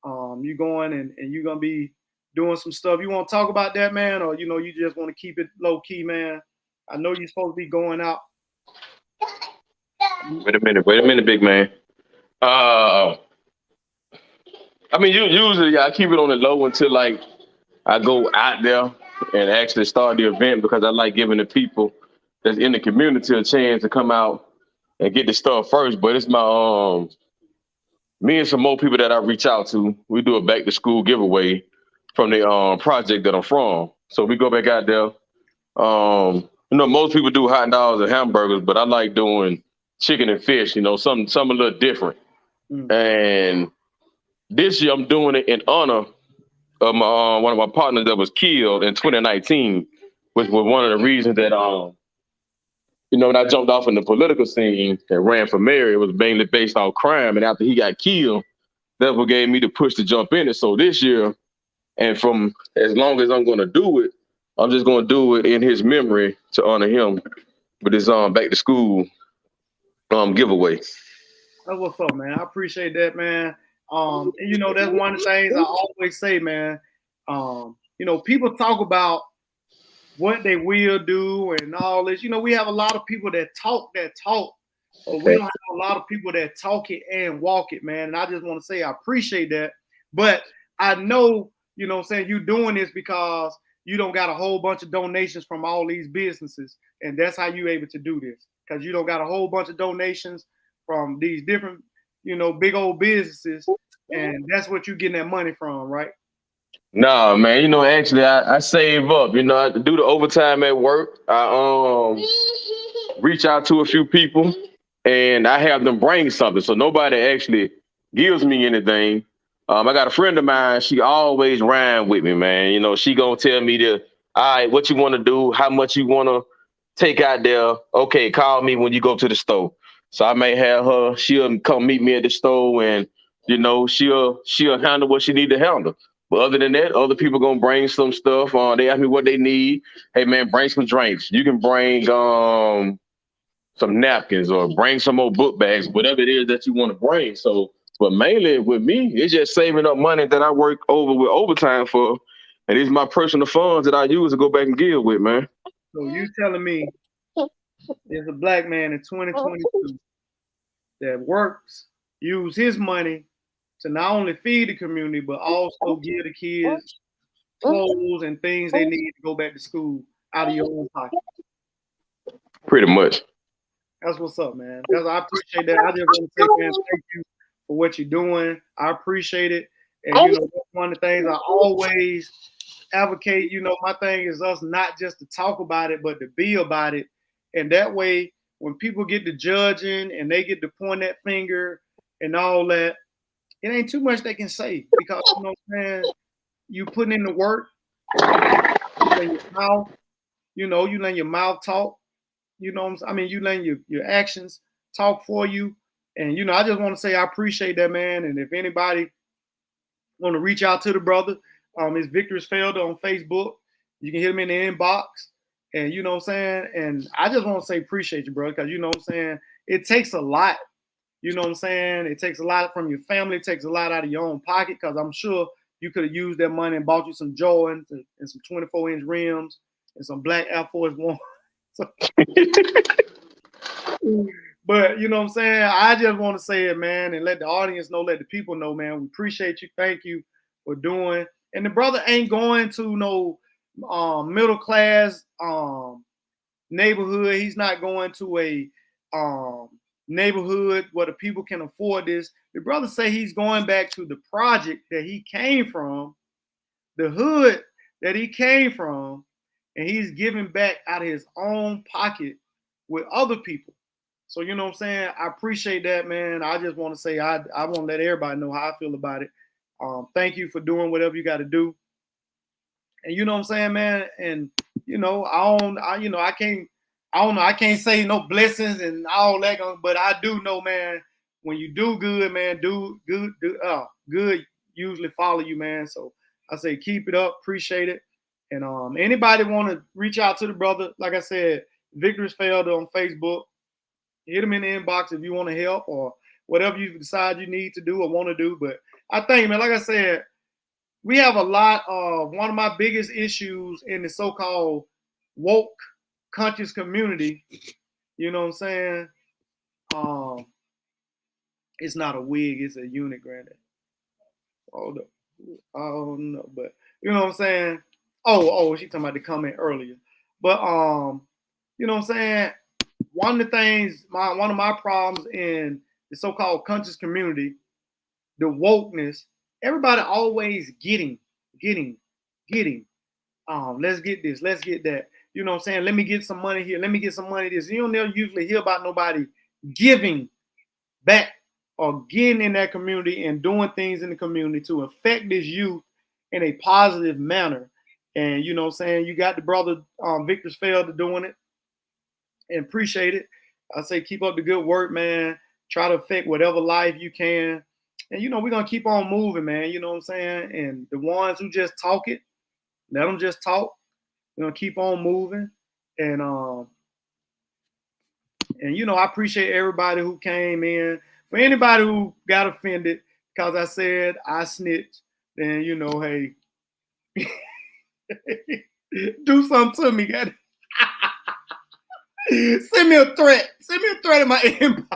You going and you're gonna be doing some stuff. You want to talk about that, man, or you just want to keep it low key, man? I know you're supposed to be going out. Wait a minute, big man. I mean, usually I keep it on the low until like I go out there and actually start the event because I like giving the people that's in the community a chance to come out and get the stuff first. But it's my me and some more people that I reach out to. We do a back to school giveaway from the project that I'm from. So we go back out there. Most people do hot dogs and hamburgers, but I like doing chicken and fish. Something a little different. And this year I'm doing it in honor of my one of my partners that was killed in 2019, which was one of the reasons that when I jumped off in the political scene and ran for mayor, it was mainly based on crime. And after he got killed, that's what gave me the push to jump in it. So this year, and from as long as I'm going to do it, I'm just going to do it in his memory to honor him with his back to school giveaway. That's what's up, man. I appreciate that, man. And that's one of the things I always say, man. People talk about what they will do and all this. We have a lot of people that talk, but we don't have a lot of people that talk it and walk it, man. And I just want to say I appreciate that. But I know, you're doing this because, you don't got a whole bunch of donations from all these businesses, and that's how you able to do this, because you don't got a whole bunch of donations from these different, big old businesses, and that's what you getting that money from, right? Nah, man. Actually, I save up. I do the overtime at work. I reach out to a few people, and I have them bring something. So nobody actually gives me anything. I got a friend of mine. She always rhyme with me, man. She gonna tell me all right, what you want to do, how much you want to take out there. Okay, call me when you go to the store. So I may have her. She'll come meet me at the store, and she'll handle what she need to handle. But other than that, other people gonna bring some stuff. They ask me what they need. Hey man, bring some drinks. You can bring some napkins or bring some more book bags, whatever it is that you want to bring. So, but mainly with me, it's just saving up money that I work over with overtime for, and these are my personal funds that I use to go back and give with, man. So you telling me there's a black man in 2022 that works, use his money to not only feed the community, but also give the kids clothes and things they need to go back to school out of your own pocket. Pretty much. That's what's up, man. I appreciate that. I just want to say, man, thank you for what you're doing. I appreciate it. And that's one of the things I always advocate. My thing is us not just to talk about it, but to be about it. And that way, when people get to judging and they get to point that finger and all that, it ain't too much they can say, because man, you putting in the work, you letting your mouth, you letting your mouth talk. You letting your actions talk for you. And I just want to say I appreciate that, man. And if anybody want to reach out to the brother, it's Victor's Felder on Facebook. You can hit him in the inbox. And you know what I'm saying? And I just want to say appreciate you, bro, because it takes a lot. You know what I'm saying? It takes a lot from your family. It takes a lot out of your own pocket, because I'm sure you could have used that money and bought you some Jordans and some 24-inch rims and some black Air Force One. But you know what I'm saying? I just want to say it, man, and let the audience know, let the people know, man. We appreciate you. Thank you for doing. And the brother ain't going to no middle class neighborhood. He's not going to a neighborhood where the people can afford this. The brother say he's going back to the project that he came from, the hood that he came from, and he's giving back out of his own pocket with other people. So you know what I'm saying? I appreciate that, man. I just want to say I want to let everybody know how I feel about it. Thank you for doing whatever you got to do. And you know what I'm saying, man? And I can't say no blessings and all that, but I do know, man, when you do good, man, good usually follow you, man. So I say keep it up, appreciate it. And anybody want to reach out to the brother, like I said, Victor's Felder on Facebook. Hit him in the inbox if you want to help or whatever you decide you need to do or want to do. But I think, man, like I said, we have a lot of one of my biggest issues in the so-called woke conscious community. You know what I'm saying? It's not a wig, it's a unit, granted. Hold up. I don't know, but you know what I'm saying? Oh, she talking about the comment earlier. But you know what I'm saying? One of the things, one of my problems in the so-called conscious community, the wokeness, everybody always getting. Let's get this, let's get that. You know what I'm saying? Let me get some money here. Let me get some money this. You don't never usually hear about nobody giving back or getting in that community and doing things in the community to affect this youth in a positive manner. And you know what I'm saying? You got the brother Victor's Felder doing it, and appreciate it. I say keep up the good work, man. Try to affect whatever life you can. And we're gonna keep on moving, man. You know what I'm saying? And the ones who just talk it, let them just talk. We're gonna keep on moving. And I appreciate everybody who came in. For anybody who got offended because I said I snitched, then hey, do something to me. Send me a threat. Send me a threat in my inbox.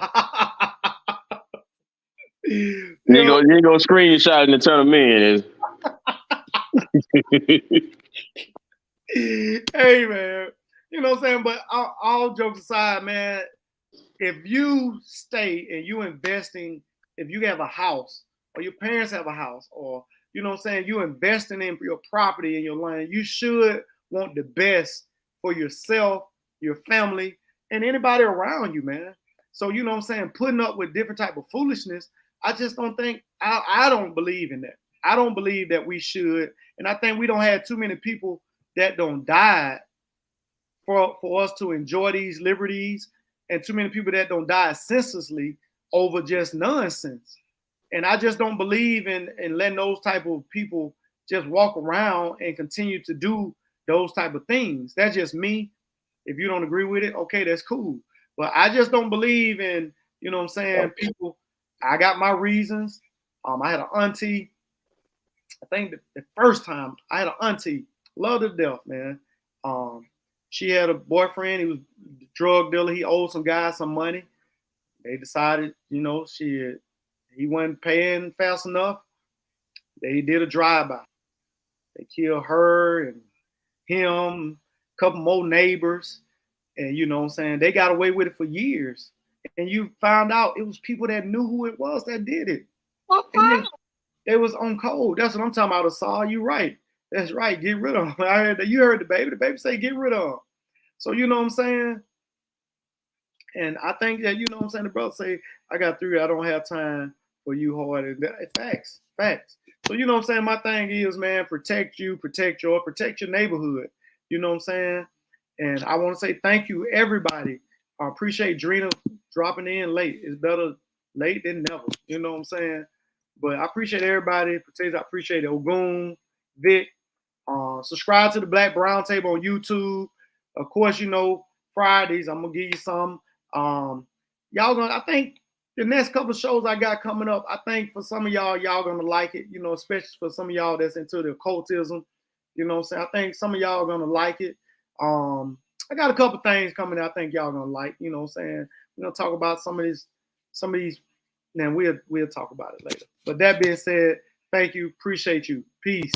You ain't gonna screenshot and turn them in. Hey, man. You know what I'm saying? But all jokes aside, man, if you stay and you investing, if you have a house or your parents have a house, or you know what I'm saying, you investing in your property and your land, you should want the best for yourself, your family, and anybody around you, man. So you know what I'm saying, putting up with different type of foolishness, I just don't think I don't believe in that. I don't believe that we should, and I think we don't have too many people that don't die for us to enjoy these liberties, and too many people that don't die senselessly over just nonsense. And I just don't believe in letting those type of people just walk around and continue to do those type of things. That's just me. If you don't agree with it, okay, that's cool. But I just don't believe in, you know what I'm saying, people. I got my reasons. I had an auntie. I think the first time I had an auntie, loved to death, man. She had a boyfriend. He was a drug dealer. He owed some guy some money. They decided, you know, he wasn't paying fast enough. They did a drive-by. They killed her and him, a couple more neighbors. And you know what I'm saying? They got away with it for years. And you found out it was people that knew who it was that did it. And they was on code. That's what I'm talking about, Asar. You right. That's right. Get rid of them. I heard that. You heard the baby. The baby say get rid of them. So you know what I'm saying? And I think that, you know what I'm saying, the brother say, I got 3, I don't have time for you hard. And facts. So you know what I'm saying? My thing is, man, protect you, protect your neighborhood. You know what I'm saying? And I want to say thank you, everybody. I appreciate Drina dropping in late. It's better late than never. You know what I'm saying? But I appreciate everybody. I appreciate Ogun, Vic. Subscribe to the Black Brown Table on YouTube. Of course, you know, Fridays, I'm going to give you some. Y'all gonna, I think the next couple of shows I got coming up, I think for some of y'all gonna like it, you know, especially for some of y'all that's into the occultism, you know what I'm saying? I think some of y'all gonna like it. I got a couple things coming that I think y'all gonna like, you know what I'm saying? We're gonna talk about some of these, then we'll talk about it later. But that being said, thank you, appreciate you, peace.